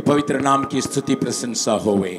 पवित्र नाम की स्तुति प्रशंसा होवे।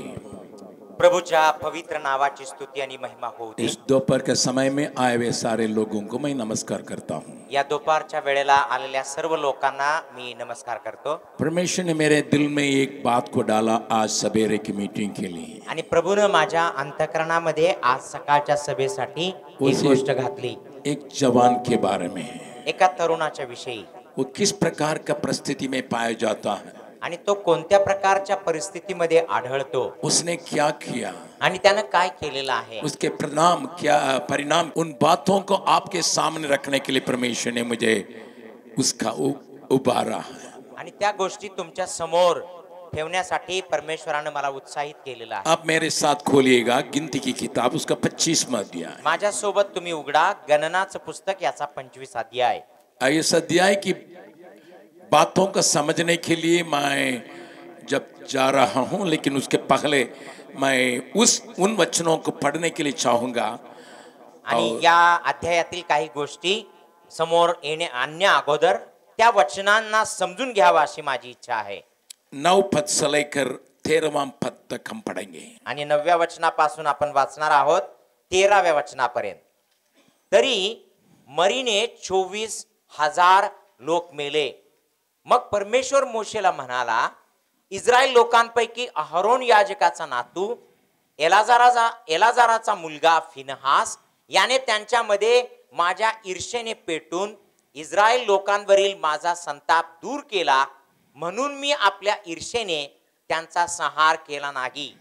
प्रभूच्या पवित्र नावाची स्तुती आणि महिमा होऊ दे। इस दोपहर के समय में आए हुए सारे लोगों को मैं नमस्कार करता हूँ। या दुपारच्या वेळेला आलेल्या सर्व लोकांना मी नमस्कार करतो। परमेश्वर ने मेरे दिल में एक बात को डाला आज सवेरे की मीटिंग के लिए। आणि प्रभूने माझ्या अंतःकरणामध्ये आज सकाळच्या सभेसाठी एक गोष्ट घातली। एक जवान के बारे में है। एका तरुणाच्या विषयी। वो किस प्रकार का परिस्थिति में पाया जाता है आणि तो कोणत्या प्रकारच्या परिस्थितीमध्ये आढळतो, उसने क्या किया आणि त्याने काय केलेलं आहे, उसके परिणाम उन बातों को आपके सामने रखने के लिए परमेश्वर ने मुझे उसका उबारा है। आणि त्या गोष्टी तुमच्या समोर ठेवण्यासाठी परमेश्वराने मला उत्साहित केलेलं आहे। आप मेरे साथ खोलिएगा गिनती की किताब उसका 25वां अध्याय। माझ्या सोबत तुम्ही उघडा गणनाचं पुस्तक याचा 25 अध्याय। इस अध्याय की बातों को समझने के लिए मैं जब जा रहा हूं, लेकिन उसके पहले मैं उन वचनों को पढ़ने के लिए चाहूंगा। आणि या अध्यायातील काही गोष्टी समोर आणण्या अगोदर त्या वचनांना समजून घ्यावा अशी माझी इच्छा आहे। 9 पद से लेकर 13वां पद तक हम पढ़ेंगे। आणि 9व्या वचनापासून आपण वाचणार आहोत 13व्या वचनापर्यंत। तरी मरीने 24,000 लोक मेले। मग परमेश्वर मोशेला म्हणाला, इस्रायल लोकांपैकी अहरोन याजकाचा नातू एलाजाराचा मुलगा फिनहास याने त्यांच्यामध्ये माझ्या ईर्षेने पेटून इस्रायल लोकांवरील माझा संताप दूर केला, म्हणून मी आपल्या ईर्षेने त्यांचा संहार केला नाही।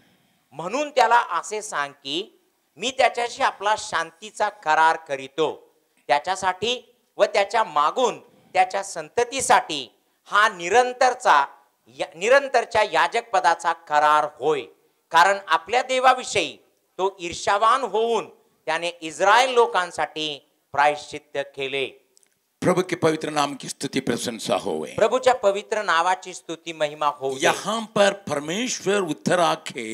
म्हणून त्याला असे सांग की मी त्याच्याशी आपला शांतीचा करार करीतो, त्याच्यासाठी व त्याच्या मागून त्याच्या संततीसाठी हा निरंतरच्या याजक पदाचा करार होय। कारण आपल्या देवाविषयी तो ईर्ष्यावान होऊन त्याने इस्रायल लोकांसाठी प्रायश्चित्त केले। प्रभु के पवित्र नाम की स्तुति प्रशंसा होवे। प्रभूच्या पवित्र नावाची स्तुती महिमा हो। यहाँ पर परमेश्वर उत्तर आके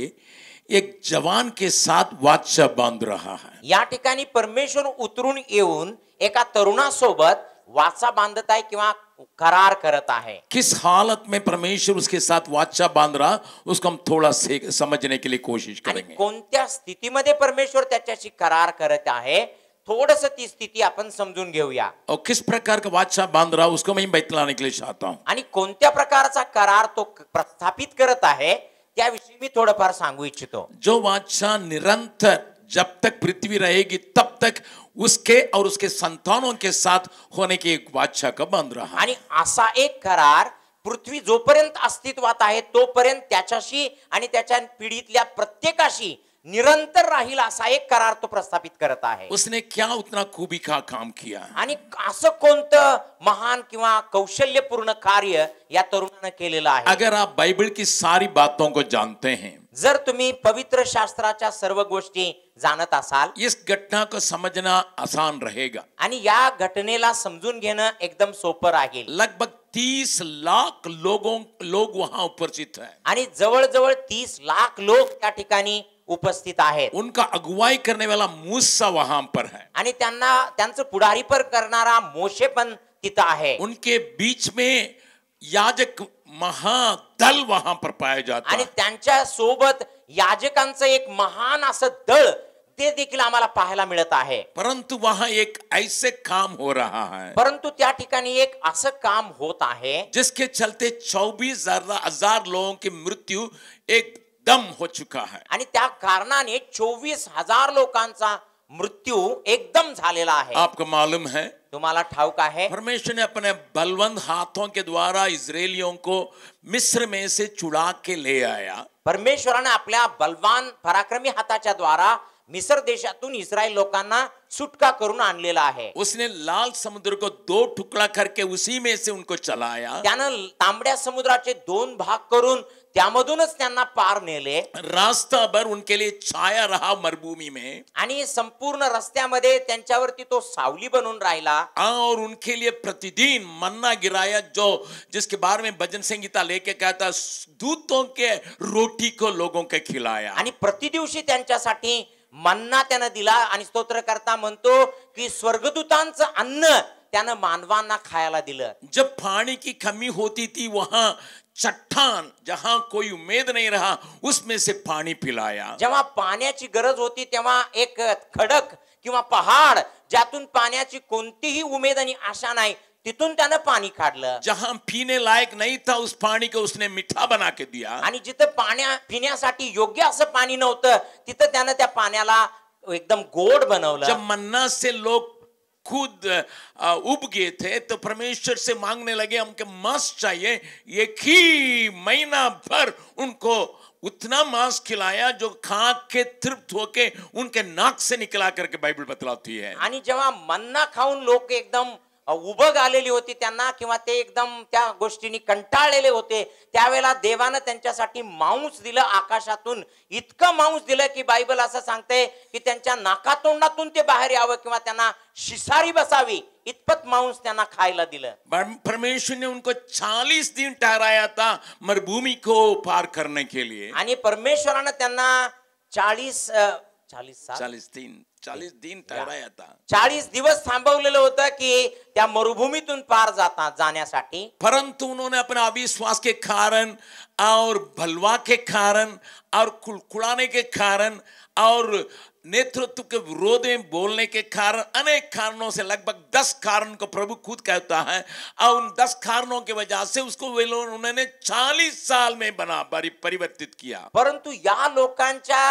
एक जवान के साथ वाचा बांध रहा है। या ठिकाणी परमेश्वर उतरून येऊन एका तरुणासोबत वाचा बांधत आहे किंवा करार करत आहे। किस हालत में परमेश्वर उसके साथ वाचा बांध रहा उसको हम थोड़ा से समझने के लिए कोशिश करेंगे। कोणत्या स्थितीमध्ये परमेश्वर त्याच्याशी करार करत आहे थोडस ती स्थिती आपण समजून घेऊया। और किस प्रकार का वाचा बांध रहा उसको मैं बतलाने के लिए चाहता हूँ। आणि कोणत्या प्रकारचा करार तो प्रस्थापित करत आहे त्याविषयी मी थोडंफार सांगू इच्छितो। जो वाचा निरंतर जब तक पृथ्वी रहेगी तब तक उसके और उसके संतानों के साथ होने की एक वाचा का बांध रहा। आणि असा एक करार पृथ्वी जोपर्यंत अस्तित्वात आहे तोपर्यंत त्याच्याशी आणि त्याच्या पिढीतल्या प्रत्येकाशी निरंतर राहील असा एक करार तो प्रस्थापित करत आहे। उसने क्या उतना खूबी का काम किया आणि असं कोणतं महान किंवा कौशल्यपूर्ण कार्य या तरुणाने केलेलं आहे। अगर आप बाइबल की सारी बातों को जानते हैं, जर तुम्ही पवित्र शास्त्राच्या सर्व गोष्टी जाणत असाल, इस घटना को समझना आसान रहेगा। आणि या घटनेला समजून घेणं एकदम सोपं राहील। लगभग 30 लाख लोग वहां उपस्थित हैं। आणि जवळजवळ 30 लाख लोक त्या ठिकाणी उपस्थित आहेत। उनका अगुवाई करने वाला मूसा वहां पर है। आणि त्यांचं पुढारीपण करणारा मोशे पण तिथं आहे। उनके बीच में याजक महादल वहां पर पाया जाता है। आणि त्यांच्या सोबत याजकांचं एक महान असं दळ ते देखील आम्हाला पाहायला मिळत आहे। परंतु वहां एक ऐसे काम हो रहा है, परंतु त्या ठिकाणी एक असं काम होत आहे जिसके चलते 24,000 लोगों की मृत्यु एकदम हो चुका है। आणि त्या कारणाने 24,000 लोकांचा मृत्यू एकदम झालेला आहे। आपको मालूम है, तुम्हाला ठाऊक आहे, परमेश्वर ने अपने बलवंत हाथों के द्वारा इजरायलियों को मिस्र में से छुड़ा के ले आया। परमेश्वराने आपल्या बलवान पराक्रमी हाताच्या द्वारा मिस्र देशातून इस्रायल लोकांना सुटका करून आणलेला आहे। उसने लाल समुद्र को 2 टुकड़ा करके उसी में से उनको चलाया। त्यानं तांबड्या समुद्राचे 2 भाग करून त्यामधूनच त्यांना पार नेले। रास्ता भर उनके लिए छाया रहा मरुभूमि में, आणि संपूर्ण रस्त्यामध्ये त्यांच्यावरती तो सावली बनून राहिला। और उनके लिए प्रतिदिन मन्ना गिराया, जो जिसके बारे में भजन संगीता लेके कहता दूतों के रोटी को लोगों के खिलाया। आणि प्रतिदिवशी त्यांच्यासाठी मन्ना त्यानं दिला। आणि स्तोत्रकर्ता म्हणतो की स्वर्गदूतांचं अन्न त्यानं मानवांना खायला दिलं। जब पानी की कमी होती थी वहां चट्टान जहां कोई उम्मीद नहीं रहा उसमें से पानी पिलाया. जेव्हा पाण्याची गरज होती तेव्हा एक खडक किंवा पहाड ज्यातून पाण्याची कोणतीही उमेद आणि आशा नाही तिथून त्यानं पाणी काढलं. जहां पीने लायक नहीं था उस पानी को उसने मीठा बना के दिया. आणि जिथं पिण्यासाठी योग्य असं पाणी नव्हतं तिथं त्यानं त्या पाण्याला एकदम गोड बनवलं. जब मन्ना से लोग खुद उब गए थे तो परमेश्वर से मांगने लगे हमको मांस चाहिए. एक ही महीना भर उनको उतना मांस खिलाया जो खा के तृप्त होके उनके नाक से निकला करके बाइबल बतलाती है. आणि जेव्हा मन्ना खाऊन लोक एकदम उबग आलेली होती त्यांना किंवा ते एकदम त्या गोष्टींनी कंटाळलेले होते त्यावेळेला देवानं त्यांच्यासाठी मांस दिलं आकाशातून. इतकं मांस दिलं की बायबल असं सांगते की त्यांच्या नाकातोंडातून ते बाहेर यावं किंवा त्यांना शिसारी बसावी इतपत मांस त्यांना खायला दिलं. परमेश्वर ने उनको 40 दिन ठहराया था मरुभूमि को पार करने के लिए. आणि परमेश्वरानं त्यांना 40 दिन ठहराया था. 40 दिवस थांबवलेलं होतं की त्या मरुभूमीतून पार जाण्यासाठी. परंतु उन्होंने अपने अविश्वास के कारण और भलवा के कारण और कुड़कुड़ाने के कारण और नेतृत्व के विरोध में बोलने के कारण अनेक कारणों से लगभग 10 कारण को प्रभु खुद कहता है और उन 10 कारणों की वजह से उसको वे लोग उन्होंने 40 साल में परिवर्तित किया. परंतु या लोकांच्या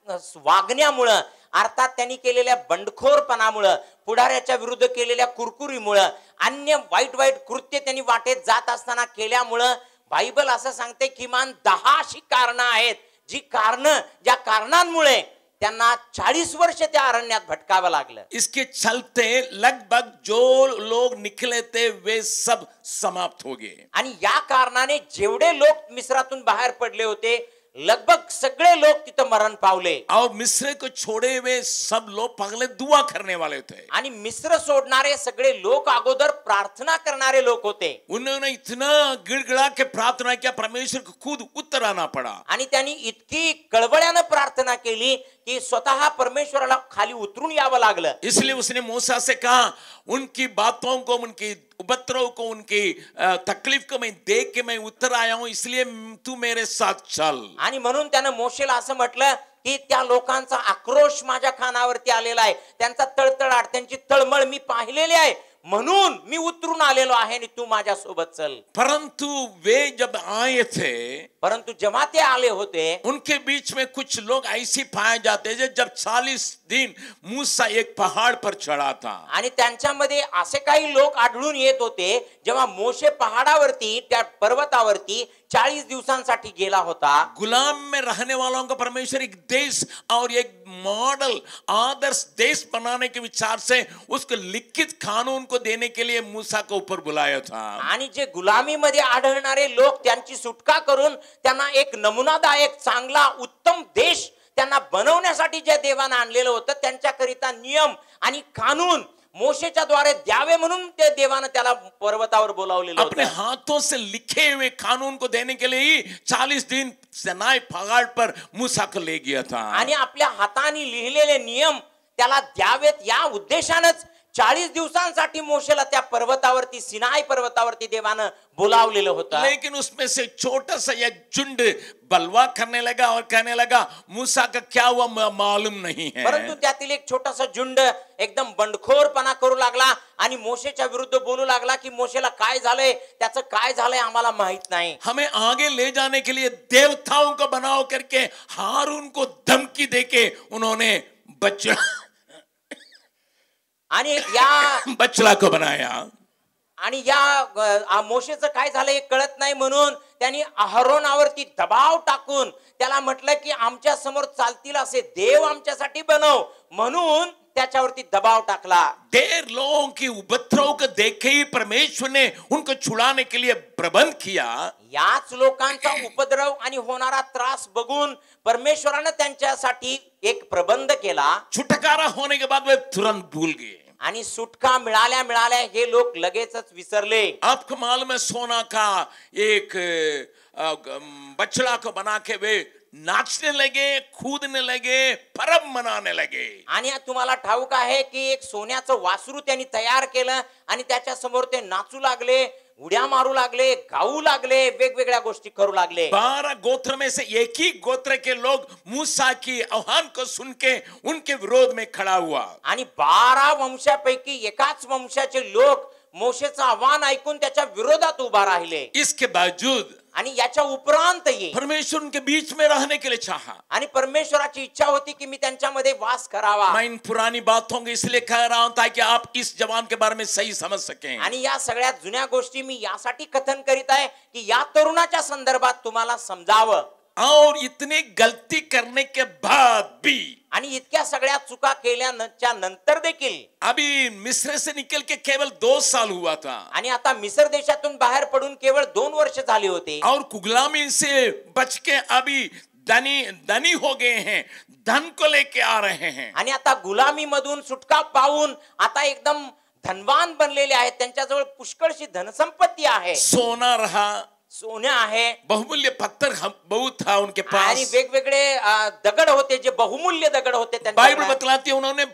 वागण्यामुळं अर्थात त्यांनी केलेल्या बंडखोरपणामुळं पुढाऱ्याच्या विरुद्ध केलेल्या कुरकुरीमुळं अन्य वाईट कृत्य त्यांनी वाटेत जात असताना केल्यामुळं बायबल असं सांगते किमान 10 अशी कारणं आहेत ज्या कारणांमुळे त्यांना 40 वर्ष त्या अरण्यात भटकावं लागलं. इसके चलते लगभग जो लोग निकले थे वे सब समाप्त हो गए. आणि या कारणाने जेवढे लोक मिस्रातून बाहेर पडले होते लगभग सगळे लोक तिथं मरण पावले. और मिस्र को छोड़े हुए सब लोग पहले दुआ करने वाले थे. आणि मिस्र सोडणारे सगळे लोक अगोदर प्रार्थना करणारे लोक होते. उन्होंने इतना गिड़गिड़ा के प्रार्थना किया परमेश्वर को खुद उत्तर आना पड़ा. आणि त्यांनी इतकी कळवळ्यानं प्रार्थना केली की स्वतः परमेश्वराला खाली उतरून यावं लागलं. इसलिए उसने मूसा से कहा उनकी बातों को उनकी उपद्रव को उनकी तकलीफ को मैं देख के मैं उतर आया हूं इसलिए तू मेरे साथ चल. आणि म्हणून त्यानं मोशेला असं म्हटलं की त्या लोकांचा आक्रोश माझ्या कानावरती आलेला आहे त्यांचा तळतळाट त्यांची तळमळ मी पाहिलेली आहे म्हणून मी उतरून आलेलो आहे आणि तू माझ्या सोबत चल. परंतु वे जब आए थे परंतु जेव्हा ते आले होते उनके बीच में कुछ लोग ऐसे पाए जाते थे जब 40 दिन मूसा एक पहाड़ पर चढ़ा था. आणि त्यांच्यामध्ये असे काही लोक आढळून येत होते जेव्हा मोशे पहाडावरती त्या पर्वतावरती 40 दिवसांसाठी गेला होता. गुलाम में रहने वालों को परमेश्वर एक देश और एक मॉडल आदर्श देश बनाने के विचार से उसको लिखित कानून को देने के लिए मूसा को ऊपर बुलाया था. आणि जे गुलामीमध्ये आढळणारे लोक त्यांची सुटका करून त्यांना एक नमुनादायक चांगला उत्तम देश त्यांना बनवण्यासाठी जे देवाने आणलेलं होतं त्यांच्याकरिता नियम आणि कानून मोशेच्या द्वारे द्यावे म्हणून ते देवाने त्याला पर्वतावर बोलावलेलं होतं. अपने हाथों से लिखे हुए कानून को देने के लिए 40 दिन सिनाई पहाड़ पर मूसा को ले गया था. आणि आपल्या हाताने लिहिलेले नियम त्याला द्यावेत या उद्देशानंच 40 दिवसांसाठी मोशेला त्या पर्वतावरती सिनाई पर्वतावरती देवानं बोलावलेलं होतं. लेकिन उसमें से छोटा सा एक झुंड बलवा करने लगा और कहने लगा मूसा का क्या हुआ मालूम नहीं है. परंतु त्यातील एक छोटासा झुंड एकदम बंडखोरपणा करू लागला आणि मोशेच्या विरुद्ध बोलू लागला की मोशेला काय झालंय त्याचं काय झालंय आम्हाला माहित नाही. हमें आगे ले जाने के लिए देवताओं को बनाओ करके हारून को धमकी देके उन्होंने आणि या बछड़ा को बनाया. आणि या मोशेचं काय झालं हे कळत नाही म्हणून त्यांनी अहरोनावरती दबाव टाकून त्याला म्हटलं की आमच्या समोर चालतील असे देव आमच्यासाठी बनव म्हणून त्याच्यावरती दबाव टाकला. देर लोगों की उपद्रव को देखे ही परमेश्वर ने उनको छुड़ाने के लिए प्रबंध किया. याच लोकांचा उपद्रव आणि होणारा त्रास बघून परमेश्वराने त्यांच्यासाठी एक प्रबंध केला. छुटकारा होने के बाद वे तुरंत भूल गए. आणि सुटका मिळाल्या हे लोक लगेचच विसरले. आपको मालूम है सोना का एक बछड़ा को बना के वे नाचने लगे कूदने लगे परब मनाने लगे. आणि तुम्हाला ठाऊक आहे की एक सोन्याचं वासरू त्यांनी तयार केलं आणि त्याच्या समोर ते नाचू लागले उड्या मारू लागले, गाऊ लागले, वेगवेगळ्या गोष्टी करू लागले. 12 गोत्र में से एक ही गोत्र के लोग मूसा की आह्वान को सुन के उनके विरोध में खड़ा हुआ. आणि 12 वंशापैकी एकाच वंशाचे लोक मोशेचं आव्हान ऐकून त्याच्या विरोधात उभा राहिले. इसके बावजूद आणि याच्या उपरांतही परमेश्वर उनके बीच में रहने के लिए चाहा. आणि परमेश्वराची इच्छा होती की मी त्यांच्यामध्ये वास करावा. मैं इन पुरानी बातों को इसलिए कह रहा हूं ताकि आप इस जवान के बारे में सही समझ सकें. आणि या सगळ्या जुन्या गोष्टी मी यासाठी कथन करीत आहे की या तरुणाच्या संदर्भात तुम्हाला समजावं. और इतनी गलती करने के बाद भी आणि इतक्या सगळ्या चुका केल्याच्या नंतर देखील अभी मिस्र से निकल के केवल 2 साल हुआ था. आणि आता मिस्र देशातून बाहेर पडून केवळ 2 वर्ष झाली होती. और गुलामी से बच के अभी धनी हो गए हैं, धन को लेके आ रहे हैं. आणि आता गुलामी मधून सुटका पावून आता एकदम धनवान बनलेले आहेत. त्यांच्याजवळ पुष्कळशी धनसंपत्ती आहे. सोना रहा, सोने आहे, बहुमूल्य पत्थर बहुत था उनके आणि पास. वेगवेगळे दगड होते जे बहुमूल्य दगड होते बाइबल त्यांच्या. बतलाती है उन्होंने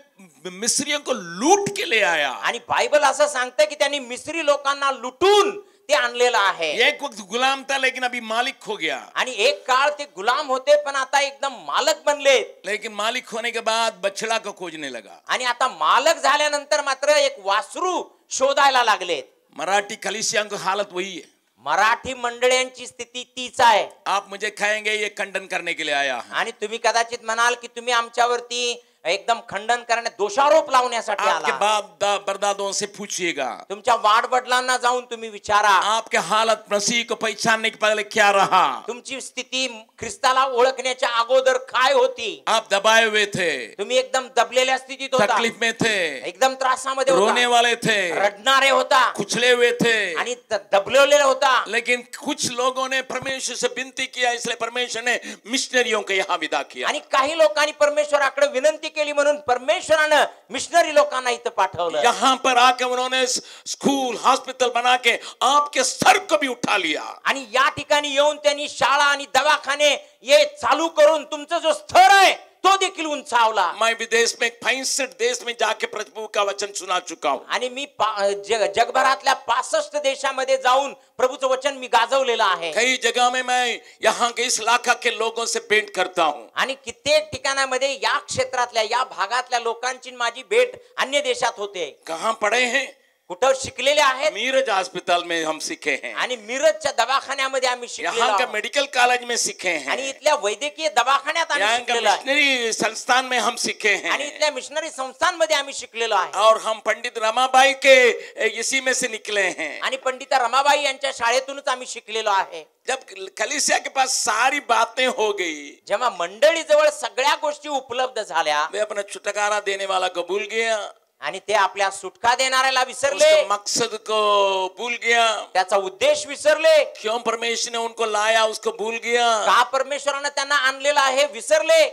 मिस्रियों को लूट के ले आया. आणि बायबल असं सांगतं की त्यांनी मिस्री लोकांना लुटून ते आणलेलं आहे. एक वक्त गुलाम था लेकिन अभी मालिक हो गया. आणि एक काळ ते गुलाम होते पण आता एकदम मालक बनले. लेकिन मालिक होने के बाद बछड़ा को खोजने लगा. आणि आता मालक झाल्यानंतर मात्र एक वासरू शोधायला लागले. मराठी कलीसिया की हालत वही है. मराठी मंडळींची स्थिती तीच आहे. आप मुझे कहेंगे ये खंडन करने के लिए आया है. आणि तुम्ही कदाचित म्हणाल की तुम्ही आमच्यावरती एकदम खंडन करणे दोषारोप लावण्यासाठी आपके आला. बाप परदादों से पूछिएगा, तुमच्या वाडवडिलांना जाऊन तुम्ही विचारा आपके हालत मसीह को पहचानने के पहले क्या रहा. तुमची स्थिती ख्रिस्ताला ओळखण्याच्या अगोदर काय होती. आप दबाए हुए थे, तुम्ही एकदम दबलेल्या स्थितीत होता, तकलीफ में थे, एकदम त्रासामध्ये रोने होता, वाले थे, रडणारे होता, कुचले हुए थे. आणि दबलेला होता. लेकिन कुछ लोगों ने परमेश्वर से विनती किया, इसलिए परमेश्वर ने मिशनरियों को यहाँ विदा किया. आणि काही लोकांनी परमेश्वराकडे विनंती केली म्हणून परमेश्वरानं मिशनरी लोकांना इथं पाठवलं. यहाँ पर आके उन्होंने स्कूल हॉस्पिटल बना के आपके सर को भी उठा लिया. आणि या ठिकाणी येऊन त्यांनी शाळा आणि दवाखाने ये चालू करून तुमचं जो स्तर आहे तो देखील उंचावला. मैं विदेश में 65 देश में जाके प्रभु का वचन सुना चुका हूँ. आणि मी जगभरातल्या 65 देशामध्ये जाऊन प्रभूचं वचन मी गाजवलेलं आहे. कई जगह में मैं यहाँ के इस इलाका के लोगों से भेंट करता हूँ. आणि कित्येक ठिकाणामध्ये या क्षेत्रातल्या या भागातल्या लोकांची माझी भेट अन्य देशात होते. कहाँ पढ़े हैं? कुठं शिकलेले आहेत. मीरज अस्पताल में हम सीखे हैं. आणि मिरजच्या दवाखान्यामध्ये आम्ही शिकलेलो यहाँ का आहोत. मेडिकल कॉलेज में सीखे हैं. आणि इथल्या वैद्यकीय दवाखान्यात आम्ही यहाँ का शिकलेलो आहे. मिशनरी संस्थान में हम सीखे आणि हैं. इथल्या मिशनरी संस्थांमध्ये आम्ही शिकलेलो आहे. और हम पंडित रमाबाई के इसी में से निकले हैं. आणि पंडिता रमाबाई यांच्या शाळेतूनच आम्ही शिकलेलो आहे. जब कलीसिया के पास सारी बातें हो गई, जेव्हा मंडळी जवळ सगळ्या गोष्टी उपलब्ध झाल्या वे अपना छुटकारा देने वाला को भूल गया, आणि ते आपल्या सुटका देणाऱ्याला विसरले, उसके मकसद को भूल गया. त्याचा उद्देश विसरले, क्यों परमेश्वर ने उनको लाया उसको भूल गया. का परमेश्वरानं त्यांना आणलेलं आहे विसरले.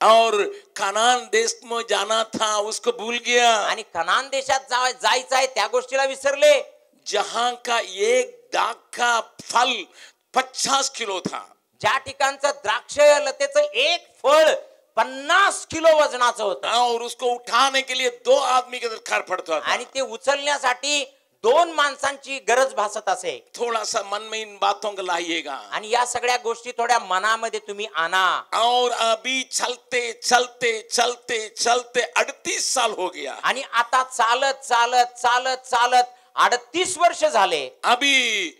और कनान देश में जाना था उसको भूल गया. आणि कनान देशात जायचं आहे त्या गोष्टीला विसरले. जहां का एक दाग का फल 50 किलो था. ज्या ठिकाणचं द्राक्ष लतेचं एक फळ 50 किलो वजनाचं होतं. और उसको उठाने के लिए 2 आदमी के दरकार पड़ता था. आणि ते उचलण्यासाठी 2 माणसांची गरज भासत असे. थोड़ा सा मन में इन बातों को लाइएगा. आणि या सगळ्या गोष्टी थोड्या मनामध्ये तुम्ही आणा. और अभी चलते चलते चलते चलते 38 साल हो गया. आणि आता चालत चालत चालत चालत 38 वर्ष झाले. अभी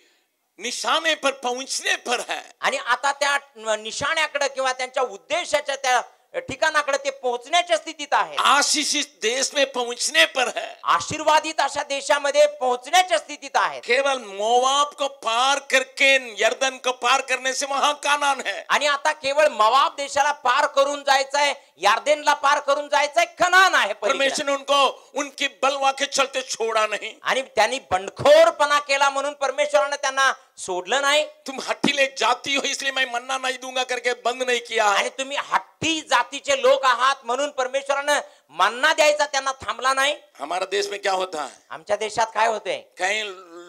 निशाने पर पहुंचने पर है. आणि आता त्या निशाण्याकडे किंवा त्यांच्या उद्देशाच्या त्या ठिकाणाकडे ते पोहोचण्याच्या स्थितीत आहे. आशीषित देश में पहुंचने पर है. आशीर्वादित अशा देशामध्ये पोहोचण्याच्या स्थितीत आहे. केवल मोवाब को पार करके यर्दन को पार करने से वहां कानान है. आणि आता केवळ मोवाब देशाला पार करून जायचंय, यार्देनला पार करून जायचंय, कनान आहे. परमेश्वर ने उनको उनकी बलवा के चलते छोड़ा नहीं. आणि त्यांनी बंडखोरपणा केला म्हणून परमेश्वराने त्यांना सोडलं नाही. तुम हठीले जाती हो इसलिए मैं मन्ना नहीं दूंगा करके बंद नहीं किया. आणि तुम्ही हट्टी जातीचे लोक आहात म्हणून परमेश्वराने मन्ना द्यायचा त्यांना थांबला नाही. हमारा देश में क्या होता है? आमच्या देशात काय होते? कई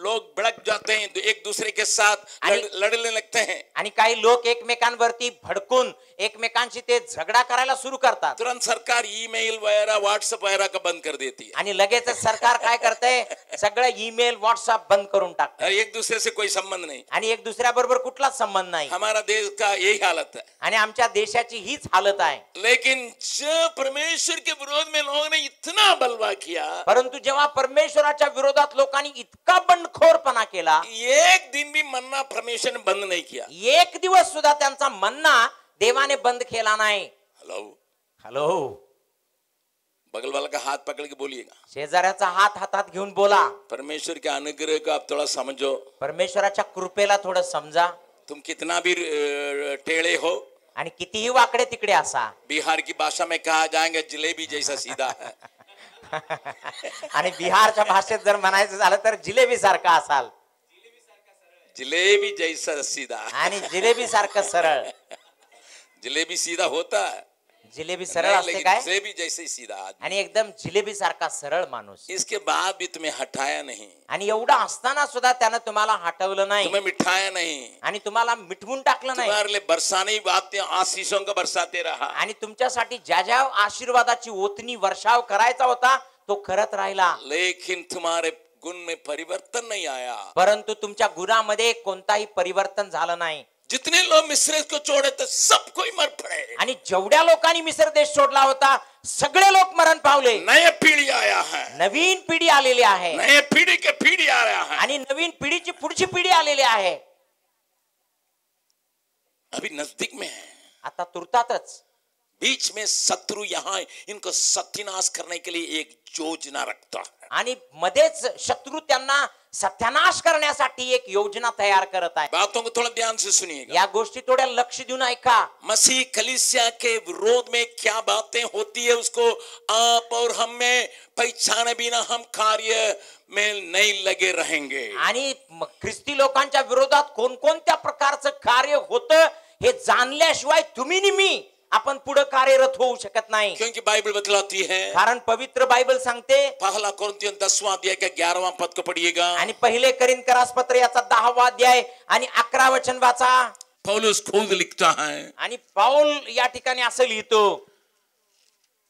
लोग भड़क जाते हैं, एक दूसरे के साथ लड़ने लगते हैं. आणि काही लोक एकमेकांवरती भडकून एकमेकांशी ते झगडा करायला सुरू करतात. तुरंत सरकार ईमेल वगैरह व्हाट्सएप वगैरह का बंद कर देती है. आणि लगेचच सरकार काय करते, सगळं ईमेल व्हॉट्सअप बंद करून टाकते. एक दूसरे से कोई संबंध नहीं. आणि एक दुसऱ्याबरोबर कुठलाच संबंध नाही. हमारा देश का यही हालत है. आणि आमच्या देशाची हीच हालत आहे. लेकिन जब परमेश्वर के विरोध में लोगों ने इतना बलवा किया, परंतु जेव्हा परमेश्वराच्या विरोधात लोकांनी इतका बंडखोरपणा केला, एक दिन भी मन्ना परमेश्वर ने बंद नहीं किया. एक दिवस सुद्धा त्यांचा मन्ना देवाने बंद केला नाही. हेलो हॅलो, बगल वाला का हाथ पकड़ के बोलिएगा, शेजाऱ्याचा हात हातात घेऊन बोला. परमेश्वर के अनुग्रह को आप थोड़ा समझो. परमेश्वराच्या कृपेला थोडं समजा. तुम कितना भी टेढ़े हो, आणि कितीही वाकडे तिकडे असा, बिहार की भाषा में कहा जाएंगे जिलेबी जैसा सीधा है. आणि बिहारच्या भाषेत जर म्हणायचं झालं तर जिलेबी सारखा असाल. जिलेबी जैसा सीधा. आणि जिलेबी सारखं सरळ. जिलेबी सीधा होता है, जिलेबी सरळ असते काय, जिलेबी जैसे सीधा आदमी. आणि एकदम जिलेबी सारखा सरळ माणूस. इसके बाद भी तुम्हें हटाया नहीं, आणि एवढा असताना सुद्धा त्यानं तुम्हाला हटवलं नाही, तुम्हें मिठाया नहीं, आणि तुम्हाला मिटवून टाकलं नाही. तुम्हारे लिए बरसाने बातें आशीषों का बरसाते रहा. आणि तुमच्यासाठी ज्या ज्या आशीर्वादाची ओतनी वर्षाव करायचा होता तो करत राहिला. लेकिन तुम्हारे गुण में परिवर्तन नहीं आया. परंतु तुमच्या गुणामध्ये कोणताही परिवर्तन झालं नाही. जितने लोग मिस्र देश को छोड़े थे सब कोई मर पड़े. आणि जेवढ्या लोकांनी मिस्र देश सोडला होता सगळे लोक मरण पावले. नया पीढ़ी आया है, नवीन पिढी आलेली आहे. नए पीढ़ी के पीढ़ी आ रहा है. आणि नवीन पिढीची पुढची पिढी आलेली आहे. अभी नजदीक में है. आता तुरतातच बीच में शत्रु यहाँ इनको सत्यानाश करने के लिए एक योजना रखता है. आणि मध्येच शत्रु त्यांना सत्यानाश करण्यासाठी एक योजना तयार करत आहे. बातों को थोड़ा ध्यान से सुनिएगा. या गोष्टी थोड्या लक्ष देऊन ऐका. मसीह कलीसिया के विरोध में क्या बातें होती है उसको आप और हम में पहचाने बिना हम कार्य में नहीं लगे रहेंगे. आणि ख्रिस्ती लोकांच्या विरोधात कोणकोणत्या प्रकारचं कार्य होतं हे जाणल्याशिवाय तुम्ही नि मी आपण पुढे कार्यरत होऊ शकत नाही. क्योंकि बाइबल बतलाती है, कारण पवित्र बाइबल सांगते. पहला कोरिन्थियों 10वां अध्याय के 11वां पद को पढ़िएगा. आणि पहिले कोरिन्थकरास पत्र याचा 10वा अध्याय आणि 11 वचन वाचा. पौलुस खुद लिखता है, आणि पाऊल या ठिकाणी असं लिहितो,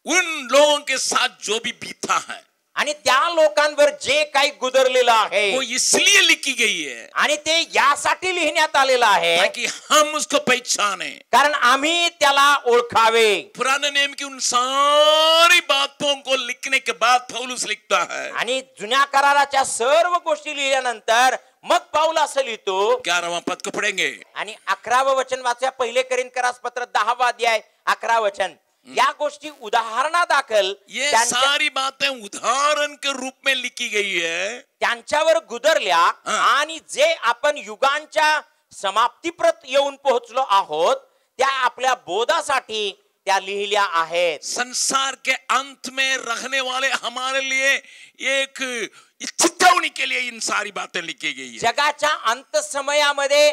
उन लोगों के साथ जो भी बीता है, आणि त्या लोकांवर जे काही गुदरलेलं आहे वो इसलिए लिखी गई है, आणि ते यासाठी लिहिण्यात आलेलं आहे ताकि हम उसको पहचाने. कारण आम्ही त्याला ओळखावे. पुराने नियम की उन सारी बातों को लिखने के बाद पौलुस लिखता है, आणि जुन्या कराराच्या सर्व गोष्टी लिहिल्यानंतर मग पाऊल असं लिहितो. 11वां पद को पढ़ेंगे आणि 11वं वचन वाचूया. पहिले कोरिन्थकरास पत्र 10वा अध्याय 11 वचन. या गोष्टी उदाहरणादाखल ये सारी बातें उदाहरण के रूप में लिखी गई है. त्यांच्यावर गुदरल्या आणि जे आपण युगांच्या समाप्तीप्रत येऊन पोहोचलो आहोत त्या आपल्या बोधासाठी त्या लिहिल्या आहेत. संसार के अंत में रहने वाले हमारे लिए एक चेतावनी के लिए इन सारी बातें लिखी गई है. जगाच्या अंत समयामध्ये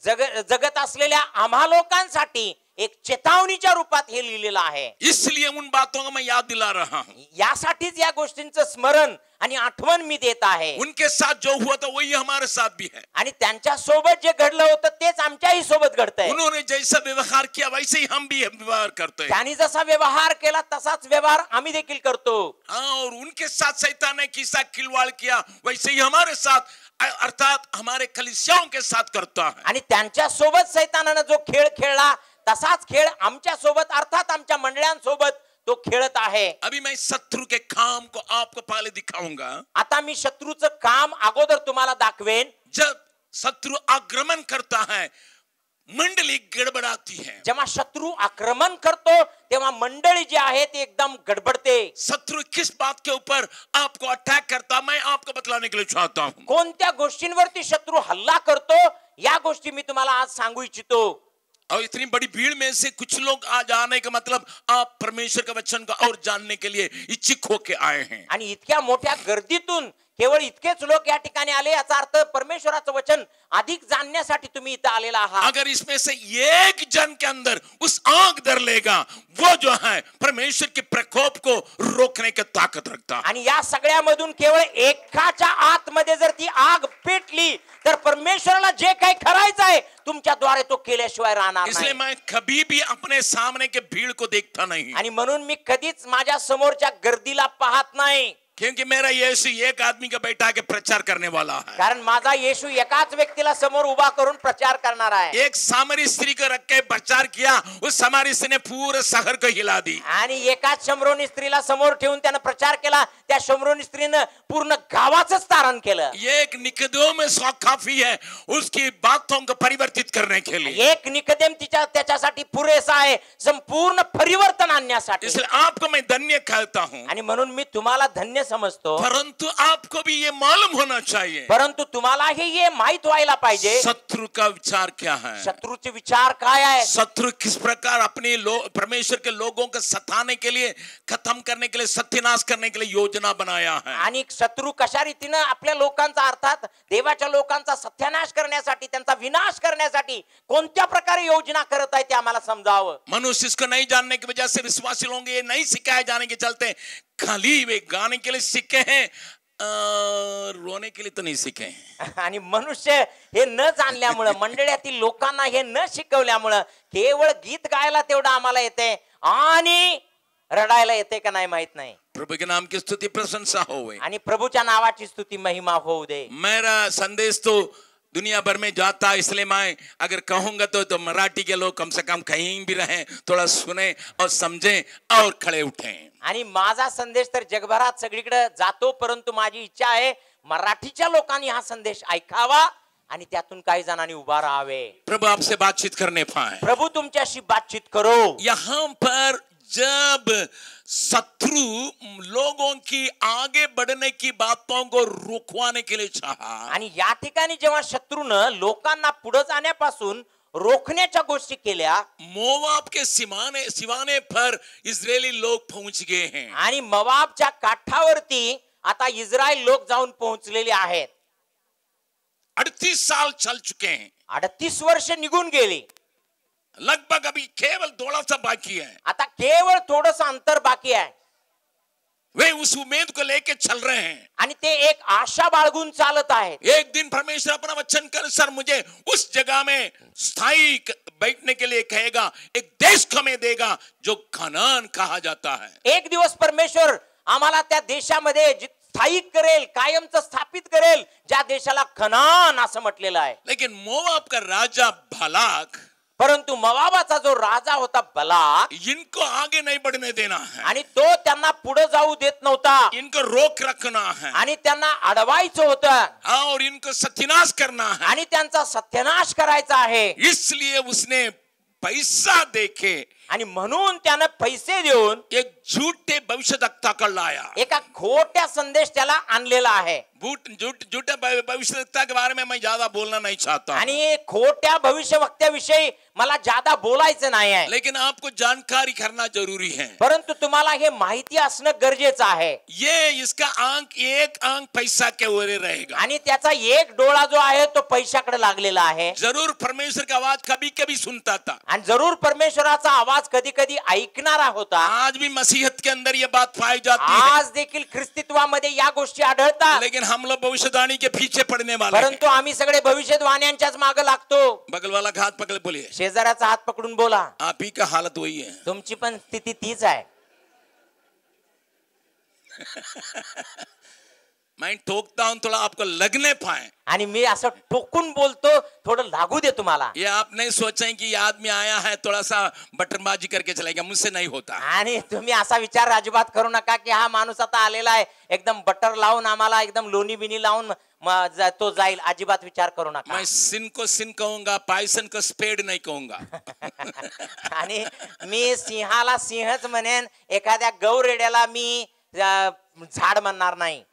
जगत असलेल्या आम्हा लोकांसाठी एक चेतावनीच्या रूपात हे लिहिलेलं आहे. इसलिए उन बातों को मैं याद दिला रहा हूं. यासाठीच या गोष्टींचं स्मरण आणि आठवण मी देत आहे. उनके साथ जो हुआ था वही हमारे साथ भी है. आणि त्यांच्या सोबत जे घडलं होतं तेच आमच्याही सोबत घडतंय. उन्होंने जैसा व्यवहार किया वैसे ही हम भी व्यवहार करते हैं. त्यांनी जसा व्यवहार केला तसाच व्यवहार आम्ही देखील करतो. और उनके साथ शैतान ने किसा खिलवाड़ किया वैसे ही हमारे साथ अर्थात हमारे कलीसियाओं के साथ करता है. आणि त्यांच्या सोबत शैतानाने जो खेळ खेळला तसाच खेळ आमच्या सोबत अर्थात आमच्या मंडळांसोबत तो खेळत आहे. अभी मैं शत्रु के काम को आपको पहले दिखाऊंगा. आता मी शत्रूचं काम अगोदर तुम्हाला दाखवेन. जब शत्रु आक्रमण करता है मंडली गड़बड़ाती है. जेव्हा शत्रू आक्रमण करतो तेव्हा मंडळी जी आहे ती एकदम गडबडते. शत्रु किस बात के ऊपर आपको अटैक करता मैं आपको बतलाने के लिए चाहता हूं. कोणत्या गोष्टींवरती शत्रू हल्ला करतो या गोष्टी मी तुम्हाला आज सांगू इच्छितो. और इतनी बड़ी भीड़ में से कुछ लोग आज आने का मतलब आप परमेश्वर के वचन को और जानने के लिए इच्छुक होके आए हैं. आणि इतक्या मोठ्या गर्दीतून केवळ इतकेच लोक या ठिकाणी आले, याचा अर्थ परमेश्वराचं वचन अधिक जाणण्यासाठी तुम्ही इथं आलेला आहात. अगर इसमें से एक जन के अंदर उस आग धर लेगा, वो जो है परमेश्वर के प्रकोप को रोकने की ताकत रखता है. आणि या सगळ्यामधून केवळ एकाच्या आतमध्ये जर ती आग पेटली तर परमेश्वराला जे काही करायचं आहे तुमच्याद्वारे तो केल्याशिवाय राहणार इसलिए नाही. मैं कभी भी अपने सामने के भीड़ को देखता नहीं, आणि म्हणून मी कधीच माझ्या समोरच्या गर्दीला पाहत नाही, क्योंकि मेरा यीशु एक आदमी का बैठा के प्रचार करने वाला है. कारण माझा येशू एकाच व्यक्तीला समोर उभा करून प्रचार करणार आहे. एक सामरी स्त्री को रख के प्रचार किया, उस सामरी स्त्री ने पूरे शहर को हिला दी. आणि एकाच शमरोनी स्त्रीला समोर ठेवून त्यानं प्रचार केला, त्या शमरोनी स्त्रीनं पूर्ण गावाचंच तारण केलं. एक निकोदेम में सौ काफी है उसकी बातों को परिवर्तित करने के लिए. एक निकोदेम त्याच्यासाठी पुरेसा आहे संपूर्ण परिवर्तन आणण्यासाठी. इसलिए आपको मैं धन्य कहता हूँ, आणि म्हणून मी तुम्हाला धन्य समजतो. परंतु आपको भी ये मालूम होना चाहिए, परंतु तुम्हाला हे माहित व्हायला पाहिजे शत्रु का विचार क्या है. शत्रूचे विचार काय आहे. शत्रु किस प्रकार अपने परमेश्वर के लोगों को सताने के लिए, खत्म करने के लिए, सत्यानाश करने के लिए योजना बनाया है. आणि शत्रू कशा रीतीनं आपल्या लोकांचा, अर्थात देवाच्या लोकांचा सत्यानाश करण्यासाठी, त्यांचा विनाश करण्यासाठी कोणत्या प्रकारे योजना करत आहे ते आम्हाला समजावं. मनुष्य इसको नहीं जानने की वजह से विश्वासी लोग ये नहीं सिखाए जाने के चलते खाली वे गाने के लिए सीखे हैं, रोने के लिए तो नहीं सीखे हैं. आणि मनुष्य हे न जाणल्यामुळं, मंडळातील लोकांना हे न शिकवल्यामुळं केवळ गीत गायला तेवढं आम्हाला येते आणि रडायला येते का नाही माहित नाही. प्रभु के नाम की स्तुति प्रशंसा हो. आणि प्रभूच्या नावाची स्तुती महिमा होऊ दे. मेरा संदेश तो दुनिया भर में जाता है, इसलिए मैं अगर कहूंगा तो मराठी के लोग कम से कम कहीं भी रहें, थोड़ा सुने और समझें और खड़े उठें. आणि माझा संदेश तर जगभरात सगळीकडे जातो, परंतु माझी इच्छा आहे मराठीच्या लोकांनी हा संदेश ऐकावा आणि त्यातून काही जणांनी उभा राहावे. प्रभु आपसे बातचीत करने पाए. प्रभु तुमच्याशी बातचीत करो. यहाँ पर जब शत्रु लोगों की आगे बढ़ने की बातों को रुकवाने के लिए चाहा, आणि या ठिकाणी जेव्हा शत्रूनं लोकांना पुढे जाण्यापासून रोखण्याच्या गोष्टी केल्या, मोवाब के सिवाने पर इजरायली लोग पहुंच गए हैं. आणि मोवाबच्या काठावरती आता इस्रायल लोक जाऊन पोहोचलेले आहेत. 38 साल चल चुके हैं. 38 वर्ष निघून गेली. लगभग अभी केवल थोड़ा सा बाकी है. आता केवळ थोडस अंतर बाकी आहे. वे उस उम्मीद को लेके चल रहे हैं. आणि ते एक आशा बाळगून चालत आहेत. एक दिन परमेश्वर अपना वचन कर सर मुझे उस जगह में स्थायी बैठने के लिए कहेगा, एक देश को हमें देगा जो कनान कहा जाता है. एक दिवस परमेश्वर आम्हाला त्या देशामध्ये स्थायिक करेल, कायमचं स्थापित करेल, ज्या देशाला कनान असं म्हटलेलं आहे. लेकिन मोवाब का राजा बालाक, परंतु मोवाबाचा जो राजा होता बलाक, इनको आगे नहीं बढ़ने देना है, आणि तो त्यांना पुढे जाऊ देत नव्हता, इनको रोक रखना है आणि त्यांना अडवायचं होतं, और इनको सत्यानाश करना है. आणि त्यांचा सत्यानाश करायचा आहे. इसलिए उसने पैसा देके आणि म्हणून त्यानं पैसे देऊन एक झूठे भविष्यवक्ता को लाया. एका खोट्या संदेश त्याला आणलेला आहे. झूठे भविष्यवक्ता के बारे में मैं ज्यादा बोलना नहीं चाहता, आणि खोट्या भविष्यवक्त्याविषयी मला ज्यादा बोलायचं नाही आहे. लेकिन आपको जानकारी करना जरूरी है. परंतु तुम्हाला हे माहिती असणं गरजेचं आहे. ये इसका एक आंख पैसा के ओरे रहेगा. आणि त्याचा एक डोळा जो आहे तो पैशाकडे लागलेला आहे. जरूर परमेश्वर का आवाज कभी कभी सुनता था, आणि जरूर परमेश्वराचा आवाज कधी कधी ऐकणारा होता. आज भी मसीहत के अंदर ये बात पाई जाती है. आज देखील ख्रिस्तीत्वामध्ये या गोष्टी आढळतात. लेकिन हम लोग भविष्यवाणी के पीछे पड़ने वाले हैं. परंतु आम्ही सगळे भविष्यवाण्यांच्याच मागे लागतो. बगल वाला का हाथ पकड़ बोलिए, शेजाऱ्याचा हात पकडून बोला, आप ही का हालत वही है. तुमची पण स्थिती तीच आहे. मैं ठोकता हूं थोड़ा आपको लगने पाए. आणि मी असं टोकून बोलतो, थोडं लागू दे तुम्हाला. ये आप नहीं सोचें कि ये आदमी आया है थोड़ा सा बटनबाजी करके चलेगा, मुझसे नहीं होता. आणि तुम्ही असा विचार अजिबात करू नका की हा माणूस आता आलेला आहे एकदम बटर लावून आम्हाला एकदम लोणी बिनी लावून तो जाईल. अजिबात विचार करू नका. मैं सिन को सिन कहूंगा, पायसन को स्पेड नहीं कहूंगा. आणि मी सिंहाला सिंहच म्हणेन, एखाद्या गौरेड्याला मी झाड म्हणणार नाही.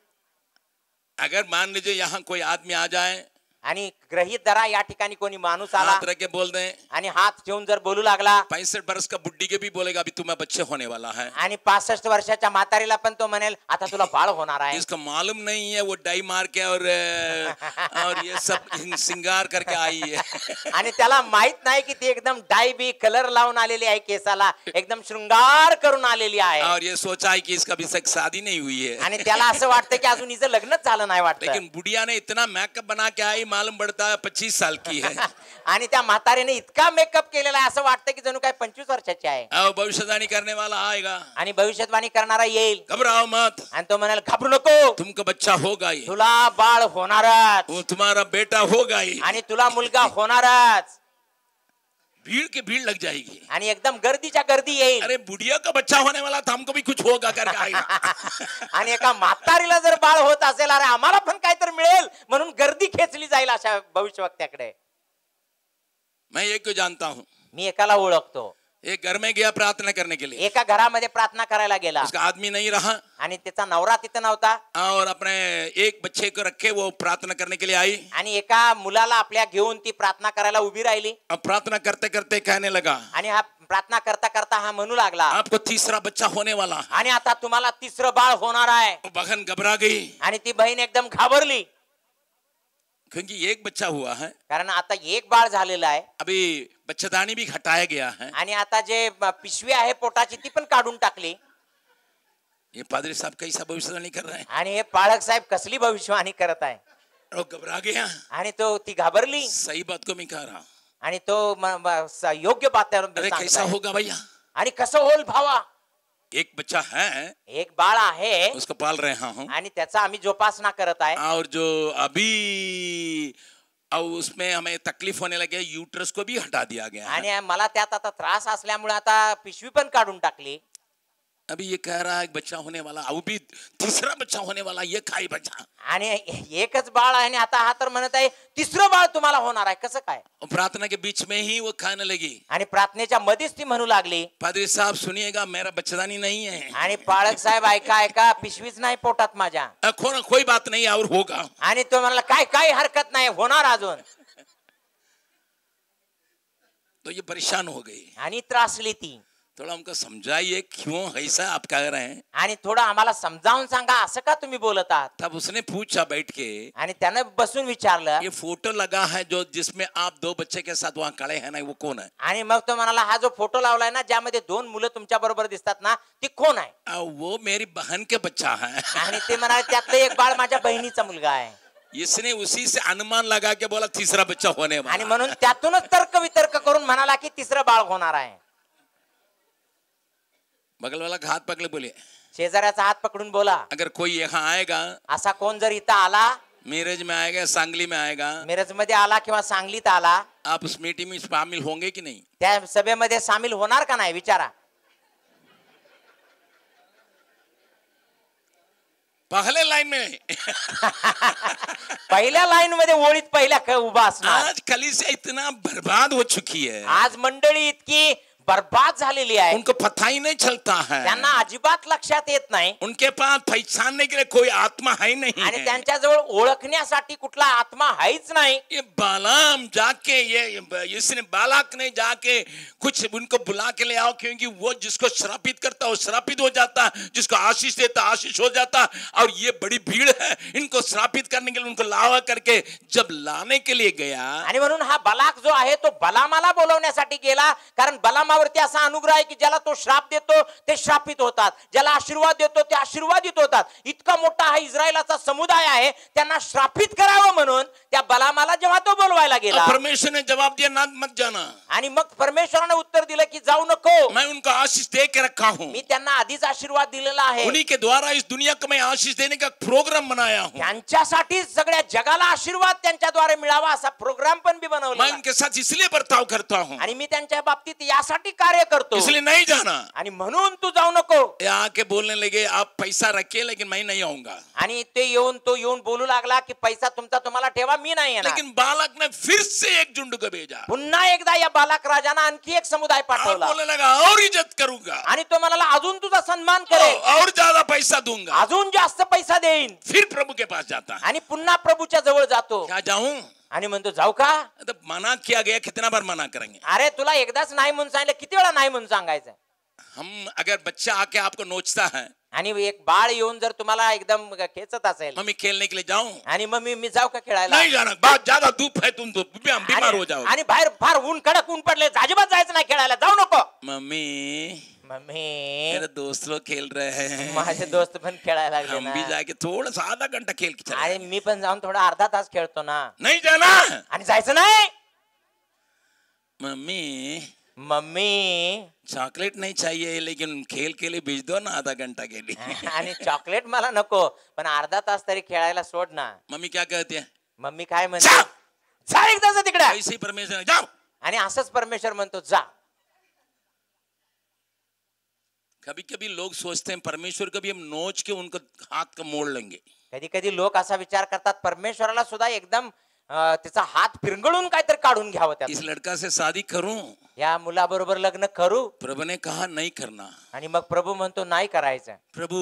अगर मान लीजिए यहाँ कोई आदमी आ जाए, आणि ग्रहित धरा, या ठिकाणी कोणी माणूस आला हाथ रख के बोल दें, आणि हात ठेवून जर बोलू लागला 65 बरस का बुड्ढी के भी बोलेगा अभी तुम्हें बच्चे होने वाला है। आणि 65 वर्षाच्या म्हातारीला पण तो म्हणेल आता तुला बाळ होणार आहे। इसको मालूम नहीं है वो डाई मार के और ये सब सिंगार करके आई है। आणि त्याला माहित नाही की ती एकदम डाई बी कलर लावून आलेली आहे, केसाला एकदम श्रृंगार करून आलेली आहे। और ये सोचा है कि इसका अभी तक शादी नहीं हुई है। आणि त्याला असं वाटतं की अजून हिचं लग्नच झालं नाही वाटतं। लेकिन बुढ़िया ने इतना मेकअप बना के आई, मालूम पड़ता है 25 साल की है। आणि त्या म्हातारीने इतका मेकअप केलेला आहे असं वाटतं की जणू काय 25 वर्षाची आहे। और भविष्यवाणी करने वाला आएगा, आणि भविष्यवाणी करणारा येईल, घबराओ मत, आणि तो म्हणाल घाबरू नको, तुमको बच्चा होगा ही, तुला बाळ होणारच, वो तुम्हारा बेटा होगा ही। आणि तुला मुलगा होणारच। भीड़ की भीड़ लग जाएगी, आणि एकदम गर्दीच्या गर्दी येईल। अरे बुढ़िया का बच्चा होने वाला था, हमको भी कुछ होगा करके आएगा। आणि एका म्हातारीला जर बाळ होत असेल, अरे आम्हाला पण काहीतरी मिळेल म्हणून गर्दी खेचली जाईल अशा भविष्यवक्त्याकडे। मैं एक को जानता हूँ, मी एकाला ओळखतो, एक घर में गया प्रार्थना करने के लिए, एका घरामध्ये प्रार्थना करायला गेला उसका आदमी नहीं रहा आणि त्याचा नवरा तिथे नव्हता, और अपने एक बच्चे को रखे वो प्रार्थना करने के लिए आई। आणि एका मुलाला आपल्या घेऊन ती प्रार्थना करायला उभी राहिली। अब प्रार्थना करते करते कहने लगा, आणि हा प्रार्थना करता करता हा म्हणू लागला, आपको तीसरा बच्चा होने वाला है। आणि आता तुम्हाला तिसरं बाळ होणार आहे। वो बहन घबरा गई, आणि ती बहीण एकदम घाबरली, क्योंकि एक बच्चा हुआ है, कारण आता एक बाळ झालेलं आहे, अभी बच्चेदानी भी घटाया गया है। आणि आता जे पिशवी आहे पोटाची ती पण काढून टाकली। ये पादरी साहब कैसा भविष्यवाणी कर रहे हैं, आणि हे पाळक साहेब कसली भविष्यवाणी करत आहे। वो घबरा गया। आणि तो ती घाबरली, सही बात को मैं कह रहा हूं, आणि तो योग्य बात अरे कैसा होगा भैया, आणि कसं होईल भावा, एक बच्चा है, एक बाळ आहे उसको पाल रहा हूं, आणि त्याचा आम्ही जोपासना करत आहे, और जो अभी और उसमें हमें तकलीफ होने लगे, यूट्रस को भी हटा दिया गया है। आणि मला त्यात आता त्रास असल्यामुळे आता पिशवी पण काढून टाकली। अभी ये कह रहा है बच्चा होने वाला, अब भी तीसरा बच्चा होने वाला, ये खाई बच्चा। आणि एकच बाळ आहे आणि आता हा तर म्हणत आहे तिसरं बाळ तुम्हाला होणार आहे, कसं काय। प्रार्थना के बीच में ही वो खाने लगी, आणि प्रार्थनेच्या मध्येच ती म्हणू लागली, पादरी साहब सुनिएगा, मेरा बच्चेदानी नहीं है। आणि पाळक साहेब ऐका ऐका, पिशवीच नाही पोटात माझ्या। कोई बात नहीं और होगा। आणि तो म्हणाला काय काय हरकत नाही, होणार अजून। तो ये परेशान हो गई, आणि त्रासली ती। थोड़ा हमको समझाइए क्यों ऐसा आप कह रहे हैं। आणि थोडं आम्हाला समजावून सांगा, असं का तुम्ही बोलत आहात। तब उसने पूछा बैठ के, आणि त्याने बसून विचारलं, ये फोटो लगा है जो जिसमें आप 2 बच्चे के साथ वहाँ खड़े हैं ना, वो कौन है। आणि मग तो म्हणाला हा जो फोटो लावलाय ना ज्यामध्ये 2 मुलं तुमच्या बरोबर दिसतात ना, ती कोण आहे। वो मेरी बहन के बच्चा है। आणि ते म्हणाले त्यातलं एक बाळ माझ्या बहिणीचा मुलगा आहे। इसने उसी से अनुमान लगा के बोला तीसरा बच्चा होने वाला। आणि म्हणून त्यातूनच तर्क वितर्क करून म्हणाला की तिसरं बाळ होणार आहे। बगल वाला का हाथ पकड़े बोले, शेजाऱ्याचा हात पकडून बोला, अगर कोई यहाँ आएगा, असा कोण जर इथं आला, मिरज में आएगा, सांगली में आएगा, मिरज मध्ये आला किंवा सांगलीत आला, आप उस मीटिंग में शामिल होंगे कि नहीं। त्या सभेमध्ये सामील होणार का नाही विचारा। पहले लाइन में पहिल्या लाईन मध्ये ओळीत पहिल्या उभा असणार। आज कलीसिया इतना बर्बाद हो चुकी है, आज मंडळी इतकी बर्बाद झालेली आहे, उनको पता ही नहीं चलता है, त्यांना अजिबात लक्षात येत नाही, उनके पास पहचानने के लिए कोई आत्मा है नहीं आणि है। त्यांच्याजवळ ओळखण्यासाठी कुठला आत्मा आहेच नाही। ये बालाम जाके ये इसने बालाक ने जाके कुछ उनको बुला के ले आओ, क्योंकि वो जिसको श्रापित करता है वो श्रापित हो जाता, जिसको आशीष देता आशीष हो जाता, और ये बड़ी भीड़ है, इनको श्रापित करने के लिए उनको लावा करके जब लाने के लिए गया, आणि म्हणून हा बलाक जो आहे तो बलामाला बोलवण्यासाठी गेला, कारण बलामावरती असा अनुग्रह आहे की ज्याला तो श्राप देतो ते श्रापित होतात, ज्याला आशीर्वाद देतो ते आशीर्वादित होतात। इतका मोठा हा इस्रायलाचा समुदाय आहे, त्यांना श्रापित करावं म्हणून त्या बलामाला जेव्हा तो बोलवायला गेला, परमेश्वर ने जवाब दिया ना मत जाना, आणि मग परमेश्वराने उत्तर दिलं की जाऊ नको, मैं उनको आशीष दे के रखा हूँ, मी त्यांना आधीच आशीर्वाद दिलेला आहे, उन्हीं के द्वारा इस दुनिया को मैं आशीष देने का प्रोग्राम बनाया हूँ, त्यांच्यासाठी सगळ्या जगाला आशीर्वाद त्यांच्याद्वारे मिळावा असा प्रोग्राम पण मी बनवला, मैं उनके साथ इसलिए बर्ताव करता हूँ, आणि मी त्यांच्या बाबतीत यासाठी कार्य करतो, इसलिए नहीं जाना। आणि म्हणून तू जाऊ नको। ये आके बोलने लगे आप पैसा रखिए लेकिन मैं नहीं आऊंगा, आणि तो येऊन बोलू लागला की पैसा तुमचा तुम्हाला ठेवा, मी नाही येणार। लेकिन बालक ने फिर से एक झुंड को भेजा, पुन्हा एकदा या बालक राजाने आणखी एक समुदाय और पाठवला, बोलने लगा और इज्जत करूंगा, आणि तो म्हणाला अजून तुझा सन्मान करेल, और ज्यादा पैसा दूंगा, अजून जास्त पैसा देईन। फिर प्रभु के पास जाता है। आणि पुन्हा प्रभूच्या जवळ जातो। क्या जाऊं, आणि म्हणतो जाऊ का? तो मना किया गया, कितना बार मना करेंगे? अरे तुला एकदाच नाही म्हणून सांगितलं, किती वेळा नाही म्हणून सांगायचं? हम अगर बच्चा आके आपको नोचता है, आणि एक बाळ येऊन जर तुम्हाला एकदम खेचत असेल मम्मी खेलने के लिए जाऊं? आणि मग मी जाऊ का खेळायला? नहीं जाना, बहुत ज्यादा धूप है, तुम तो बीमार हो जाओ. आणि बाहेर फार ऊन, कडक ऊन पडले, अजिबात जायचं नाही खेळायला, जाऊ नको. मम्मी मम्मी मेरे दोस्त लोग खेल रहे हैं, माझे दोस्त पण खेळायला लागले हम भी ना. जाके थोड़ा सा आधा घंटा खेल के चले आणि आएंगे. मी पण जाऊन थोडा अर्धा तास खेळतो ना. नहीं जाना. आणि जायचं नाही. मम्मी मम्मी चॉकलेट नहीं चाहिए, लेकिन खेल के लिए भेज दो ना आधा घंटा के लिए. आणि चॉकलेट मला नको, पण अर्धा तास तरी खेळायला सोड ना. मम्मी क्या कहती है? मम्मी काय म्हणते? जा एकदाच तिकडे. ऐसे ही परमेश्वर जाओ. आणि असंच परमेश्वर म्हणतो जा. कभी कभी लोग सोचते हैं परमेश्वर को भी हम नोच के उनको हाथ का मोड़ लेंगे. कधी कधी लोक असा विचार करतात परमेश्वराला सुद्धा एकदम त्याचा हात फिरंगळून काहीतरी काढून घ्यावं त्यात. इस लड़का से शादी करूं? या मुलाबरोबर लग्न करू? प्रभु ने कहा नहीं करना. आणि मग प्रभू म्हणतो नाही करायचं. प्रभु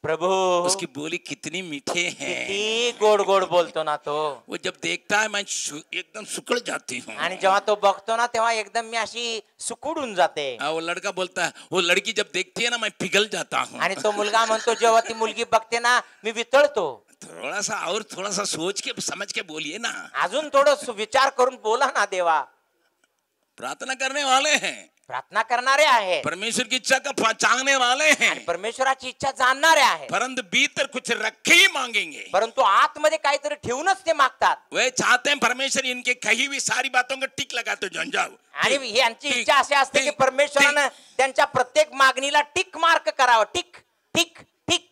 प्रभू उसकी बोली कितनी मीठे हैं, किती गोड गोड बोलतो ना तो. वो जब देखता है मैं एकदम सुकड़ जाती हूँ. आणि जेव्हा तो बघतो ना तेव्हा एकदम मी अशी सुकुडून जाते. वो लड़का बोलता है, वो लड़की जब देखती है ना मैं पिघल जाता हूँ. आणि तो मुलगा म्हणतो जेव्हा ती मुलगी बघते ना मी वितळतो. थोड़ा सा सोच के समझ के बोलिए ना. अजून थोडं विचार करून बोला ना देवा. प्रार्थना करने वाले हैं, प्रार्थना करणारे आहेत, परमेश्वर की इच्छा का चाहने वाले हैं, परमेश्वराची इच्छा जाणणारे आहेत, परंतु भीतर कुछ रखे ही मांगेंगे. परंतु आतमध्ये काहीतरी ठेवूनच ते मागतात. वे चाहते हैं परमेश्वर इनके कही हुई सारी बातों को टिक लगा तो जन जाओ. आणि यांची इच्छा अशी असते की परमेश्वरानं त्यांच्या प्रत्येक मागणीला टिक मार्क करावं. Tick tick tick.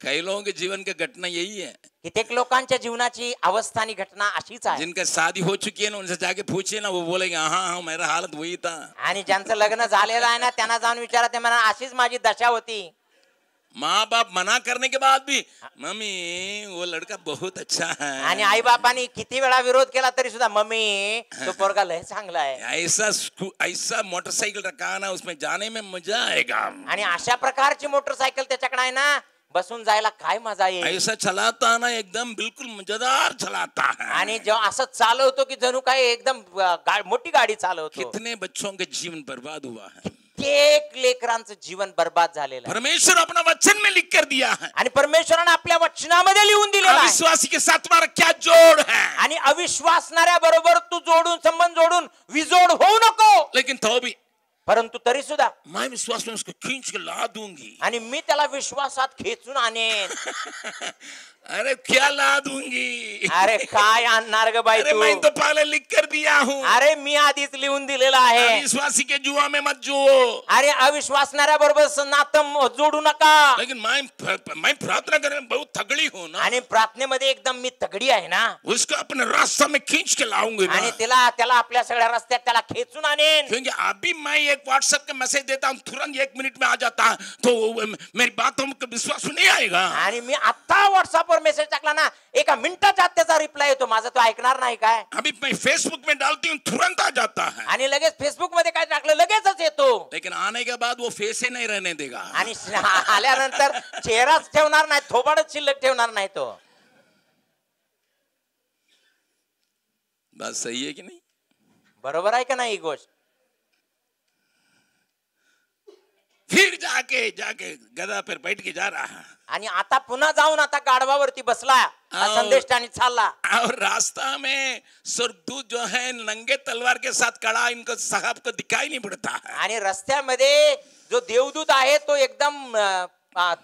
कई लोगों के जीवन का घटना यही है. कित्येक लोकांच्या जीवनाची अवस्था आणि घटना अशीच आहे. जिनका शादी हो चुकी है ना उनसे जाके पूछिए ना, वो बोलेंगे हाँ हाँ मेरा हालत वही था. आणि ज्यांचं लग्न झालेलं आहे ना त्यांना जाऊन विचारा, ते म्हणा अशीच माझी दशा होती. माँ बाप मना करने के बाद भी मम्मी वो लड़का बहुत अच्छा है. आणि आई बापानी किती वेळा विरोध केला तरी सुद्धा मम्मी तो पोरगा लय चांगला आहे. ऐसा मोटरसाइकिल रखा ना उसमें जाने में मजा आएगा. आणि अशा प्रकारची मोटरसायकल त्याच्याकडे आहे ना, बसून जायला काय मजा येईल. ऐसा चलाता ना एकदम बिल्कुल मजेदार चलाता है. आणि जेव्हा असं चालवतो की जणू काय एकदम मोठी गाडी चालवतो. कितने बच्चों के जीवन बर्बाद हुआ है. कित्येक लेकरांचं जीवन बर्बाद झालेलं आहे. परमेश्वर अपना वचन में लिख कर दिया है. आणि परमेश्वराने आपल्या वचनामध्ये लिहून दिलेलं आहे. अविश्वासी के साथ तुम्हारा क्या जोड़ है. आणि अविश्वासणाऱ्या बरोबर तू जोडून संबंध जोडून विजोड होऊ नको. लेकिन तो भी परंतु तरी सुद्धा मैं विश्वास में उसको खींच के ला दूंगी. आणि मी त्याला विश्वासात खेचून आणेन. अरे क्या ला दूंगी. अरे काय आणणार ग बाई अरे तू. मैं तो पहले लिख कर दिया हूँ. अरे मी आधीच लिहून दिलेला आहे. अविश्वासी के जुआ में मत जुओ. अरे अविश्वासणाऱ्या बरोबर नातं जोडू नका. लेकिन मैं प्रार्थना करने में बहुत तगड़ी हूँ ना. आणि प्रार्थनेमध्ये एकदम मी तगडी आहे ना. उसको अपने रास्ता में खींच के लाऊंगी ना. आणि त्याला आपल्या सगळ्या रस्त्यात त्याला खेचून आणेन. क्योंकि अभी मैं एक व्हाट्सएप का मैसेज देता हूँ तुरंत 1 मिनट में आ जाता है, तो मेरी बातों में विश्वास नहीं आएगा. आणि मी आता व्हॉट्सअपवर मेसेज टाकला ना, एका मिनिटाच्या आत त्याचा रिप्लाय येतो. माझा तो ऐकणार नाही काय. अभी मैं फेसबुक में डालती हूँ तुरंत आ जाता है. आणि लगेच फेसबुक मध्ये काय टाकलं लगेचच येतो. लेकिन आने के बाद वो फेस ही नहीं रहने देगा. आणि आल्यानंतर चेहराच ठेवणार नाही, थोबाडच शिल्लक ठेवणार नाही तो. बात सही है कि नहीं. बरोबर आहे का नाही ही गोष्ट. फिर जाके गधा पर बैठ के जा रहा है. आणि आता पुन्हा जाऊन आता गाढवावरती बसला संदेश आणि चालला. और रास्ता में स्वर्गदूत जो है नंगे तलवार के साथ खड़ा, इनको साहब को दिखाई नहीं पड़ता है. आणि रस्त्यामध्ये जो देवदूत आहे तो एकदम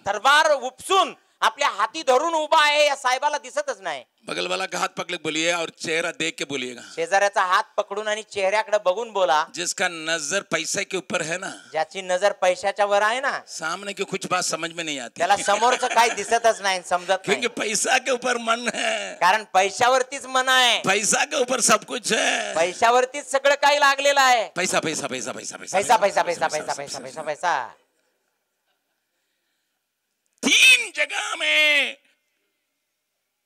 तलवार उपसून आपल्या हाती धरून उभा आहे, या साहेबाला दिसतच नाही. बगल वाला का हाथ पकड़ बोलिए और चेहरा देख के बोलिएगा. शेजाऱ्याचा हात पकडून आणि चेहऱ्याकडे बघून बोला. जिसका नजर पैसे के ऊपर है ना, ज्याची नजर पैशाच्या वर आहे ना, सामने की कुछ बात समझ में नहीं आती. त्याला समोरचं काही दिसतच नाही, समजत नाही. क्योंकि पैसा के ऊपर मन है. कारण पैशावरतीच मन आहे. पैसा के ऊपर सब कुछ है. पैशावरतीच सगळं काही लागलेलं आहे. पैसा पैसा पैसा पैसा पैसा पैसा पैसा पैसा पैसा पैसा पैसा पैसा. 3 जगह में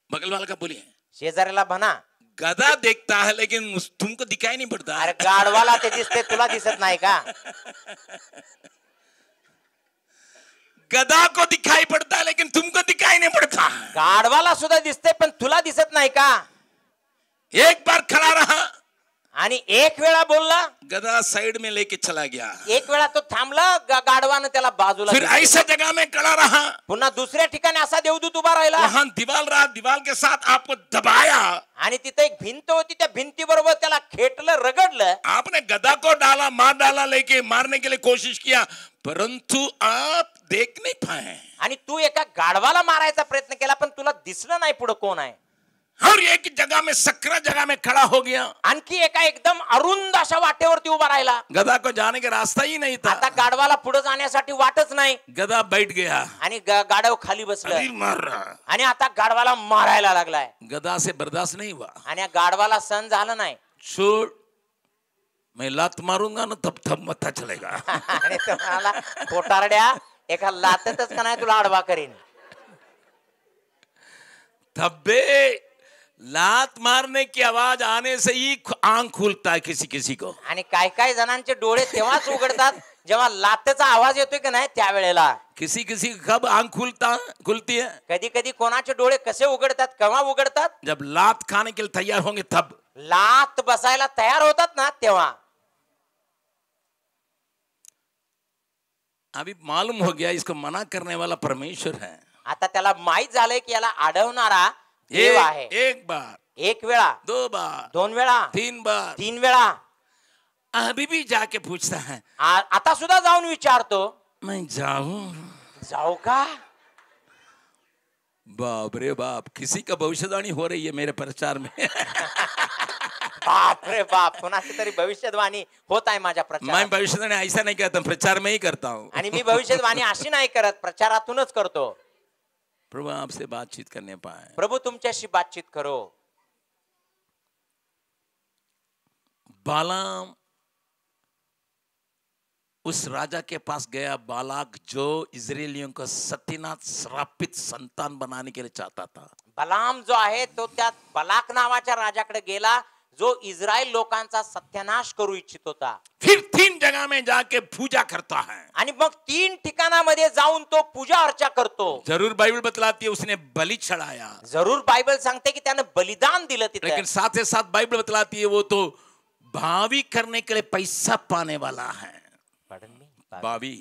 बगल वाला का बोलिए. शेजाऱ्याला म्हणा गधा देखता है लेकिन तुमको दिखाई नहीं पड़ता. अरे गाढवाला ते दिसते, तुला दिसत नाही का. गधा को दिखाई पड़ता है लेकिन तुमको दिखाई नहीं पड़ता। गाढवाला सुद्धा दिसते पण तुला दिसत नाही का? एक बार खड़ा रहा, आणि एक वेळा बोलला, गधा साइड में लेके चला गया। एक वेळा तो थांबला, गाढवानं त्याला बाजूला फिर घेतलं. ऐसा जगह में खड़ा रहा, पुन्हा दुसऱ्या ठिकाणी असा देवदूत उभा राहिला वहां दीवार रहा, दीवार के साथ आपको दबाया। आणि तिथे एक भिंत होती, त्या भिंती बरोबर त्याला खेटलं, रगडलं. आपने गधा को डाला, मार डाला, लेके मारने के लिए कोशिश किया, परंतु आप देख नहीं पाए। आणि तू एका गाढवाला मारायचा प्रयत्न केला पण तुला दिसलं नाही पुढे कोण आहे. और एक जगह में सकरा जगह में खड़ा हो गया, आणखी एका एकदम अरुंद अशा वाटेवरती उभा राहिला. गधा को जाने का रास्ता ही नहीं था। आता गाढवाला पुढे जाण्यासाठी वाटच नाही. गधा बैठ गया, आणि गाढव खाली अभी बसलं मार रहा। आणि आता गाढवाला मारायला लागलाय. गधा से बर्दाश्त नहीं हुआ, आणि गाढवाला सहन झालं नाही. छोड़, मैं लात मारूंगा ना तब तब मत्था चलेगा। आणि तो म्हणाला, खोटारड्या, एका लातेतच का नाही तुला आडवा करीन. तब्बे लात मारने की आवाज आने से ही आंख खुलता है किसी किसी को। आणि काय काय जणांचे डोळे तेव्हाच उघडतात जेव्हा लातेचा आवाज येतोय की नाही त्यावेळेला. किसी किसी कब आंख खुलती है? कधी कधी कोणाचे डोळे कसे उघडतात, केव्हा उघडतात? जब लात खाने के लिए तैयार होंगे तब। लात बसायला तयार होतात ना तेव्हा. अभी मालूम हो गया इसको मना करने वाला परमेश्वर है। आता त्याला माहित झालंय की याला अडवणारा देव आहे. एक बार, एक वेळा, दो बार, दोन वेळा, तीन बार, तीन वेळा. अभी भी जाके पूछता है, आता सुद्धा जाऊन विचारतो, मैं जाऊं? जाऊ का? बाप रे बाप, किसी का भविष्यवाणी हो रही है मेरे प्रचार में। बाप रे बाप, कोणाची तरी भविष्यवाणी होत आहे माझ्या प्रचार. मैं भविष्यवाणी ऐसा नहीं करता, प्रचार में ही करता हूँ। आणि मी भविष्यवाणी अशी नाही करत, प्रचारातूनच करतो. प्रभु आपसे बातचीत करने पाए। प्रभु तुमच्याशी बातचीत करो. बालाम उस राजा के पास गया, बालाक, जो इजरायलियों को सत्यनाथ श्रापित संतान बनाने के लिए चाहता था। बलाम जो आहे तो त्या बलाक नावाच्या राजाकडे गेला, जो इस्रायल लोकांचा सत्यानाश करू इच्छित होता. फिर 3 जगह में जाके पूजा करता है, आणि मग 3 ठिकाणामध्ये जाऊन तो पूजा अर्चा करतो. जरूर बाइबल बतलाती है उसने बलि चढ़ाया, जरूर बाइबल सांगते की त्याने बलिदान दिलं तिथे. लेकिन साथ ही साथ बाइबल बतलाती है वो तो भावी करने के लिए पैसा पाने वाला है। भावी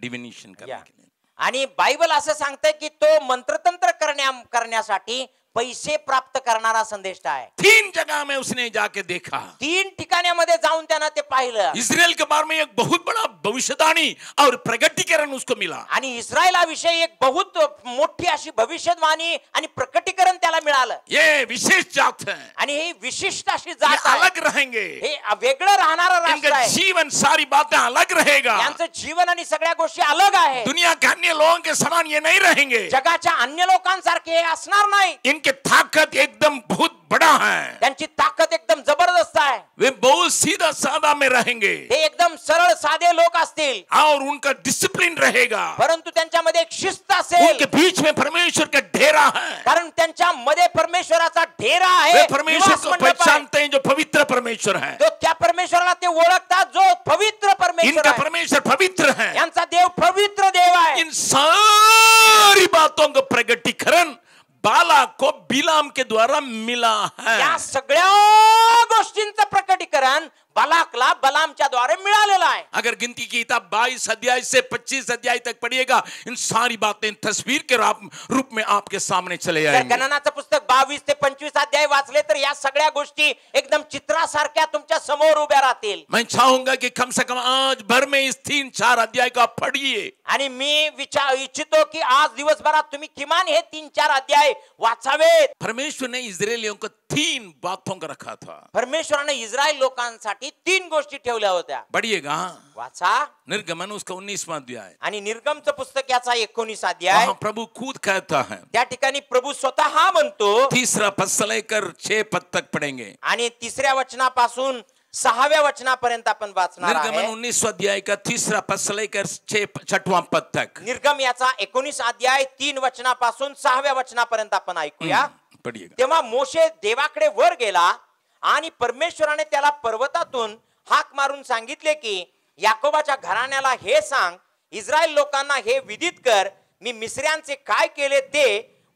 डिविनेशन करने के लिए. आणि बाइबल असं सांगते की तो मंत्रतंत्र करण्यासाठी पैसे प्राप्त करणारा संदेश आहे. 3 जगह में उसने जाके देखा, 3 ठिकाणामध्ये जाऊन त्यानं ते पाहिलं. इस्राएल के बारे में एक बहुत बड़ा भविष्यवाणी और प्रगटीकरण उसको मिला। आणि इस्रायलाविषयी एक बहुत मोठी अशी भविष्यवाणी आणि प्रकटीकरण त्याला मिळालं. ये विशेष जात है, आणि ही विशिष्ट अशी ये जात आहे, अलग रहेंगे, हे वेगळं राहणारं राष्ट्र इनका आहे. जीवन सारी बातें अलग रहेगा, यांचं जीवन आणि सगळ्या गोष्टी अलग आहे. दुनिया के अन्य लोगों के समान ये नहीं रहेंगे, जगाच्या अन्य लोकांसारखे हे असणार नाही. इनकी ताकत एकदम बहुत बड़ा है, त्यांची ताकद एकदम जबरदस्त आहे. वे बहुत सीधा साधा में रहेंगे, ते एकदम सरळ साधे लोक असतील, और उनका डिसिप्लिन रहेगा, परंतु त्यांच्यामध्ये एक शिस्त असेल. उनके बीच में परमेश्वर का डेरा है, कारण त्यांच्यामध्ये परमेश्वराचा डेरा आहे. वे परमेश्वर निवास को मंडप आहे. पहचानते हैं जो पवित्र परमेश्वर है, तो त्या परमेश्वराला ते ओळखतात जो पवित्र परमेश्वर इनका आहे. परमेश्वर पवित्र है। यांचा देव पवित्र देव आहे. इन सारी बातों का प्रगटीकरण बालाक को बिलाम के द्वारा मिला है। या सगळ्या गोष्टींचं प्रकटीकरण बालाकला बलामच्या द्वारे मिळालेलं आहे. अगर गिनती की किताब 22 अध्याय से 25 अध्याय तक पढ़िएगा, इन सारी बातें तस्वीर के रूप में आपके सामने चले जर आएंगे। गणनाचं पुस्तक 22 ते 25 अध्याय वाचले तर या सगळ्या गोष्टी एकदम चित्रासारख्या तुमच्या समोर उभ्या राहतील. मैं चाहूंगा कि कम से कम आज भर में इस 3-4 अध्याय को आप पढ़िए। आणि मी इच्छितो की आज दिवसभरात तुम्ही किमान हे 3-4 अध्याय वाचावेत. परमेश्वर ने इजरायलियों को 3 बातों का रखा था। परमेश्वराने इस्रायल लोकांसाठी 3 गोष्टी ठेवल्या होत्या. पढ़िएगा, वाचा. निर्गमन उसका 19वां अध्याय, आणि निर्गमचं पुस्तक याचा 19 अध्याय. वहां प्रभु खुद कहता है, त्या ठिकाणी प्रभू स्वतः म्हणतो. 3 पद से लेकर 6 पद तक पढ़ेंगे, आणि 3ऱ्या वचनापासून 6व्या वचनापर्यंत आपण वाचणार निर्गमन आहे. 19 अध्याय का 3 पद से लेकर 6वां पद तक निर्गम याचा 19 अध्याय 3 वचनापासून 6व्या वचनापर्यंत आपण ऐकूया. पढ़िएगा। तेव्हा मोशे देवाकडे वर गेला आणि परमेश्वराने त्याला पर्वतातून हाक मारून सांगितले की याकोबाच्या घराण्याला हे सांग इस्रायल लोकांना हे विदित कर, मी मिस्र्यांचे काय केले ते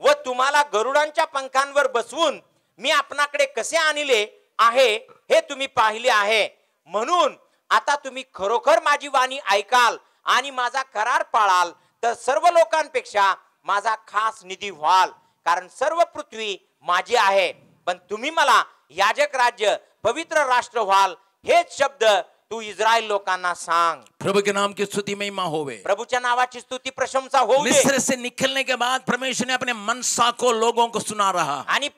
व तुम्हाला गरुडांच्या पंखांवर बसवून मी आपणाकडे कसे आणले आहे हे तुम्ही पाहिले आहे. म्हणून आता तुम्ही खरोखर माझी वाणी ऐकाल आणि माझा करार पाळाल तर सर्व लोकांपेक्षा माझा खास निधी व्हाल, कारण सर्व पृथ्वी माझी आहे. पण तुम्ही मला याजक राज्य, पवित्र राष्ट्र व्हाल. हेच शब्द तू इस्रायल लोकांना सांग. प्रभु के नाम की स्तुति महिमा होवे. प्रभूच्या नावाची स्तुती प्रशंसा होऊ दे. मिस्र से निकलने के बाद परमेश्वर ने अपने मनसा को लोगों को सुना रहा. आणि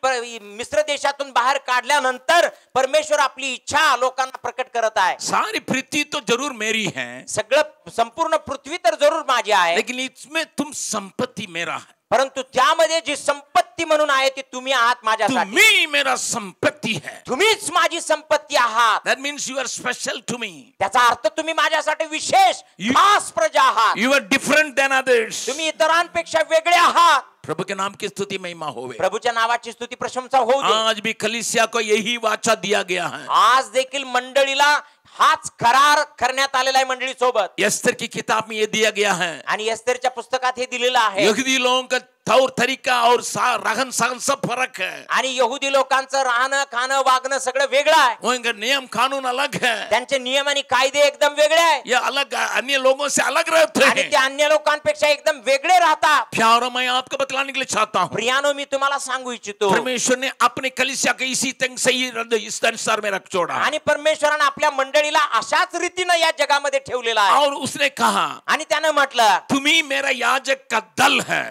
मिस्र देशातून बाहेर काढल्यानंतर परमेश्वर आपली इच्छा लोकांना प्रकट करत आहे. सारी पृथ्वी तो जरूर मेरी है, सगळं संपूर्ण पृथ्वी तर जरूर माझी आहे, लेकिन इसमें तुम संपत्ति मेरा है. परंतु त्यामध्ये जी संपत्ती म्हणून आहे ती तुम्ही आहात माझ्यासाठी. तुम्ही मेरा संपत्ति है. तुम्हीच माझी संपत्ती आहात. That means you are special to me. त्याचा अर्थ तुम्ही माझ्यासाठी विशेष खास प्रजा आहात. You are different than others. तुम्ही इतरांपेक्षा वेगळे आहात. प्रभु के नाम की स्तुति महिमा होवे. प्रभूच्या नावाची स्तुती प्रशंसा होऊ दे. आज भी कलीसिया को यही वाचा दिया गया है. आज देखील मंडळीला हाच करार करण्यात आलेला आहे मंडळी सोबत. एस्तर की किताब में ये दिया गया है. आणि एस्तेरच्या पुस्तकात हे दिलेलं आहे. यहूदी लोगों का तौर तरीका और रहन सहन सब फर्क है. आणि यहुदी लोकांचं राहणं खाणं वागणं सगळं वेगळं आहे. उनका नियम कानून अलग है. त्यांचे नियम आणि कायदे एकदम वेगळे आहे. ये अलग अन्य लोगों से अलग रहते आणि हैं. ते अन्य लोकांपेक्षा एकदम वेगळे राहतात. प्यारो, मैं आपको बतलाने के लिए चाहता हूँ, प्रियानो मी तुम्हाला सांगू इच्छितो, परमेश्वर ने अपने कलीसिया के इसी तंग से ही इस संसार में रख छोड़ा. आणि परमेश्वराने आपल्या मंडळीला अशाच रीतीने या जगामध्ये ठेवलेला आहे. और उसने कहा, आणि त्यानं म्हटलं, तुम्ही मेरा याजक का दल है.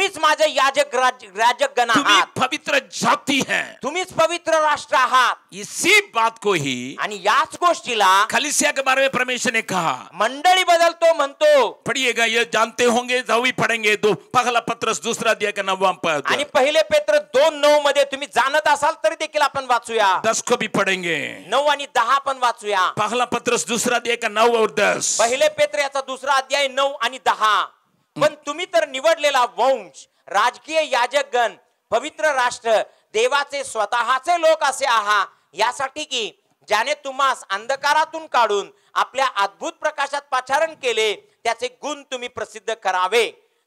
तुम्हीच माझे याजक राजगण तुम्ही आहात. पवित्र जाति है. तुम्हीच पवित्र राष्ट्र आहात. इसी बात को ही आणि याच गोष्टीला कलीसिया के बारे में परमेश्वर ने कहा. मंडळी बदलतो म्हणतो. पढ़िएगा, ये जानते होंगे, जो भी पढ़ेंगे. दो पहला पत्रस दूसरा अध्याय का 9वां पद. आणि पहिले पेत्र 2:9 मध्ये तुम्ही जाणत असाल तरी देखील आपण वाचूया. 10 को भी पढ़ेंगे. 9 आणि 10 पण वाचूया. पहला पत्रस दूसरा अध्याय का 9 और 10. पहिले पेत्र याचा दुसरा अध्याय 9 आणि 10. पण तुम्ही तर निवडलेला वंश, राजकीय याजकगण, पवित्र राष्ट्र, देवाचे स्वतःचे लोक असे आहात, यासाठी की ज्याने तुम्हास अंधकारातून काढून आपल्या अद्भुत प्रकाशात पाचारण केले त्याचे गुण तुम्ही प्रसिद्ध करावे.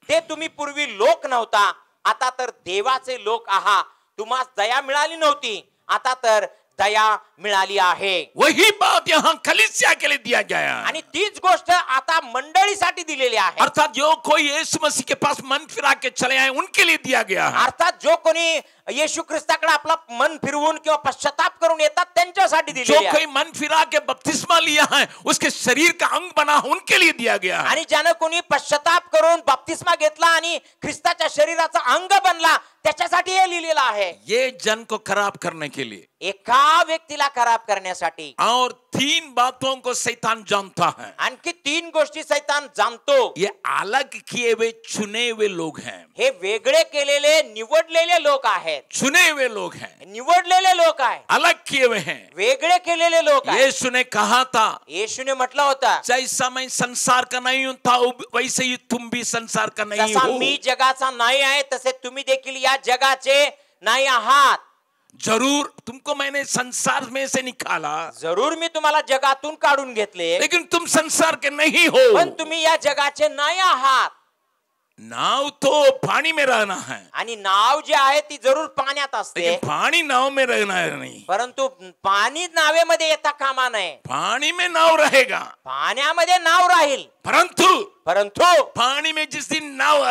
ते तुम्ही पूर्वी लोक नव्हता, आता तर देवाचे लोक आहात. तुम्हास दया मिळाली नव्हती, आता तर दया मिळाली आहे. वही बात यहाँ कलीसिया के लिए दिया गया. आणि तीच गोष्ट आता मंडळीसाठी दिलेली आहे. अर्थात जो कोई यीशु मसीह के पास मन फिरा के चले आए उनके लिए दिया गया है. अर्थात जो कोणी येशू ख्रिस्ताकडे आपला मन फिरवून किंवा पश्चाताप करून येतात त्यांच्यासाठी जो दिलेली आहे. कोई मन फिरा के बपतिस्मा लिया है उसके शरीर का अंग बना उनके लिए दिया गया है. आणि ज्यानं कोणी पश्चाताप करून बपतिस्मा घेतला आणि ख्रिस्ताच्या शरीराचा अंग बनला त्याच्यासाठी हे लिहिलेलं आहे. ये जन को खराब करने के लिए, एका व्यक्तीला खराब करण्यासाठी. और 3 बातों को शैतान जानता है. आणखी 3 गोष्टी शैतान जाणतो. ये अलग किए हुए चुने हुए लोग हैं. हे वेगळे केलेले निवडलेले लोक आहेत. चुने हुए लोग हैं, निवडलेले लोक आहेत, अलग किए हुए हैं. वेगळे केलेले लोक आहेत. यीशु ने कहा था, येशूने म्हटलं होतं, जैसा मैं संसार का नहीं हूं था वैसे ही तुम भी संसार का नहीं जसा हो. मी जगाचा नाही आहे तसे तुम्ही देखील या जगाचे नाही आहात. जरूर तुमको मैंने संसार में से निकाला, जरूर मी तुम्हाला जगातून काढून घेतले, लेकिन तुम संसार के नहीं हो. पण तुम्ही या जगाचे नाही आहात. नाव तो पानी में रहना है, आणि नाव जे आहे ती जरूर पाण्यात असते, लेकिन पानी नाव में रहना है नहीं. परंतु पाणी नावेमध्ये येता कामा नये. पानी में नाव रहेगा, पाण्यामध्ये नाव राहील, परंतु पानी में जिस दिन नाव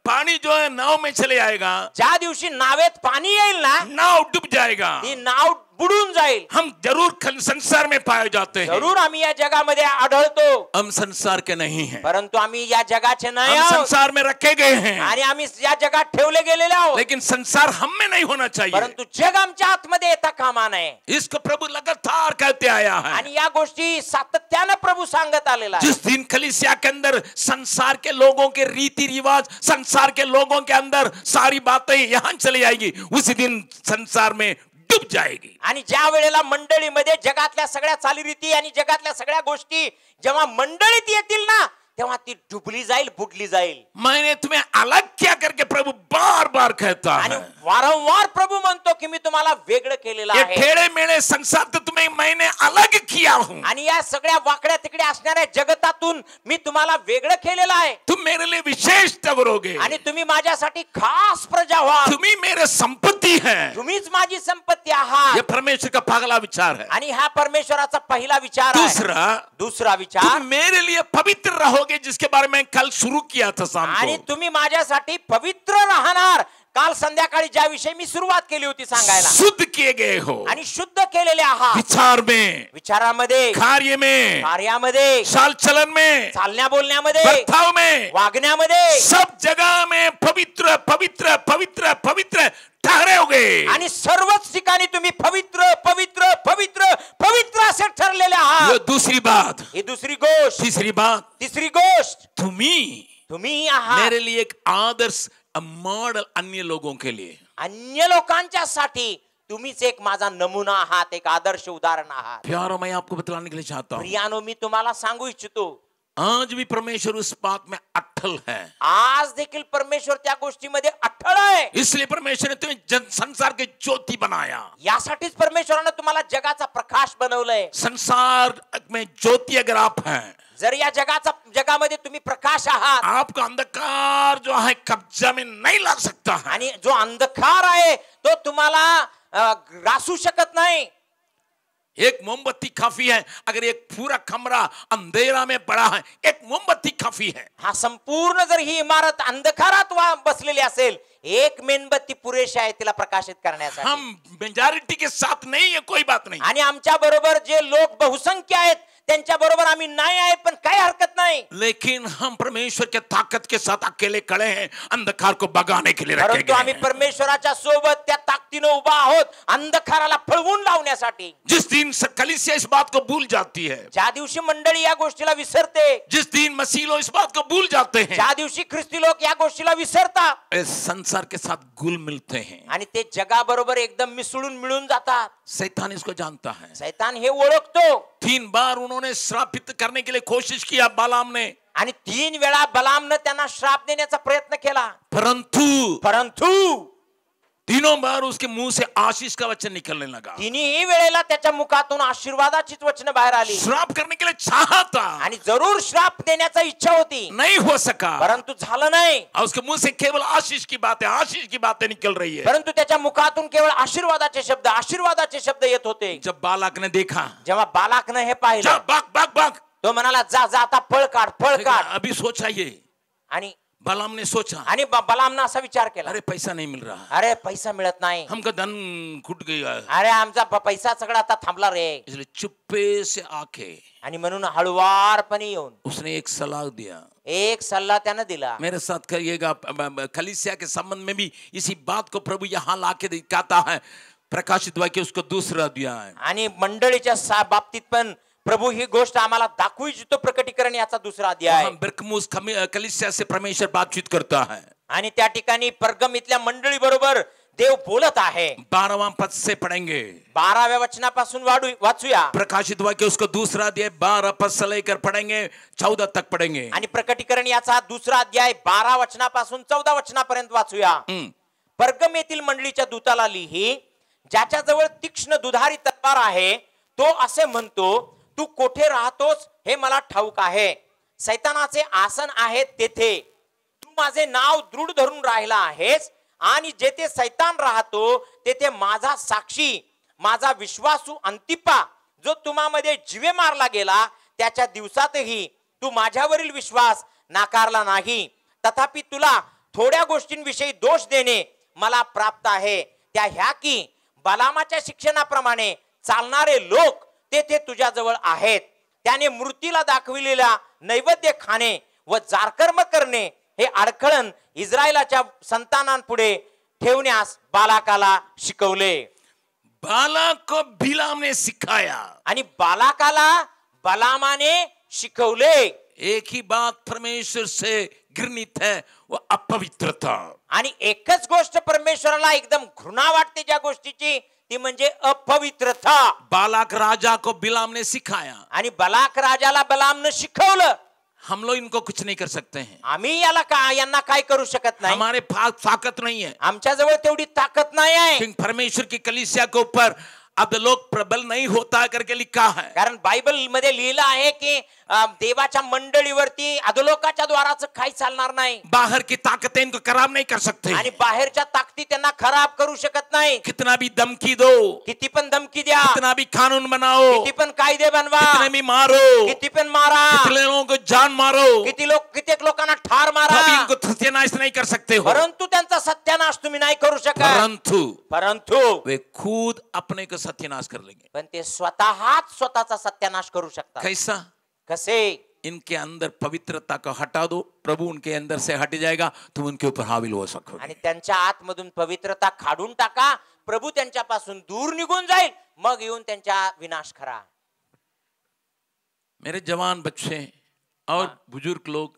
पानी जो है नाव में चले आएगा, ज्या दिवशी नावेत पाणी येईल ना, नाव डूब जाएगा. ती नाव बुडून जाईल. हम जरूर संसार में पाए जाते हैं, जरूर आम्ही या जगामध्ये आढळतो, हम संसार के नहीं हैं. परंतु आम्ही या जगाचे नाही हम आहोत. संसार में रखे गए हैं, आणि आम्ही या जगात ठेवले गेलेले आहोत, लेकिन संसार हम में नहीं होना चाहिए. परंतु जग आमच्या आतमध्ये येता कामा नये. इसको प्रभु लगातार कहते आया है. आणि या गोष्टी सातत्याने प्रभु सांगत आलेला आहे. जिस दिन कलीसिया के अंदर संसार के लोगों के रीति रिवाज, संसार के लोगों के अंदर सारी बातें यहाँ चली आएगी, उसी दिन संसार में डूब जाएगी. आणि ज्या वेळेला मंडळीमध्ये जगातल्या सगळ्या चालीरीती आणि जगातल्या सगळ्या गोष्टी जेव्हा मंडळीत येतील ना, तेव्हा ती डुबली जाईल, बुडली जाईल. मैंने तुम्हें अलग किया करके प्रभु बार बार कहता आणि है. वारंवार प्रभू म्हणतो की मी तुम्हाला वेगळं केलेलं ये आहे. टेढ़े मेढ़े संसार तो तुम्हें मैंने अलग किया हूँ. आणि या सगळ्या वाकड्या तिकडे असणाऱ्या जगतातून मी तुम्हाला वेगळं केलेलं आहे. तुम मेरे लिए विशेष ठहरोगे. आणि तुम्ही माझ्यासाठी खास प्रजा व्हाल. तुम्ही मेरे संपत्ति है. तुम्हीच माझी संपत्ती आहात. ये परमेश्वर का पहला विचार है. आणि हा परमेश्वराचा पहिला विचार आहे. दूसरा विचार, तुम मेरे लिए पवित्र रहोगे, जिसके बारे में कल शुरू किया था शाम को. आणि तुम्ही माझ्यासाठी पवित्र राहणार. काल संध्याकाळी ज्या विषयी मी सुरुवात केली होती सांगायला. शुद्ध किए गए हो. आणि शुद्ध केलेले आहात. विचार में, विचारामध्ये, कार्य में, कार्यामध्ये, चाल चलन में, चालण्या बोलण्यामध्ये, बर्ताव में, वागण्यामध्ये, सब जगह में पवित्र पवित्र पवित्र पवित्र ठहरे होगे. आणि सर्वच ठिकाणी तुम्ही पवित्र पवित्र पवित्र पवित्र असे ठरलेले आहात. ये दूसरी बात. ही दुसरी गोष्ट. तीसरी बात, तिसरी गोष्ट, तुम्ही आहात मेरे लिए एक आदर्श मॉडल अन्य लोगों के लिए. अन्य लोकांच्यासाठी तुम्हीच एक माझा नमुना आहात, एक आदर्श उदाहरण आहात. प्यारो, मैं आपको बतलाने के लिए चाहता हूँ, प्रियानो, मी तुम्हाला सांगू इच्छितो, आज भी परमेश्वर उस बात में अट्टल है. आज देखील परमेश्वर त्या गोष्टीमध्ये अट्टळ आहे. इसलिए परमेश्वर ने तुम्हें संसार के ज्योति बनाया. यासाठीच परमेश्वराने तुम्हाला जगाचा प्रकाश बनवलंय. संसार में ज्योति अगर आप हैं, जर या जगामध्ये तुम्ही प्रकाश आहात, आपका अंधकार जो है कब्जा में नहीं ला सकता है. आणि जो अंधकार आहे तो तुम्हाला ग्रासू शकत नाही. एक मोमबत्ती काफी है. अगर एक पूरा कमरा अंधेरा में पड़ा है, एक मोमबत्ती काफी है. हा संपूर्ण जर ही इमारत अंधकारात बसलेली असेल, एक मेणबत्ती पुरेशी आहे तिला प्रकाशित करण्यासाठी. हम मेजॉरिटी के साथ नहीं है, कोई बात नहीं. आणि आमच्या बरोबर जे लोक बहुसंख्य आहेत त्यांच्या बरोबर आम्ही नाही आहे, पण काही हरकत नाही. लेकिन हम परमेश्वर के ताकत के साथ अकेले खड़े हैं, अंधकार को भगाने के लिए रखे परंतु गए आम्ही हैं. परमेश्वराच्या सोबत त्या ताकदीने उभा आहोत, अंधकाराला पळवून लावण्यासाठी. जिस दिन कलीसिया इस बात को भूल जाती है, ज्या दिवशी मंडळी या गोष्टीला विसरते, जिस दिन मसीह लोग इस बात को भूल जाते हैं, ज्या दिवशी ख्रिस्ती लोक या गोष्टीला विसरतात, इस संसार के साथ घुल मिलते हैं. आणि ते जगाबरोबर एकदम मिसळून मिळून जातात. शैतान इसको जानता है. शैतान हे ओळखतो. 3 बार उन्होंने श्रापित करने के लिए कोशिश किया बालाम ने, आणि 3 वेळा बलामने त्यांना श्राप देण्याचा प्रयत्न केला, परंतु तीनों बार उसके मुंह से आशीष का वचन निकलने लगा. तिन्ही वेळेला त्याच्या मुखातून आशीर्वादाचीच वचन बाहेर आली. श्राप करने के लिए चाहा था, आणि जरूर श्राप देण्याचा इच्छा होती, नहीं हो सका. परंतु झालं नाही. और उसके मुंह से केवल आशीष की बातें निकल रही है. परंतु त्याच्या मुखातून केवळ आशीर्वादाचे शब्द येत होते. जब बालाक ने देखा, जेव्हा बालाकने हे पाहिलं, भाग, तो म्हणाला, जा जा आता फळ काढ. अभी सोचा ये, आणि बालाम ने सोचा, आणि बलामने असा विचार केला, अरे पैसा नहीं मिल रहा, अरे पैसा मिळत नाही, हमका धन घुट गया, अरे आमचा पैसा सगळा आता थांबला रे. इसलिए चुप्पे से आके, आणि म्हणून हळुवारपणे येऊन उसने एक सलाह दिया. एक सल्ला त्याने दिला. मेरे साथ करिएगा. कलीसिया के संबंध में भी इसी बात को प्रभु यहाँ लाके दिखाता है. प्रकाशित वाक्य उसको दूसरा अध्याय है. आणि मंडळीच्या बाबतीत पण प्रभू ही गोष्ट आम्हाला दाखवू इच्छितो. प्रकटीकरण याचा दुसरा अध्याय. बिरकमुस कलीसिया से परमेश्वर बातचीत करता है. आणि त्या ठिकाणी परगम इथल्या मंडळी बरोबर देव बोलत आहे. 12वां पद से पढ़ेंगे. 12व्या वचनापासून वाचूया. प्रकाशित वाक्य उसको दूसरा अध्याय 12 पद से लेकर पढ़ेंगे, 14 तक पढ़ेंगे. आणि प्रकटीकरण याचा दुसरा अध्याय 12 वचनापासून 14 वचनापर्यंत वाचूया. परगम येथील मंडळीच्या दूताला लिही, ज्याच्याजवळ तीक्ष्ण दुधारी तलवार आहे, तो असे म्हणतो, तू कोठे राहतोस हे मला ठाऊक आहे. सैतानाचे आसन आहे तेथे तू माझे नाव दृढ धरून राहिला आहेस, आणि जेथे सैतान राहतो तेथे माझा साक्षी, माझा विश्वासू अंतिपा, जो तुम्हामध्ये जीवे मारला गेला, त्याच्या दिवसातही तू माझ्यावरील विश्वास नाकारला नाही. तथापि तुला थोड्या गोष्टींविषयी दोष देणे मला प्राप्त आहे. त्या ह्या की बलामाच्या शिक्षणाप्रमाणे चालणारे लोक तेथे तुझ्या जवळ आहेत. त्याने मृत्यूला दाखविलेला नैवेद्य खाणे व जारकर्म करणे हे अडखळण इस्रायलाच्या संतानांपुढे ठेवण्यास बालाकाला शिकवले. बालाक को बिलाम ने सिखाया, आणि बालाकाला बलामाने शिकवले. एक ही बात परमेश्वर से घृणित है, वो अपवित्रता. आणि एकच गोष्ट परमेश्वराला एकदम घृणा वाटते ज्या गोष्टीची, ती म्हणजे अपवित्रता. बालाक राजा को बिलाम ने सिखाया, आणि बलाक राजाला बलामने शिकवलं. हम लोग इनको कुछ नहीं कर सकते हैं, आम्ही यांना काय करू शकत नाही, हमारे पास ताकत नहीं है, आमच्याजवळ तेवढी ताकद नाही आहे. क्योंकि परमेश्वर की कलीसिया के ऊपर अब लोग प्रबल नहीं होता करके लिखा है. कारण बायबल मध्ये लिहिलं आहे की देवाच्या मंडळीवरती अधोलोकाच्या द्वाराचं काही चालणार नाही. बाहर की ताकतें इनको खराब नहीं कर सकते, आणि बाहेरच्या ताकदी त्यांना खराब करू शकत नाही. कितना भी धमकी दो, किती पण धमकी द्या, कितना भी कानून बनाओ, किती पण कायदे बनवा, कितने भी मारो, किती पण मारा, कितने लोगों को जान मारो, कित्येक लोकांना ठार मारा, कभी इनको सत्यानाश नहीं कर सकते हो. परंतु त्यांचा सत्यानाश तुम्ही नाही करू शकत. परंतु वे खुद अपने को सत्यानाश कर लेंगे. पण ते स्वतःचा सत्यानाश करू शकतात. कैसा? कसे? इनके अंदर पवित्रता को हटा दो, प्रभु उनके अंदर से हट जाएगा, तुम उनके ऊपर हाविल हो सकोगे. आणि त्यांच्या आतमधून पवित्रता काढून टाका, प्रभू त्यांच्यापासून दूर निघून जाईल, मग येऊन त्यांच्या विनाश करा. मेरे जवान बच्चे और बुजुर्ग लोग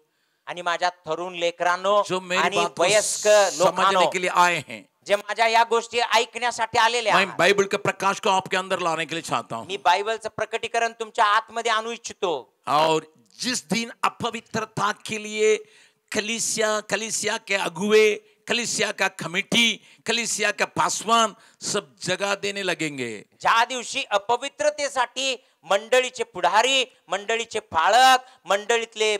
आणि माझ्या तरुण लेकरांनो जो मेरी आणि बात को वयस्क समझने लोकांनो के लिए आए हैं, जे माझ्या या गोष्टी ऐकण्यासाठी आलेले मैं आहेत, बाइबल के प्रकाश को आपके अंदर लाने के लिए चाहता हूँ. मी बायबलचं प्रकटीकरण तुमच्या आतमध्ये आणू इच्छितो. और जिस दिन अपवित्रता के लिए कलीसिया के अगुवे, कलीसिया का कमेटी, कलीसिया का पासवान सब जगह देने लगेंगे. ज्या दिवशी अपवित्रतेसाठी मंडळीचे पुढारी, मंडळीचे पालक, मंडळीतले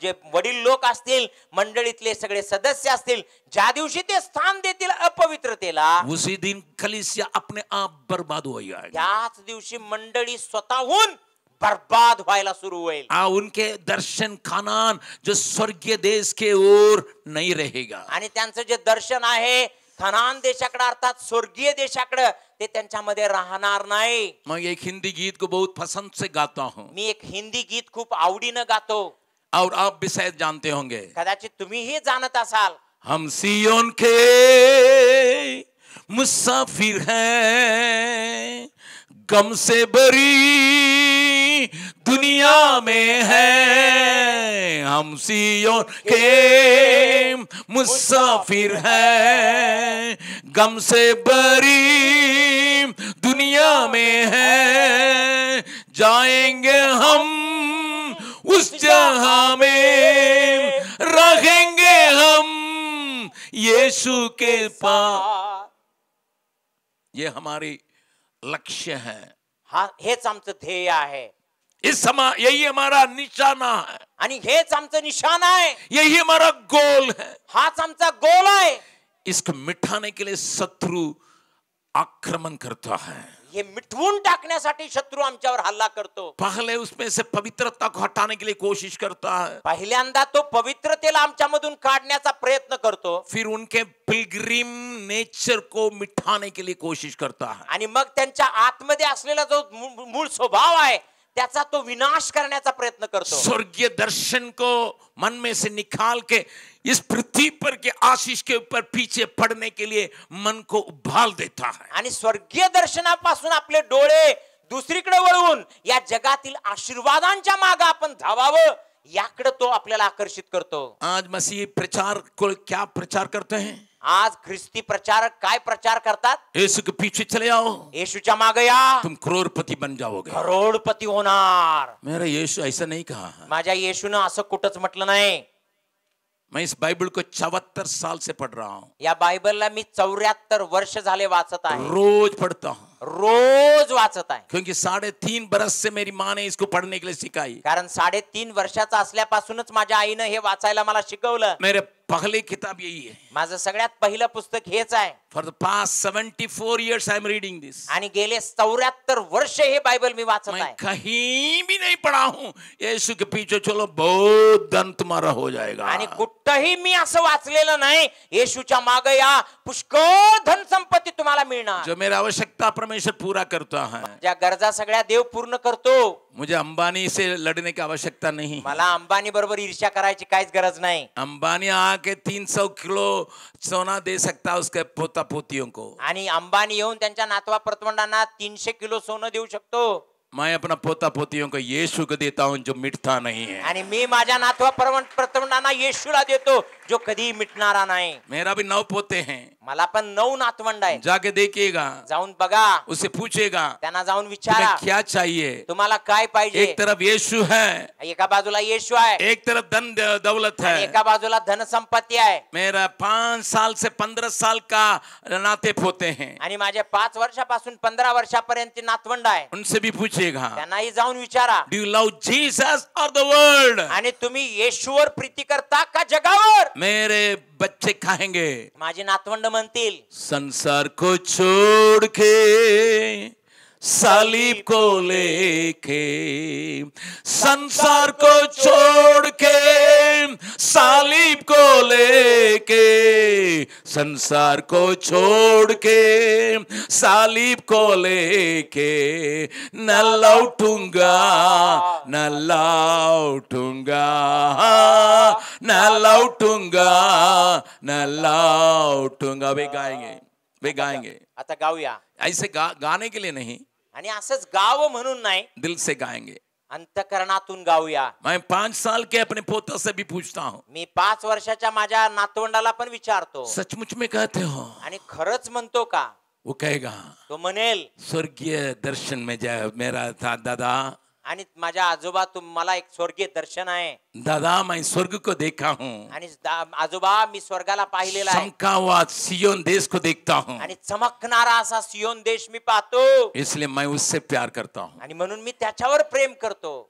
जे वडील लोक असतील, मंडळीतले सगळे सदस्य असतील, ज्या दिवशी ते स्थान देतील अपवित्रतेला, उसी दिन कलीसिया अपने आप बर्बाद हो जाएगी. त्याच दिवशी मंडळी स्वतःहून बर्बाद व्हायला सुरू होईल. उनके दर्शन खानान जो स्वर्गीय देश के ओर नहीं रहेगा. आणि त्यांचं जे दर्शन आहे कनान देशाकडे अर्थात स्वर्गीय देशाकडे, ते त्यांच्यामध्ये राहणार नाही. मैं एक हिंदी गीत को बहुत पसंद से गाता हूँ, मी एक हिंदी गीत खूप आवडीनं गातो, और आप भी शायद जानते होंगे. कदाचित तुम्हीही जाणत असाल. हम सियोन के मुसाफिर हैं, गम से भरी दुनिया में है. हम सियोन के मुसाफिर हैं, गम से भरी दुनिया में है. जाएंगे हम उस जहां में, रहेंगे हम यीशु के पास. ये हमारी लक्ष्य है. हा हेच आमचं ध्येय आहे. यही हमारा निशाना है, आणि हेच आमचं निशाण आहे. यही हमारा गोल है. हाच आमचा गोल आहे. इसको मिटाने के लिए शत्रु आक्रमण करता है. हे मिटवून टाकण्यासाठी शत्रू आमच्यावर हल्ला करतो. पहले उसमें से पवित्रता को हटाने के लिए कोशिश करता है. पहिल्यांदा तो पवित्रतेला आमच्यामधून काढण्याचा प्रयत्न करतो. फिर उनके पिलग्रिम नेचर को मिटाने के लिए कोशिश करता है. आणि मग त्यांच्या आतमध्ये असलेला जो मूळ स्वभाव आहे त्याचा तो विनाश करण्याचा प्रयत्न करतो. स्वर्गीय दर्शन को मन में से निकाल के इस पृथ्वी पर के आशीष के ऊपर पीछे पड़ने के लिए मन को उभाल देता है. आणि स्वर्गीय दर्शनापासून आपले डोळे दुसरीकडे वळवून या जगातील आशीर्वादांच्या मागे आपण धावावं, याकडे तो आपल्याला आकर्षित करतो. आज मसीह प्रचार को क्या प्रचार करते हैं? आज ख्रिस्ती प्रचारक काय प्रचार करतात? यीशु के पीछे चले आओ, येशूच्या मागे या, तुम करोड़पति बन जाओगे. करोडपती होणार. मेरा यीशु ऐसा नहीं कहा. माझ्या येशूनं असं कुठंच म्हटलं नाही. मैं इस बाइबल को 74 साल से पढ़ रहा हूँ. या बायबलला मी 74 वर्ष झाले वाचत आहे. रोज पढ़ता हूँ, रोज वाचत आहे. क्योंकि 3.5 बरस से मेरी माँ ने इसको पढ़ने के लिए सिखाई. कारण 3.5 वर्षाचा असल्यापासूनच माझ्या आईनं हे वाचायला मला शिकवलं. मेरे पहली किताब यही है. माझं सगळ्यात पहिलं पुस्तक हेच आहे. For the past 74 years I am reading this. आणि गेले 74 वर्ष हे बायबल मी वाचत मैं आहे. कहीं भी नहीं पढ़ा हूँ यीशु के पीछे चलो बहुत धन तुम्हारा हो जाएगा. आणि कुठंही मी असं वाचलेलं नाही येशूच्या मागे या पुष्कळ धन संपत्ती तुम्हाला मिळणार. जो मेरी आवश्यकता परमेश्वर पूरा करता है. ज्या गरजा सगळ्या देव पूर्ण करतो. मुझे अंबानी से लड़ने की आवश्यकता नहीं. मला अंबानी बरोबर ईर्ष्या करायची काहीच गरज नाही. अंबानी आके 300 किलो सोना दे सकता उसके पोता पोतियों को. आणि अंबानी येऊन त्यांच्या नातवा प्रतवंडांना 300 किलो सोनं देऊ शकतो. मैं अपना पोता पोतियों को यीशु को देता हूं जो मिटता नहीं है. आणि मी माझ्या नातवा प्रतवंडांना येशूला देतो जो कधी मिटणारा नाही. मेरा भी 9 पोते हैं. मला पण 9 नातवंड आहेत. जाके देखिएगा, जाऊन बघा, उससे पूछेगा त्यांना जाऊन तुम्हें विचारा क्या चाहिए. तुम्हाला काय पाहिजे. एक तरफ यीशु है, एका बाजूला येशू आहे, एक तरफ धन दौलत आणि है. एका बाजूला धनसंपत्ती आहे. मेरा 5 साल से 15 साल का नाते पोते हैं, आणि माझे 5 वर्षापासून 15 वर्षापर्यंत नातवंड आहे. उनसे भी पूछेगा त्यांनाही जाऊन विचारा, डू यू लव जीसस और द वर्ल्ड. आणि तुम्ही येशूवर प्रीती करता का जगावर. मेरे बच्चे कहेंगे माझे नातवंड म्हणतील, संसार को छोड़ के सालीब को लेके, संसार को छोड़ के सालीब को लेके, संसार को छोड़ के सालीब को लेके, न लौटूंगा न लौटूंगा न लौटूंगा न लौटूंगा. वे गाएंगे, वे गाएंगे. आता गाऊया. ऐसे गाने के लिए नहीं, आणि असंच गाव म्हणून नाही, दिल से गाएंगे. अंतःकरणातून गाऊया. मैं 5 साल के अपने पोता से भी पूछता हूँ, मी 5 वर्षाच्या माझ्या नातवंडाला पण विचारतो, सचमुच में कहते हो. आणि खरंच म्हणतो का. वो कहेगा तो म्हणेल, स्वर्गीय दर्शन में जय मेरा था दादा, आणि माझ्या आजोबा मला एक स्वर्गीय दर्शन आहे. दादा मैं स्वर्ग को देखा हूँ, आणि आजोबा मी स्वर्गाला पाहिलेला आहे, चमका हुआ सियोन देश को देखता हूँ, आणि चमकणारा असा सियोन देश मी पाहतो. इसलिए मैं उससे प्यार करता हूँ. आणि म्हणून मी त्याच्यावर प्रेम करतो.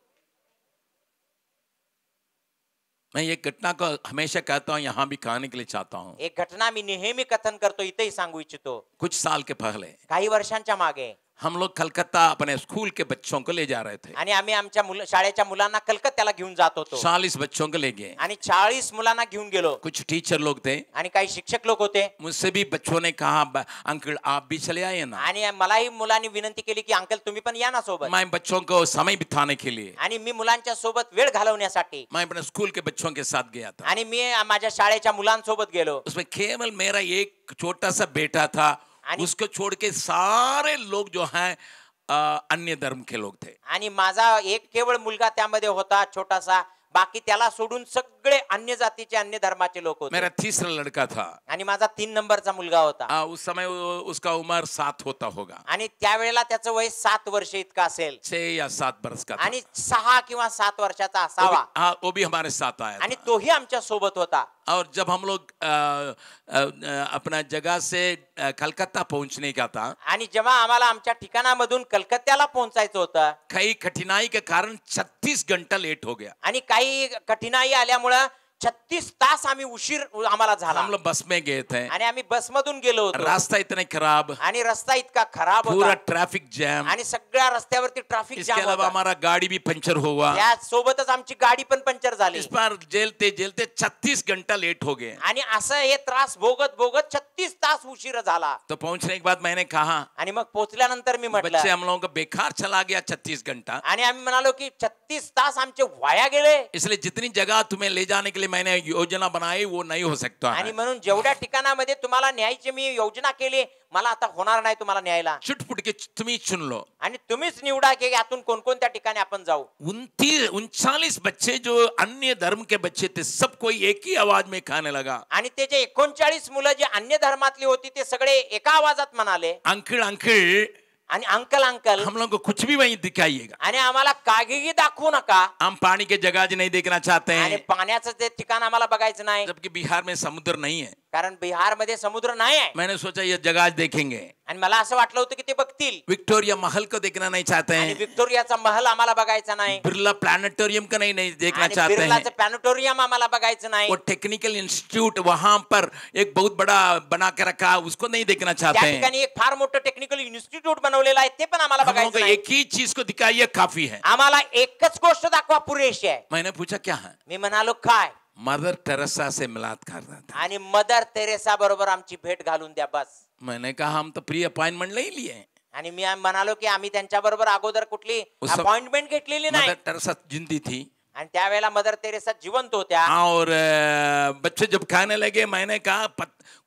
मैं ये घटना को हमेशा कहता हूँ, यहाँ भी कहने के लिए चाहता हूँ. एक घटना मी नेहमी कथन करतो, इथेही सांगू इच्छितो. कुछ साल के पहले काही वर्षांच्या मागे हम लोग कलकत्ता अपने स्कूल के बच्चों को ले जा रहे थे. आणि आम्ही आमच्या शाळेच्या मुलांना कलकत्त्याला घेऊन जात होतो. 40 बच्चों को ले गए. आणि 40 मुलांना घेऊन गेलो. कुछ टीचर लोग थे, आणि काही शिक्षक लोक होते. मुझसे भी बच्चों ने कहा अंकल आप भी चले आइए ना. आणि मलाही मुलांनी विनंती केली की अंकल तुम्ही पण या ना सोबत. मैं बच्चों को समय बिताने के लिए, आणि मी मुलांच्या सोबत वेळ घालवण्यासाठी मैं अपने स्कूल के बच्चों के साथ गया था. आणि मी माझ्या शाळेच्या मुलांसोबत गेलो. उसमें केवल मेरा एक छोटा सा बेटा था, उसको छोड़ के सारे लोग जो हैं अन्य धर्म के लोग थे. आणि माझा एक केवळ मुलगा त्यामध्ये होता, छोटासा. बाकी त्याला सोडून सगळे अन्य जातीचे, अन्य धर्माचे लोक होते. मेरा तीसरा लड़का था, आणि माझा 3 नंबरचा मुलगा होता. उस समय उसका उम्र 7 होता होगा, आणि त्यावेळेला त्याचं वय 7 वर्ष इतका असेल. 6 या 7 बरस का था. आणि 6 किंवा 7 वर्षाचा असावा. हाँ, वो भी हमारे साथ आया आणि था. तोही आमच्या सोबत होता. और जब हम लोग अपना जगह से कलकत्ता पहुंचने का था, आणि जेव्हा आम्हाला आमच्या ठिकाणामधून कलकत्त्याला पोहोचायचं होतं, कई कठिनाई के कारण 36 घंटा लेट हो गया. आणि काही कठीणाई आल्यामुळे 36 तास आम्ही उशीर आम्हाला झाला. हम लोग बस में गए थे, आणि आम्ही बस मधून गेलो होतो. रास्ता इतने खराब, आणि रस्ता इतका खराब पूरा होता, ट्रैफिक जैम. आणि सगळ्या रस्त्यावरती ट्रॅफिक इसके जाम अलावा होता. हमारा गाड़ी भी पंचर हुआ. त्या सोबतच आमची गाडी पण पंक्चर झाली. इस पर जेलते जेलते 36 घंटा लेट हो गए. आणि असं हे त्रास भोगत भोगत 36 तास उशीर झाला. तो पहुंचने के बाद मैंने कहा, आणि मग पोहोचल्यानंतर मी बच्चे म्हटलं, हम लोगों का बेकार चला गया 36 घंटा. आणि आम्ही म्हणालो की 36 तास आमचे वाया गेले. इसलिए जितनी जगह तुम्हें ले जाने के लिए मैंने योजना बनाई वो नहीं हो सकता है. आणि म्हणून जेवढ्या ठिकाणामध्ये तुम्हाला न्यायची मी योजना केली, मला आता होणार नाही तुम्हाला न्यायला. छुटपुट के तुम्ही चुन लो. आणि तुम्हीच निवडा की यातून कोणकोणत्या ठिकाणी आपण जाऊ. 39 बच्चे जो अन्य धर्म के बच्चे थे, सब कोई एक ही आवाज में कहने लगा. आणि ते जे 39 मुलं जे अन्य धर्मातली होती ते सगळे एका आवाजात म्हणाले, अंकल अंकल, आणि अंकल अंकल, हम लोग को कुछ भी वहीं दिखाइएगा. आणि आम्हाला कागेही दाखवू नका. हम पानी के जगह नहीं देखना चाहते आणि हैं. पाण्याचं ते ठिकाण आम्हाला बघायचं नाही, जबकि बिहार में समुद्र नहीं है. कारण बिहार मध्ये समुद्र नाही आहे. मैंने सोचा ये जगह देखेंगे. आणि मला असं वाटलं होतं की ते बघतील. विक्टोरिया महल को देखना नहीं चाहते आणि हैं. विक्टोरियाचा महल आम्हाला बघायचा नाही. बिरला प्लानेटोरियम को नहीं देखना आणि चाहते हैं. बिर्लाचं प्लॅनेटोरियम आम्हाला बघायचं नाही. वो टेक्निकल इंस्टीट्यूट वहां पर एक बहुत बड़ा बना के रखा, उसको नहीं देखना त्या चाहते हैं. ठिकाणी एक फार मोठं टेक्निकल इन्स्टिट्यूट बनवलेलं आहे, ते पण आम्हाला हम लोगों बघायचं को नाही. एक ही चीज को दिखाइए काफी है. आम्हाला एकच गोष्ट दाखवा पुरेशी आहे. मैंने पूछा क्या है. मी म्हणालो काय. मदर टेरेसा से मिलाद करना था. आणि मदर तेरेसा बरोबर आमची भेट घालून द्या बस. मैंने कहा हम तो प्री अपॉइंटमेंट नहीं लिए. आणि मी म्हणालो की आम्ही त्यांच्या बरोबर अगोदर कुठली अपॉइंटमेंट घेतलेली नाही. मदर टेरेसा जिंदी थी. आणि त्यावेळेला मदर तेरेसा जिवंत होत्या. और बच्चे जब खाने लगे मैंने कहा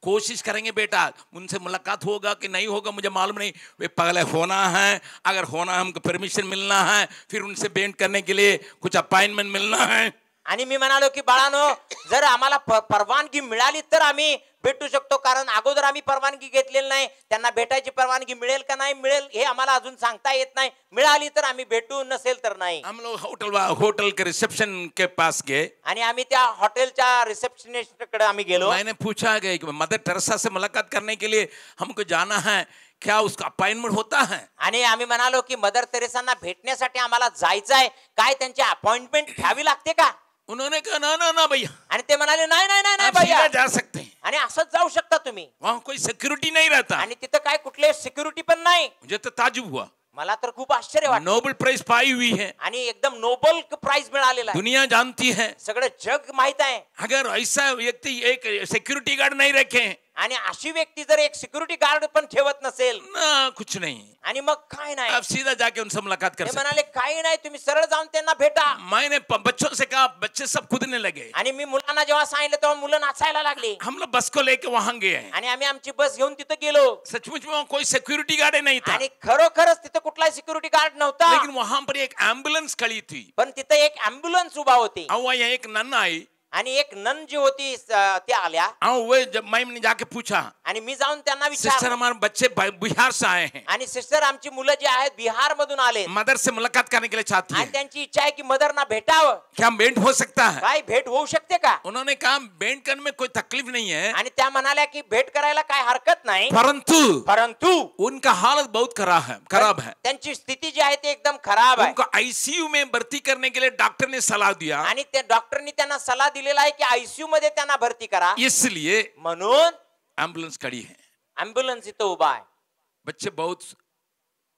कोशिश करेंगे बेटा, उनसे मुलाकात होगा कि नहीं होगा मुझे मालूम नहीं. वे पहले होना है, अगर होना है हमको परमिशन मिलना है, फिर उनसे भेंट करने के लिए कुछ अपॉइंटमेंट मिलना है. आणि मी म्हणालो की बाळानो, जर आम्हाला परवानगी मिळाली तर आम्ही भेटू शकतो, कारण अगोदर आम्ही परवानगी घेतलेली नाही. त्यांना भेटायची परवानगी मिळेल का नाही मिळेल हे आम्हाला अजून सांगता येत नाही. मिळाली तर आम्ही भेटू, नसेल तर नाही. हम लोग होटल के रिसेप्शन के पास गए. आणि आम्ही त्या हॉटेलच्या रिसेप्शनिस्ट कडे आम्ही गेलो. मैंने पूछा कि मदर टेरेसा से मुलाकात करने के लिए हमको जाना है, क्या उसका अपॉइंटमेंट होता है? आणि आम्ही म्हणालो की मदर तेरेसांना भेटण्यासाठी आम्हाला जायचंय, काय त्यांची अपॉइंटमेंट घ्यावी लागते का? उन्होंने कहा ना ना ना भैया, आणि ते म्हणाले नाही नाही नाही नाही आप सीधा भैया, जा सकते हैं, आणि असंच जाऊ शकता तुम्ही. वहाँ कोई सिक्योरिटी नहीं रहता. आणि तिथं काय कुठले सिक्युरिटी पण नाही. मुझे तो ताजुब हुआ. मला तर खूप आश्चर्य वाटलं. नोबेल प्राइज पाई हुई है, आणि एकदम नोबेल प्राइज मिळालेला आहे. दुनिया जानती है. सगळं जग माहित आहे. अगर ऐसा व्यक्ति एक सिक्योरिटी गार्ड नहीं रखे आणि अशी व्यक्ती जर एक सिक्युरिटी गार्ड पण ठेवत नसेल ना, कुछ नहीं. आणि मग काय नाही, आप सीधा जाके उनसे मुलाकात कर ते सकते. म्हणाले काही नाही, तुम्ही सरळ जाऊन त्यांना भेटा. मैंने बच्चों से कहा, बच्चे सब कूदने लगे. आणि मी मुलांना जेव्हा सांगितलं तेव्हा मुलं नाचायला लागली. हम लोग बस को लेके वहां गए. आणि आम्ही आमची बस घेऊन तिथं गेलो. सचमुच में वहाँ कोई सिक्योरिटी गार्ड नहीं था, आणि खरोखरच तिथं कुठलाही सिक्युरिटी गार्ड नव्हता. लेकिन वहां पर एक एम्बुलेंस खड़ी थी. पण तिथं एक ॲम्ब्युलन्स उभा होती. और वहाँ एक नन आई. आणि एक नन जी होती त्या आल्या. और वो जब मैंने जाके पूछा, आणि मी जाऊन त्यांना सिस्टर विचारलं. हमारे बच्चे बिहार से आए हैं, आणि सिस्टर आमची मुलं जी आहेत बिहार मधून आले, मदर से मुलाकात करने के लिए चाहती आणि है, त्यांची इच्छा आहे की मदरना भेटावं. क्या भेंट हो सकता है? काय भेट होऊ शकते का? उन्होंने कहा भेंट करने में कोई तकलीफ नहीं है, आणि त्या म्हणाल्या की भेट करायला काय हरकत नाही, परंतु परंतु उनका हालत बहुत खराब है. त्यांची स्थिती जी आहे ती एकदम खराब आहे. उनको आईसीयू में भर्ती करने के लिए डॉक्टर ने सलाह दिया. आणि त्या डॉक्टरनी त्यांना सल्ला दिलेला आहे की आयसीयू मध्ये त्यांना भरती करा. इसलिए म्हणून एम्बुलेंस खड़ी है. ॲम्ब्युलन्स इथं उभा आहे. बच्चे बहुत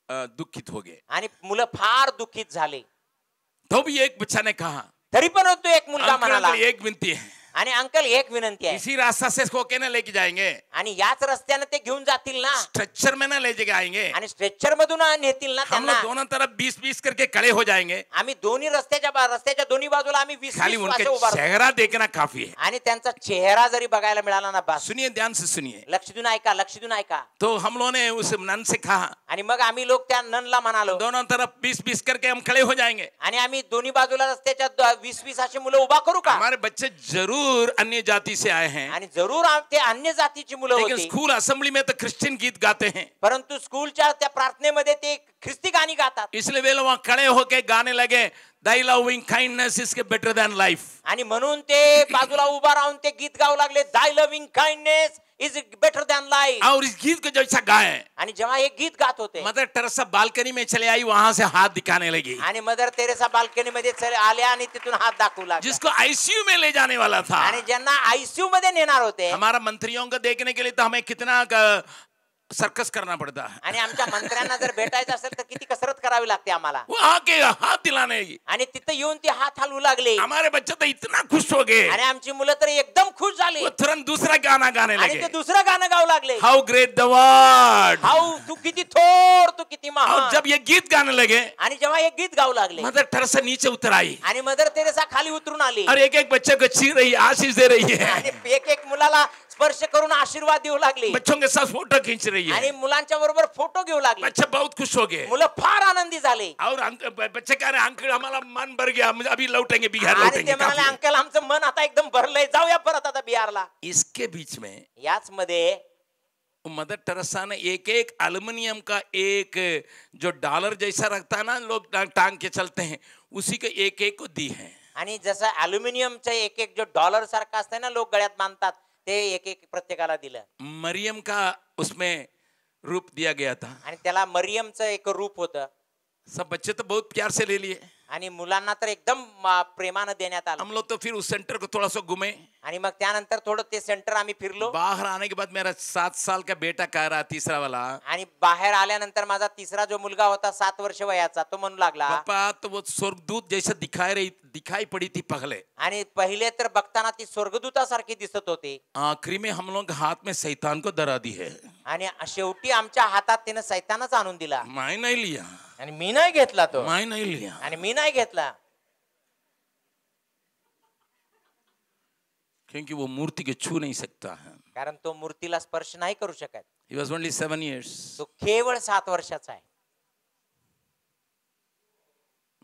दुखित हो गए. आणि मुलं फार दुःखित झाले. तो भी एक बच्चा ने कहा, तरी पण तो एक मुलगा अंकल म्हणाला, एक विनती है, आणि अंकल एक विनंती आहे, इसी रास्ता से होके ना लेके जाएंगे, आणि याच रस्त्याने ते घेऊन जातील ना, स्ट्रेचर में ना ले जाएंगे, आणि स्ट्रेचर मधून नेतील ना हम त्यांना. लोग दोनों तरफ 20-20 करके खड़े हो जाएंगे. आम्ही दोन्ही रस्त्याच्या दोन्ही बाजूला आम्ही 20 खाली उनके उभा राहू. चेहरा देखना काफी है. आणि त्यांचा चेहरा जरी बघायला मिळाला ना बस. सुनिए, ध्यान से सुनिए. लक्ष देऊन ऐका, लक्ष देऊन ऐका. तो हम लोगों ने उस नन से कहा, आणि मग आम्ही लोक त्या ननला म्हणालो, दोनों तरफ 20-20 करके हम खड़े हो जाएंगे. आणि आम्ही दोन्ही बाजूला रस्त्याच्या 20-20 अशी मुलं उभा करू का? हमारे बच्चे जरूर अन्य जाति से आए हैं, आणि जरूर ते अन्य जातीची मुलं लेकिन होती, स्कूल असेंबली में तो क्रिश्चियन गीत गाते हैं, परंतु स्कूलच्या त्या प्रार्थनेमध्ये ते ख्रिस्ती गाणी गातात. इसलिए वे लोग वहां खड़े होके गाने लगे, Thy loving kindness is better than life. आणि म्हणून ते बाजूला उभा राहून ते गीत गाऊ लागले, दाय loving kindness is better than life. और इस गीत को जैसा गाए, आणि जेव्हा हे गीत गात होते, मदर टेरेसा बालकनी में चले आई, वहां से हाथ दिखाने लगी. आणि मदर तेरेसा बाल्कनी मध्ये आल्या आणि तिथून हात दाखवू लागल्या. जिसको आईसीयू में ले जाने वाला था, आणि ज्यांना आयसीयू मध्ये नेणार होते, हमारा मंत्रियों को देखने के लिए तो हमें कितना सर्कस करना पड़ता है. आणि आमच्या मंत्र्यांना जर भेटायचं असेल तर किती कसरत करावी लागते आम्हाला. वो आके हाथ दिलाने लगी. आणि तिथं येऊन ते हात हलवू लागले. हमारे बच्चे तो इतना खुश हो गए, आणि आमची मुलं तर एकदम खुश झाली. वो तुरंत दूसरा गाना गाने आणि लगे. ते दुसरं गाणं गाऊ लागले, हाउ ग्रेट द वर्ड. हाऊ तू किती थोर, तू किती और महान. जब ये गीत गाने लगे, आणि जेव्हा हे गीत गाऊ लागले, मदर टेरेसा नीचे उतर आई आणि मदर तेरेसा खाली उतरून आली, और एक बच्चे को छीन रही है, आशीष दे रही है, आणि एक एक मुलाला स्पर्श करून आशीर्वाद देऊ लागली, बच्चों के साथ फोटो खींच रही आणि है. मुलांच्या बरोबर फोटो घेऊ लागली. बच्चे बहुत खुश हो गए. मुलं फार आनंदी झाले. और बच्चे कह रहे अंकल हमारा मन भर गया, मुझे अभी लौटेंगे बिहार, आणि लौटेंगे. ते म्हणाले, काफी है. अंकल आमचं मन आता एकदम भरलंय, जाऊया परत आता बिहारला. इसके बीच में याच मध्ये मदर टेरेसा ने एक एल्युमिनियम का एक जो डॉलर जैसा रखता है ना, लोग टांग के चलते हैं, उसी को एक को दी है. आणि जसं अल्युमिनियमचं एक एक जो डॉलर सारखं असतं ना, लोक गळ्यात बांधतात, ते एक एक प्रत्येकाला दिलं. मरियम का उसमें रूप दिया गया था. आणि त्याला मरियमचं एक रूप होतं. सब बच्चे तो बहुत प्यार से ले लिए. आणि मुलांना तर एकदम प्रेमानं देण्यात आलं. हम लोग तो फिर उस सेंटर को थोड़ा सा घूमे. आणि मग त्यानंतर थोडं ते सेंटर आम्ही फिरलो. बाहर आने के बाद मेरा 7 साल का बेटा कह रहा, तीसरा वाला, आणि बाहेर आल्यानंतर माझा तिसरा जो मुलगा होता 7 वर्ष वयाचा, तो म्हणू लागला, पापा तो वो स्वर्गदूत जैसा दिखाई पड़ी थी पहले, आणि पहिले तर बघताना ती स्वर्गदूतासारखी दिसत होती, आखिरी में हम लोग हाथ में शैतान को धरा दी है. आणि शेवटी आमच्या हातात तिने सैतानच आणून दिला. मैं नहीं लिया, आणि मी नाही घेतला तो, मैं नहीं लिया. आणि मी नाही घेतला, क्योंकि वो मूर्ति को छू नहीं सकता है. कारण तो मूर्तीला स्पर्श नाही करू शकत. He was only 7 years. तो केवळ 7 वर्षाचा आहे.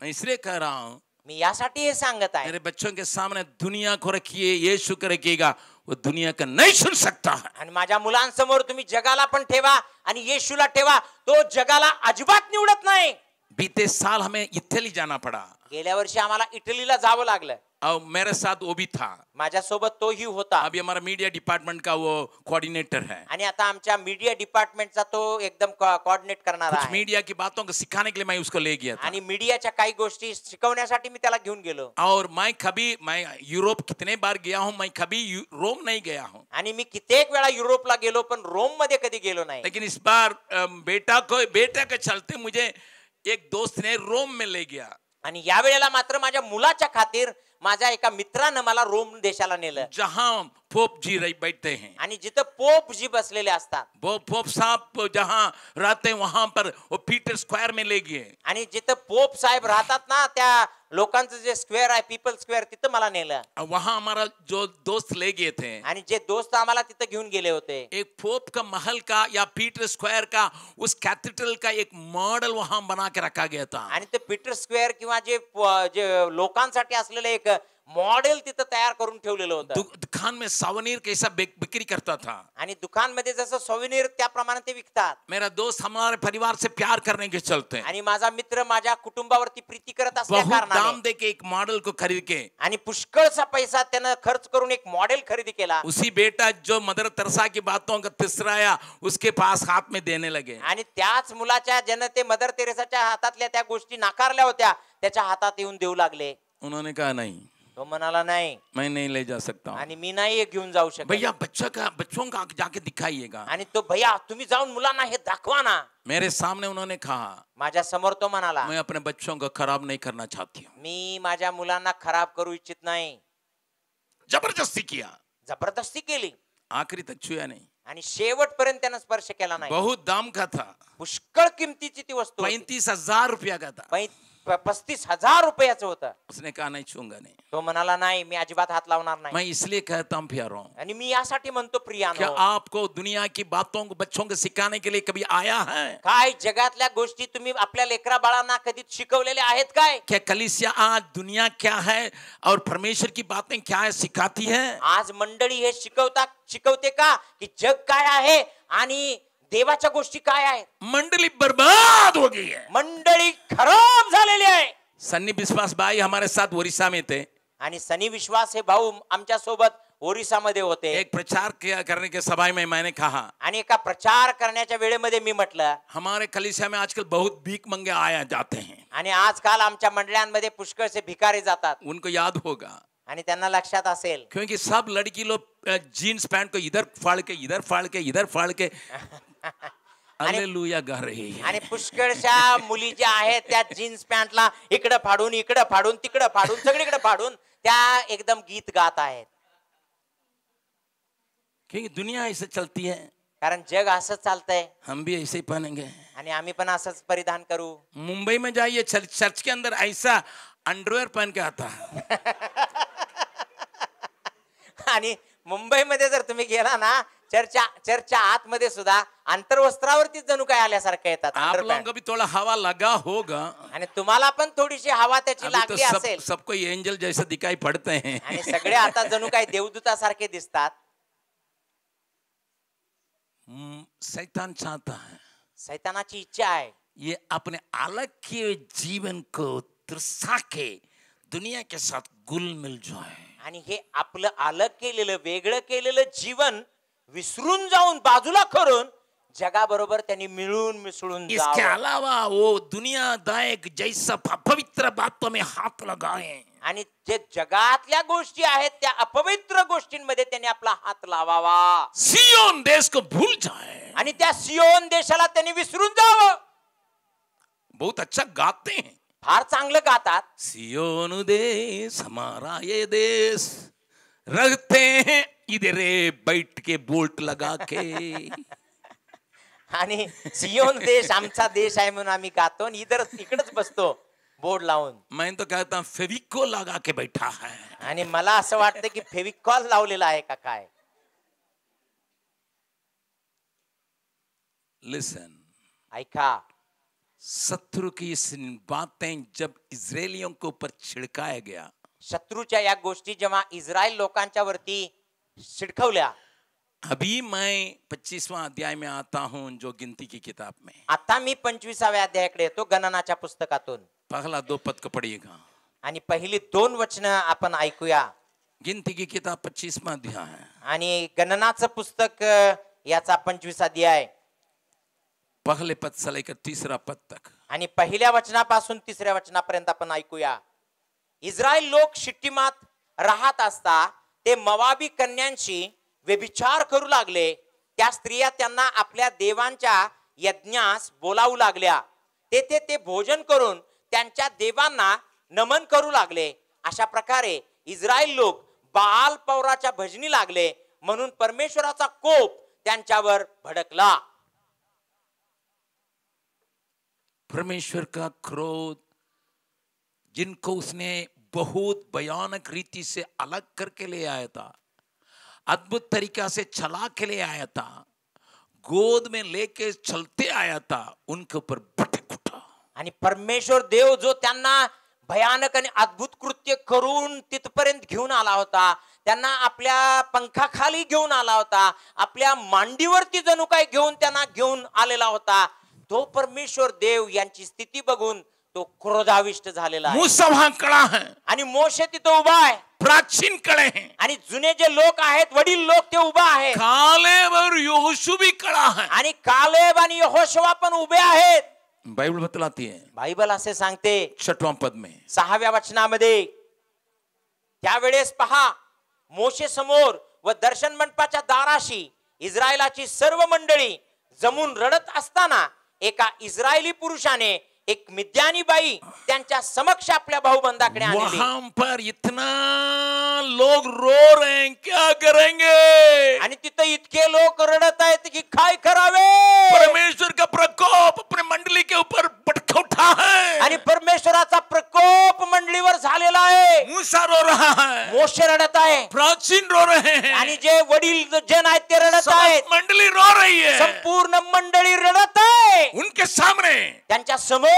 मैं इसलिए कह रहा हूं, मी यासाठी हे सांगत आहे. मेरे बच्चों के सामने दुनिया को रखिए, यीशु को रखिएगा, वो दुनिया का नहीं सुन सकता है. आणि माझ्या मुलांसमोर तुम्ही जगाला पण ठेवा आणि येशूला ठेवा, तो जगाला अजिबात निवडत नाही. बीते साल हमें इटली जाना पड़ा गेल्या वर्षी आम्हाला इटलीला जावं लागलं. और मेरे साथ वो भी था. माझ्यासोबत तोही होता. अभी हमारा मीडिया डिपार्टमेंट का वो कोऑर्डिनेटर है. आणि आता आमच्या मीडिया डिपार्टमेंटचा तो एकदम कोऑर्डिनेट करणारा कुछ आहे. मीडिया की बातों को सिखाने के लिए मैं उसको ले गया था. आणि मीडियाच्या काही गोष्टी शिकवण्यासाठी मी त्याला घेऊन गेलो. और मैं यूरोप कितने बार गया हूँ, मैं कभी रोम नहीं गया हूँ. आणि मी कित्येक वेळा युरोपला गेलो पण रोम मध्ये कधी गेलो नाही. लेकिन इस बार बेटा के चलते मुझे एक दोस्त ने रोम में ले गया. आणि या वेळेला मात्र माझ्या मुलाच्या खातीर माझ्या एका मित्रानं मला रोम देशाला नेलं. जहां पोप जी बैठते हैं आणि जिथं पोप जी बसलेले असतात, वो पोप साहब जहां रहते हैं वहां पर वो पीटर स्क्वायर में ले गए. आणि जिथं पोप साहेब राहतात ना, त्या लोकांचं जे स्क्वेअर आहे, पीपल स्क्वेअर, तिथं मला नेलं. वहां हमारा जो दोस्त ले गए थे, आणि जे दोस्त आम्हाला तिथं घेऊन गेले होते, एक पोप का महल का या पीटर स्क्वायर का उस कैथेड्रल का एक मॉडल वहां बना के रखा गया था. आणि ते पीटर स्क्वेअर किंवा जे लोकांसाठी असलेलं एक मॉडेल तिथं तयार करून ठेवलेलं होतं. दुकान में सौवेनिर कैसा बिक्री करता था. आणि दुकानमध्ये जसं सौवेनिर त्याप्रमाणे ते विकतात. मेरा दोस्त हमारे परिवार से प्यार करने के चलते आणि माझा मित्र माझ्या कुटुंबावरती प्रीती करत असल्या बहुत दाम कारणाने दे के एक मॉडल को खरीद के आणि पुष्कळचा पैसा त्यानं खर्च करून एक मॉडेल खरेदी केला. उसी बेटा जो मदर तेरेसा की बातों का तिसराया उसके पास हाथ में देने लगे. आणि त्याच मुलाच्या ज्यानं ते मदर तेरेसाच्या हातातल्या त्या गोष्टी नाकारल्या होत्या, त्याच्या हातात येऊन देऊ लागले. उन्होंने कहा नहीं, तो म्हणाला नाही, मैं नहीं ले जा सकता हूं. आणि मी नाही हे घेऊन जाऊ शकत. भैया बच्चों का जाके दिखाइएगा. आणि तो भैया तुम्ही जाऊन मुलांना हे दाखवा ना. मेरे सामने उन्होंने कहा, माझ्या समोर तो म्हणाला, मैं अपने बच्चों को खराब नहीं करना चाहती हूँ. मी माझ्या मुलांना खराब करू इच्छित नाही. जबरदस्ती किया, जबरदस्ती केली आखिरी तक छुआ नहीं. आणि शेवटपर्यंत त्यानं स्पर्श केला नाही. बहुत दाम का था, पुष्कळ किमतीची ती वस्तू होती. 35,000 रुपया का था. 35,000 रुपयाचं होतं. उसने कहा नहीं छूंगा नहीं. तो म्हणाला नाही, मी अजिबात हात लावणार नाही. मैं इसलिए कहता हूँ प्यारों, आणि मी यासाठी म्हणतो क्या प्रियानो, आपको दुनिया की बातों को बच्चों को सिखाने के लिए कभी आया है? काय जगातल्या गोष्टी तुम्ही आपल्या लेकरा बाळांना कधी शिकवलेल्या आहेत काय? क्या कलीसिया आज दुनिया क्या है और परमेश्वर की बातें क्या है सिखाती है? आज मंडळी हे शिकवते का की जग काय आहे आणि देवाच्या गोष्टी काय आहेत? मंडली बर्बाद हो गई है. मंडळी खराब झालेली आहे. सन्नी विश्वास भाई हमारे साथ ओरिसा में थे. आणि सनी विश्वास हे भाऊ आमच्या सोबत ओरिसामध्ये होते. एक प्रचार करने के सभा में मैंने कहा, आणि एका प्रचार करण्याच्या वेळेमध्ये मी म्हटलं, हमारे कलीसिया में आजकल बहुत भीख मंगे आया जाते हैं. आणि आजकाल आमच्या मंडळांमध्ये पुष्कळसे भिकारी जातात. उनको याद होगा, आणि त्यांना लक्षात असेल, क्योंकि सब लड़की लोग जीन्स पैंट को इधर फाड़ के इधर फाड़ के इधर फाड़ के हालेलुया गा रही है. आणि पुष्कळशा मुली ज्या आहेत त्या जीन्स पॅन्टला इकडं फाडून तिकडं फाडून सगळीकडे फाडून त्या एकदम गीत गात आहेत. क्योंकि दुनिया ऐसे चलती है, कारण जग असंच चालतंय. हम भी ऐसे ही पहनेंगे. आणि आम्ही पण असंच परिधान करू. मुंबई में जाइए, चर्च के अंदर ऐसा अंडरवेयर पहन के आता है. आणि मुंबईमध्ये जर तुम्ही गेला ना, चर्चच्या आतमध्ये सुद्धा अंतर्वस्त्रावरती जणू काय आल्यासारखं येतात. आप लोगों को भी थोड़ा हवा लगा होगा. आणि तुम्हाला पण थोडीशी हवा त्याची अभी लागली तो असेल. सबको एंजल जैसे दिखाई पड़ते हैं. आणि सगळे आता जणू काय देवदूतासारखे दिसतात. शैतान चाहता है, सैतानाची इच्छा आहे, ये अपने अलग के जीवन को तरसा के दुनिया के साथ गुल मिल जाए. आणि हे आपलं अलग केलेलं वेगळं केलेलं जीवन विसरून जाऊन बाजूला करून जगाबरोबर त्यांनी मिळून मिसळून इसके जावं. अलावा वो दुनियादायक जैसा अपवित्र बातों में हाथ लगाए. आणि जे जगातल्या गोष्टी आहेत त्या अपवित्र गोष्टींमध्ये त्यांनी आपला हात लावावा. सियोन देश को भूल जाए. आणि त्या सियोन देशाला त्यांनी विसरून जावं. बहुत अच्छा गाते हैं, फार चांगलं गातात. सियोन देश हमारा ये देश, रखते हैं इधर बैठ के बोल्ट लगा के. आणि सियोन देश आमचा देश आहे म्हणून आम्ही गातो आणि इकडच बसतो बोर्ड लावून. मैं तो कहता हूं फेविकोल लगा के बैठा है. आणि मला असं वाटतं की फेविकॉल लावलेला आहे का काय. लिसन, ऐका, शत्रु की इस बातें जब इजरायलियों के ऊपर छिड़काया गया, शत्रूच्या या गोष्टी जेव्हा इस्रायल लोकांच्या वरती शिडकवल्या, अभी मैं 25वां अध्याय में आता हूं जो गिनती की किताब में। आता मी 25व्या अध्यायाकडे येतो गणनाच्या पुस्तकातून। पहला 2 पद को पढ़िएगा आणि पहिली 2 वचनं आपण ऐकूया। गिनती की किताब 25वां अध्याय आणि गणनाचं पुस्तक याचा 25 अध्याय पहले पद से लेकर 3रा पद तक। आणि पहिल्या वचनापासून 3ऱ्या वचनापर्यंत आपण ऐकूया। इस्रायल लोक शिट्टीमात राहत असता ते मोवाबी कन्यांशी व्यभिचार करू लागले। त्या स्त्रिया त्यांना आपल्या देवांच्या यज्ञास बोलावू लागल्या। तेथे ते भोजन करून त्यांच्या देवांना नमन करू लागले। अशा प्रकारे इस्रायल लोक बाल पौराच्या भजनी लागले, म्हणून परमेश्वराचा कोप त्यांच्यावर भडकला। परमेश्वर का क्रोध जिनको उसने बहुत भयानक रीति से अलग करके ले आया था, अद्भुत तरीका से चला के ले आया था, गोद में लेके चलते आया था, उनके ऊपर भटक उठा। आणि परमेश्वर देव जो त्यांना भयानक आणि अद्भुत कृत्य करून तिथपर्यंत घेऊन आला होता, त्यांना आपल्या पंखाखाली घेऊन आला होता, आपल्या मांडीवरती जणू काय त्यांना घेऊन आलेला होता, तो परमेश्वर देव यांची स्थिती बघून तो क्रोधाविष्ट झालेला आहे। मूसा वहां खड़ा है आणि मोशे तिथे उभा आहे, प्राचीन खड़े हैं, आणि जुने जे लोक आहेत, वडील लोक ते उभा आहेत, कालेब और यहोशू भी खड़ा है। आणि कालेब आणि यहोशुआ पण उभे आहेत। बाइबल बतलाती है बायबल असे सांगते 6वें पद में, 6व्या वचनामध्ये, त्यावेळेस पहा मोशे समोर व दर्शन मंडपाच्या दाराशी इस्रायलाची सर्व मंडळी जमून रडत असताना एका इस्रायली पुरुषाने एक मिद्यानी बाई त्यांच्या समक्ष आपल्या भाऊबंदाकडे आणली। वहां पर इतना लोग रो रहे हैं, क्या करेंगे? आणि तिथे इतके लोक रडत आहेत की काय करावे। परमेश्वर का प्रकोप अपने मंडली के ऊपर भटक उठा है आणि परमेश्वराचा प्रकोप मंडळीवर झालेला आहे। मूसा रो रहा है, मोशे रडत आहे, प्राचीन रो रहे हैं, आणि जे वडील जन आहेत ते रडत आहेत, मंडली रो रही है, संपूर्ण मंडळी रडत आहे। उनके सामने त्यांच्या समोर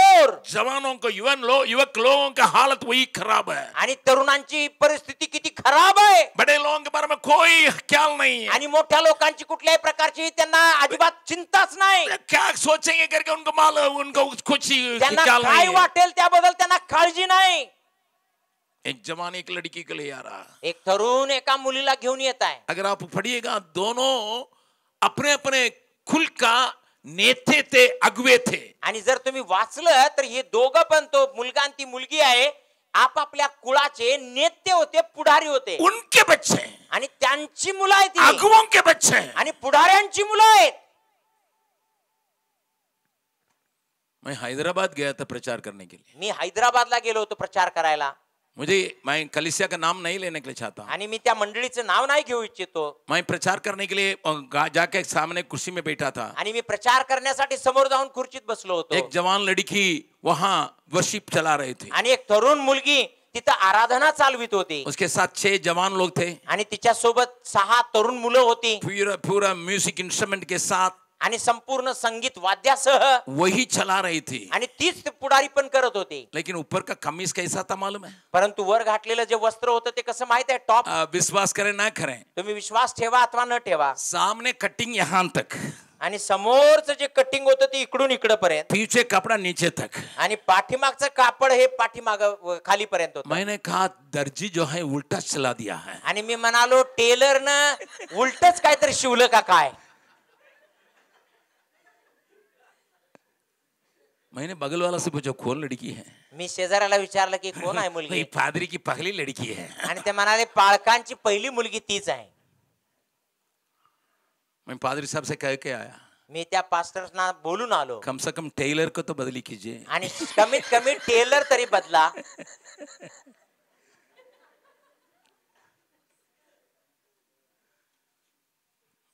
जवानों को युवक लोगों का हालत वही खराब है, आणि तरुणांची परिस्थिती किती खराब आहे। बड़े लोगों के बारे में कोई ख्याल नहीं है, आणि मोठ्या लोकांची कुठल्याही प्रकारची त्यांना अजिबात चिंताच नाही। क्या सोचेंगे करके उनको मालूम, उनको कुछ त्यांना ख्याल काय नहीं है। वाटेल त्याबद्दल त्यांना काळजी नाही। एक जवान एक लड़की को ले आ रहा, एक तरुण एका मुलीला घेऊन येत आहे। अगर आप पढ़िएगा दोनों अपने अपने कुल का नेते थे, अगुवे थे। आणि जर तुम्ही वाचलं तर हे दोघं पण, तो मुलगा आणि ती मुलगी आहे, आपापल्या कुळाचे नेते होते, पुढारी होते। उनके बच्चे आणि त्यांची मुलं आहेत, अगुवों के बच्चे आणि पुढाऱ्यांची मुलं आहेत। मैं हैदराबाद गया था प्रचार करने के लिए। मी हैदराबादला गेलो होतो प्रचार करायला। मैं कलीसिया का नाम नहीं लेने के लिए चाहता हूं। आणि मी त्या मंडळीचं नाव नाही घेऊ इच्छितो। मैं प्रचार करने के लिए जाके सामने कुर्सी में बैठा था। आणि मी प्रचार करण्यासाठी समोर जाऊन खुर्चीत बसलो होतो। एक जवान लड़की वहां वर्शिप चला रहे थे, आणि एक तरुण मुलगी तिथं आराधना चालवित होती। उसके साथ 6 जवान लोग थे, आणि तिच्या सोबत 6 तरुण मुलं होती, पूरा म्यूजिक इंस्ट्रूमेंट के साथ, आणि संपूर्ण संगीत वाद्यासह वही चला रही थी। आणि तीच पुढारी पण करत होती। लेकिन ऊपर का कमीज कैसा था मालूम है? परंतु वर घातलेलं जे वस्त्र होतं ते कसं माहित आहे? टॉप। विश्वास करें ना करें, तुम्ही विश्वास ठेवा अथवा न ठेवा, सामने कटिंग यहां तक, आणि समोरचं जे कटिंग होतं ते इकडून इकडं पर्यंत, पीछे कपड़ा नीचे तक, आणि पाठीमागचं कापड हे पाठीमाग खाली पर्यंत होतं। मैंने कहा दर्जी जो है उल्टा चला दिया है। आणि मी म्हणालो टेलरनं उलटच काहीतरी शिवलं का काय? मैंने बगल वाला से पूछा कौन लड़की है? मी शेजाऱ्याला विचारलं की कोण आहे मुलगी? पादरी की पहली लड़की है। आणि ते म्हणाले पाळकांची पहिली मुलगी तीच आहे। मैं पादरी साहब से कह के आया, मी त्या पास्टर्सना बोलून आलो, कम से कम टेलर को तो बदली कीजिए। आणि कमीत कमी टेलर तरी बदला।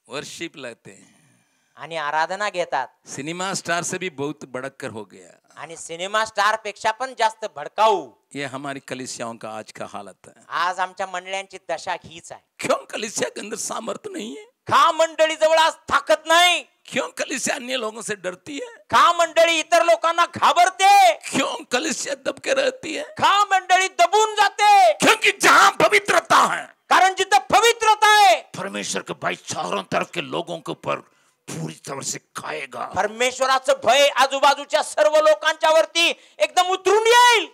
वर्शिप लेते हैं, आणि आराधना घेतात, सिनेमा स्टार से भी बहुत बढ़कर हो गया, आणि सिनेमा स्टार पेक्षा पण जास्त भडकाऊ। ये हमारी कलीसियाओं का आज का हालत है। आज आमच्या मंडळ्यांची दशा हीच आहे। क्यों? कलीसिया के अंदर सामर्थ्य नहीं है, का मंडळी जवळ आज ताकद नाही? क्यों कलीसिया अन्य लोगों से डरती है? का मंडळी इतर लोकांना घाबरते? क्यों कलीसिया दब के रहती है? का मंडळी दबून जाते? क्योंकि जहां पवित्रता है, कारण जिथं पवित्रता आहे, परमेश्वर का भाई चारों तरफ के लोगों के ऊपर पूरी तरह से खाएगा. परमेश्वराचं भय आजूबाजूच्या सर्व लोकांच्या वरती एकदम उतरून येईल.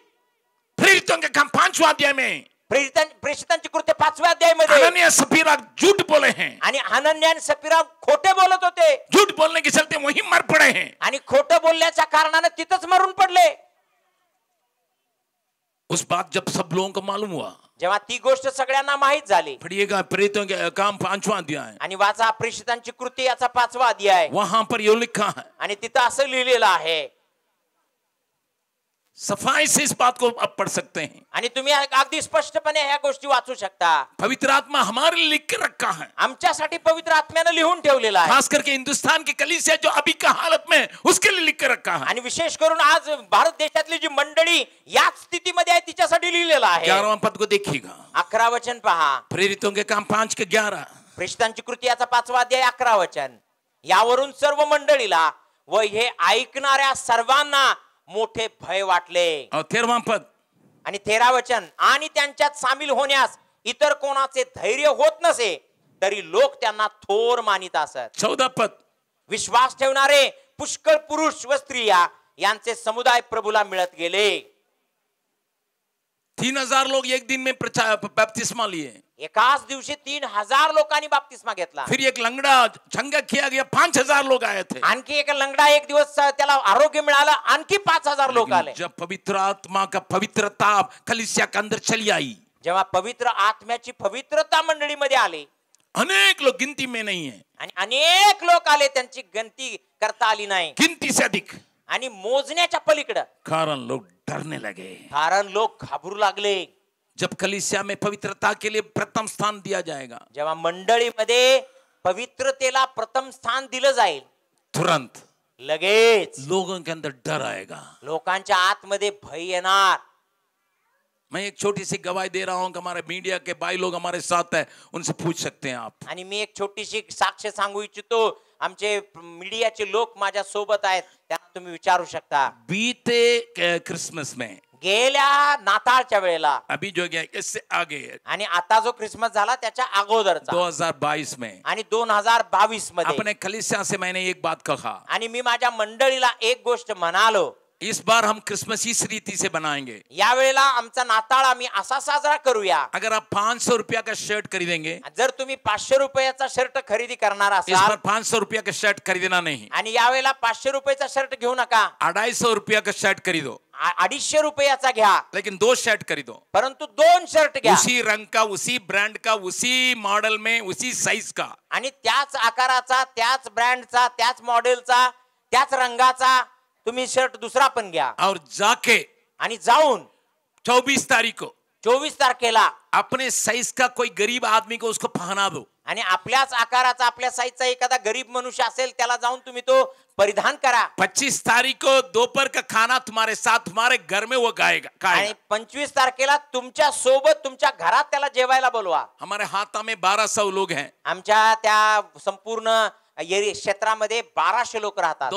प्रेरितों के काम 5वां अध्याय में प्रेषितांची कृत्य 5व्या अध्यायामध्ये हनन्याह सफीरा झूठ बोले हैं, आणि हनन्याह आणि सफीरा खोटे बोलत होते. झूठ बोलने के चलते वहीं मर पड़े हैं. आणि खोटं बोलण्याच्या कारणाने तिथंच मरून पडले. उस बात जब सब लोगों को मालूम हुआ, जेव्हा ती गोष्ट सगळ्यांना माहित झाली, पढ़िएगा प्रेरितों के काम 5वां अध्याय, आणि वाचा प्रेषितांची कृत्य याचा 5वा अध्याय, वहां पर ये लिखा है, आणि तिथं असं लिहिलेलं आहे. सफाई से इस बात को आप पढ़ सकते हैं. आणि तुम्ही अगदी स्पष्टपणे ह्या गोष्टी वाचू शकता. पवित्र आत्मा हमारे लिए लिख के रखा है, आमच्यासाठी पवित्र आत्म्याने लिहून ठेवलेला आहे. खास करके हिंदुस्तान की कलीसिया जो अभी का हालत में उसके लिए लिख के रखा है. आणि विशेष करून आज भारत देशातली जी मंडळी याच स्थितीमध्ये आहे तिच्यासाठी लिहिलेला आहे. 11वां पद को देखिएगा, 11 वचन पहा. प्रेरितों के काम 5 के 11. प्रेषितांची कृती याचा 5वा अध्याय 11 वचन. यावरून सर्व मंडळीला व हे ऐकणाऱ्या सर्वांना मोठे भय वाटले. और 13वां पद, आणि 13 वचन. आणि त्यांच्यात सामील होण्यास इतर कोणाचे धैर्य होत नसे तरी लोक त्यांना थोर मानित असत. 14 पद, विश्वास ठेवणारे पुष्कळ पुरुष व स्त्रिया यांचे समुदाय प्रभूला मिळत गेले. 3000 लोग एक दिन में बपतिस्मा लिए. एकाच दिवशी 3000 लोकांनी बाप्तिस्मा घेतला. फिर एक लंगड़ा चंगा किया गया, 5000 लोग आए थे. आणखी एक लंगडा एक दिवस त्याला आरोग्य मिळालं, आणखी 5000 लोक आले. जब पवित्र आत्मा का पवित्रता कलीसिया के अंदर चली आई, जेव्हा पवित्र आत्म्याची पवित्रता मंडळीमध्ये आली, अनेक लोग, गिनती में नहीं है, आणि अनेक लोक आले, त्यांची गिनती करता आली नाही, गिनती से अधिक. आणि मोजण्याच्या पलीकडे. कारण लोग डरने लगे. कारण लोक घाबरू लागले. जब कलीसिया में पवित्रता के लिए प्रथम स्थान दिया जाएगा, जेव्हा मंडळीमध्ये पवित्रतेला प्रथम स्थान दिलं जाईल, तुरंत लगेच लोगों के अंदर डर आएगा. लोकांच्या आतमध्ये भय येणार. मैं एक छोटी सी गवाही दे रहा हूं कि हमारे मीडिया के भाई लोग हमारे साथ हैं, उनसे पूछ सकते हैं आप. आणि मी एक छोटीशी साक्ष सांगू इच्छितो. आमचे मीडियाचे लोक माझ्या सोबत आहेत, त्यांना तुम्ही विचारू शकता. बीते क्रिसमस में, गेल्या नाताळच्या वेळेला, अभी जो गया इससे आगे, आणि आता जो क्रिसमस झाला त्याच्या अगोदरचा, 2022 में, आणि 2022 मध्ये, अपने कलीसिया से मैंने एक बात कहा, आणि मी माझ्या मंडळीला एक गोष्ट म्हणालो. इस बार हम क्रिसमस इस रीति से बनाएंगे. या वेळेला आमचा नाताळ आम्ही असा साजरा करूया. अगर आप 500 रुपया का शर्ट खरीदेंगे, जर तुम्ही 500 रुपयाचा शर्ट खरेदी करणार इस असाल, बार 500 रुपया का शर्ट खरीदना नहीं, आणि यावेळेला 500 रुपयाचा शर्ट घेऊ नका, 250 रुपया का शर्ट खरीदो, 250 रुपयाचा घ्या, लेकिन 2 शर्ट खरीदो, परंतु 2 शर्ट घ्या, उसी रंग का, उसी ब्रांड का, उसी मॉडल में, उसी साइज का, आणि त्याच आकाराचा, त्याच ब्रँडचा, त्याच मॉडेलचा, त्याच रंगाचा तुम्ही शर्ट दुसरा पण घ्या. और जाके आणि जाऊन 24 तारीख को 24 तारखेला अपने साइज का कोई गरीब आदमी को उसको पहना दो. आणि आपल्याच आकाराचा, आपल्या साईजचा एखादा गरीब मनुष्य असेल त्याला जाऊन तुम्ही तो परिधान करा. 25 तारीख को दोपहर का खाना तुम्हारे साथ, तुम्हारे घर में वो खाएगा. आणि 25 तारखेला तुमच्या सोबत तुमच्या घरात त्याला जेवायला बोलवा. हमारे हाथा में 1200 लोग हैं. आमच्या त्या संपूर्ण क्षेत्रामध्ये 1200 लोक राहतात.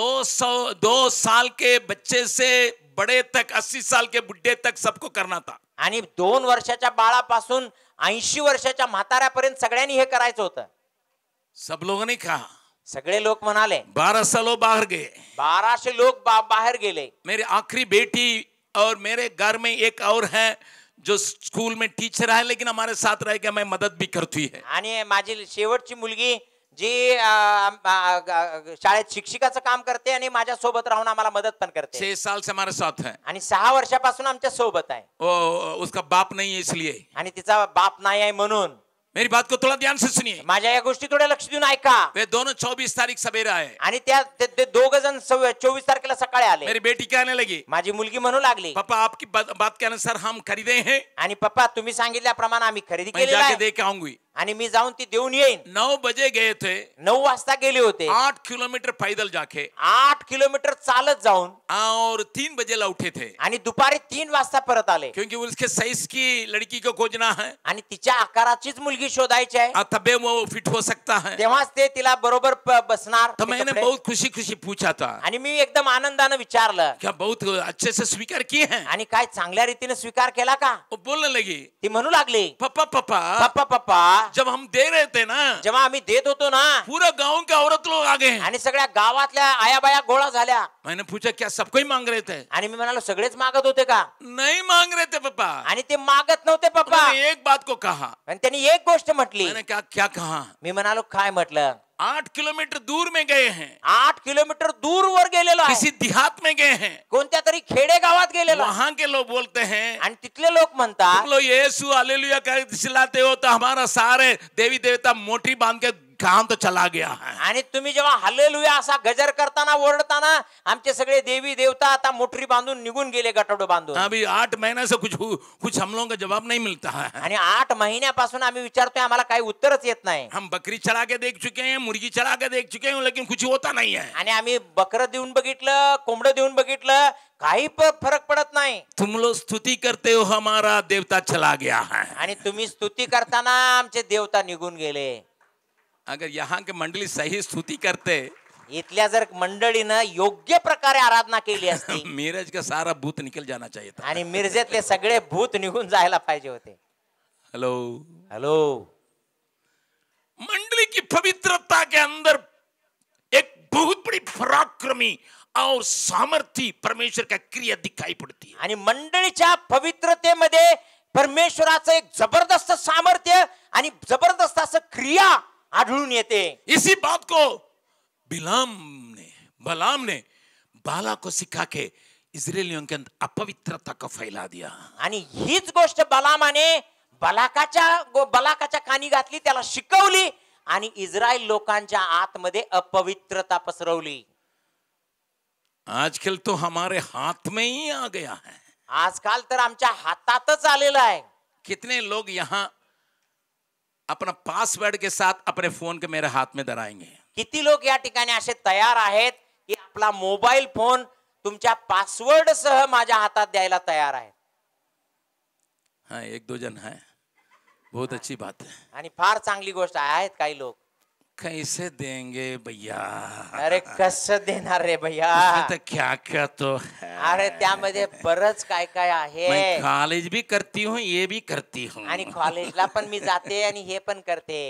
2 साल के बच्चे से बड़े तक, 80 साल के बुढ़े तक सबको करना था. आणि 2 वर्षाच्या बाळापासून 80 वर्षाच्या म्हाताऱ्यापर्यंत सगळ्यांनी हे करायचं होतं. सब लोगों ने कहा, सगळे लोक म्हणाले. 1200 लोग बाहर गए. 1200 लोक बाहेर गेले. मेरी आखिरी बेटी और मेरे घर में एक और है जो स्कूल में टीचर है, लेकिन हमारे साथ रह के मैं मदद भी करती है. आणि माझी शेवटची मुलगी जी शाळेत शिक्षिकाचं काम करते आणि माझ्या सोबत राहून आम्हाला मदत पण करते. 6 साल से हमारे साथ है. आणि 6 वर्षापासून आमच्या सोबत आहे. उसका बाप नहीं है इसलिए. आणि तिचा बाप नाही आहे म्हणून. मेरी बात को थोड़ा ध्यान से सुनिए. माझ्या या गोष्टी थोड्या लक्ष देऊन ऐका. वे दोनों 24 तारीख सवेरे आए. आणि ते दोघ जण 24 तारखेला सकाळी आले. मेरी बेटी कहने लगी, माझी मुलगी म्हणू लागली, पापा आपकी बात के अनुसार हम खरीदे हैं, आणि पप्पा तुम्ही सांगितल्याप्रमाणे आम्ही खरेदी मैं केलेला जाके आहे, देख आऊंगी. आणि मी जाऊन ती देऊन येईन. 9 बजे गए थे, 9 वाजता गेले होते. 8 किलोमीटर पैदल जाके 8 किलोमीटर चालत जाऊन और 3 बजे लौटे थे, आणि दुपारी 3 वाजता परत आले. क्योंकि उसके साइज की लड़की को खोजना है आणि तिच्या आकाराचीच मुलगी शोधायची आहे, और तबे वो फिट हो सकता है. तेव्हाच ते तिला बरोबर बसणार. तो ते मैंने कपडे. बहुत खुशी खुशी पूछा था, आणि मी एकदम आनंदाने विचारलं, क्या बहुत अच्छे से स्वीकार किए हैं? आणि काय चांगल्या रीतीने स्वीकार केला का? वो बोलने लगी, ती म्हणू लागली, पापा पापा, पप्पा पप्पा, जब हम दे रहे थे ना, जेव्हा आम्ही देत होतो ना, पूरा गांव के औरत लोग आ गए हैं. आणि सगळ्या गावातल्या आयाबाया गोळा झाल्या. मैंने पूछा क्या सबको ही मांग रहे थे? आणि मी म्हणालो सगळेच मागत होते का? नहीं मांग रहे थे पापा. आणि ते मागत नव्हते पप्पा. उन्होंने एक बात को कहा. आणि त्यांनी एक गोष्ट म्हटली. मैंने क्या क्या कहा? मी म्हणालो काय म्हटलं? 8 किलोमीटर दूर में गए हैं, 8 किलोमीटर दूर वर गेलेलो आहे, किसी देहात में गए हैं, कोणत्या तरी खेडे गावात गेलेलो आहे. वहां के लोग बोलते हैं, आणि तिथले लोक म्हणतात, तुम लोग यीशु हालेलुया कर चिल्लाते हो तो हमारा सारे देवी देवता मोटी बांध के काम तो चला गया है. आणि तुम्ही जेव्हा हालेलुया असा गजर करताना ओरडताना आमचे सगळे देवी देवता आता मोटरी बांधून निघून गेले, गटाडो बांधून. अभी 8 महीने से कुछ हम लोगों का जवाब नहीं मिलता है. आणि 8 महिन्यापासून आम्ही विचारतोय, आम्हाला काही उत्तरच येत नाही. हम बकरी चढ़ा के देख चुके हैं, मुर्गी चढ़ा के देख चुके हैं, लेकिन कुछ होता नहीं है. आणि आम्ही बकरं देऊन बघितलं, कोंबडं देऊन बघितलं, काही फरक पडत नाही. तुम लोग स्तुति करते हो हमारा देवता चला गया है. आणि तुम्ही स्तुती करताना आमचे देवता निघून गेले. अगर यहाँ के मंडली सही स्तुति करते, इथल्या जर मंडळीनं योग्य प्रकारे आराधना केली असती, मीरज का सारा भूत निकल जाना चाहिए था. आणि मिरजेतले सगळे भूत निघून जायला पाहिजे होते. हेलो, हॅलो, मंडली की पवित्रता के अंदर एक बहुत बड़ी पराक्रमी और सामर्थी परमेश्वर का क्रिया दिखाई पड़ती है. आणि मंडळीच्या पवित्रतेमध्ये परमेश्वराचं एक जबरदस्त सामर्थ्य आणि जबरदस्त असं क्रिया आढळून येते. इसी बात को बलाम ने बाला को सिखा के इस्राएलियों के अंदर अपवित्रता को फैला दिया. आणि हीच गोष्ट बलामाने बलाकाच्या कानी घातली, त्याला शिकवली आणि इस्रायल लोकांच्या आतमध्ये अपवित्रता पसरवली. आजकल तो हमारे हाथ में ही आ गया है. आजकाल तर आमच्या हातातच आलेलं आहे. कितने लोग यहाँ अपना पासवर्ड के साथ अपने फोन के मेरे हाथ में धराएंगे. किती लोक या ठिकाणी असे तयार आहेत की आपला मोबाईल फोन तुमच्या पासवर्ड सह माझ्या हातात द्यायला तयार आहेत. हाँ, 1-2 जन है, बहुत अच्छी बात है. आणि फार चांगली गोष्ट आहेत. काही लोक कैसे देंगे भैया? अरे कसं देणार रे भैया? इसमें तो क्या क्या तो है. अरे त्यामध्ये बरच काय काय आहे. मैं कॉलेज भी करती हूँ, ये भी करती हूँ. आणि कॉलेजला पण मी जाते आणि हे पण करते.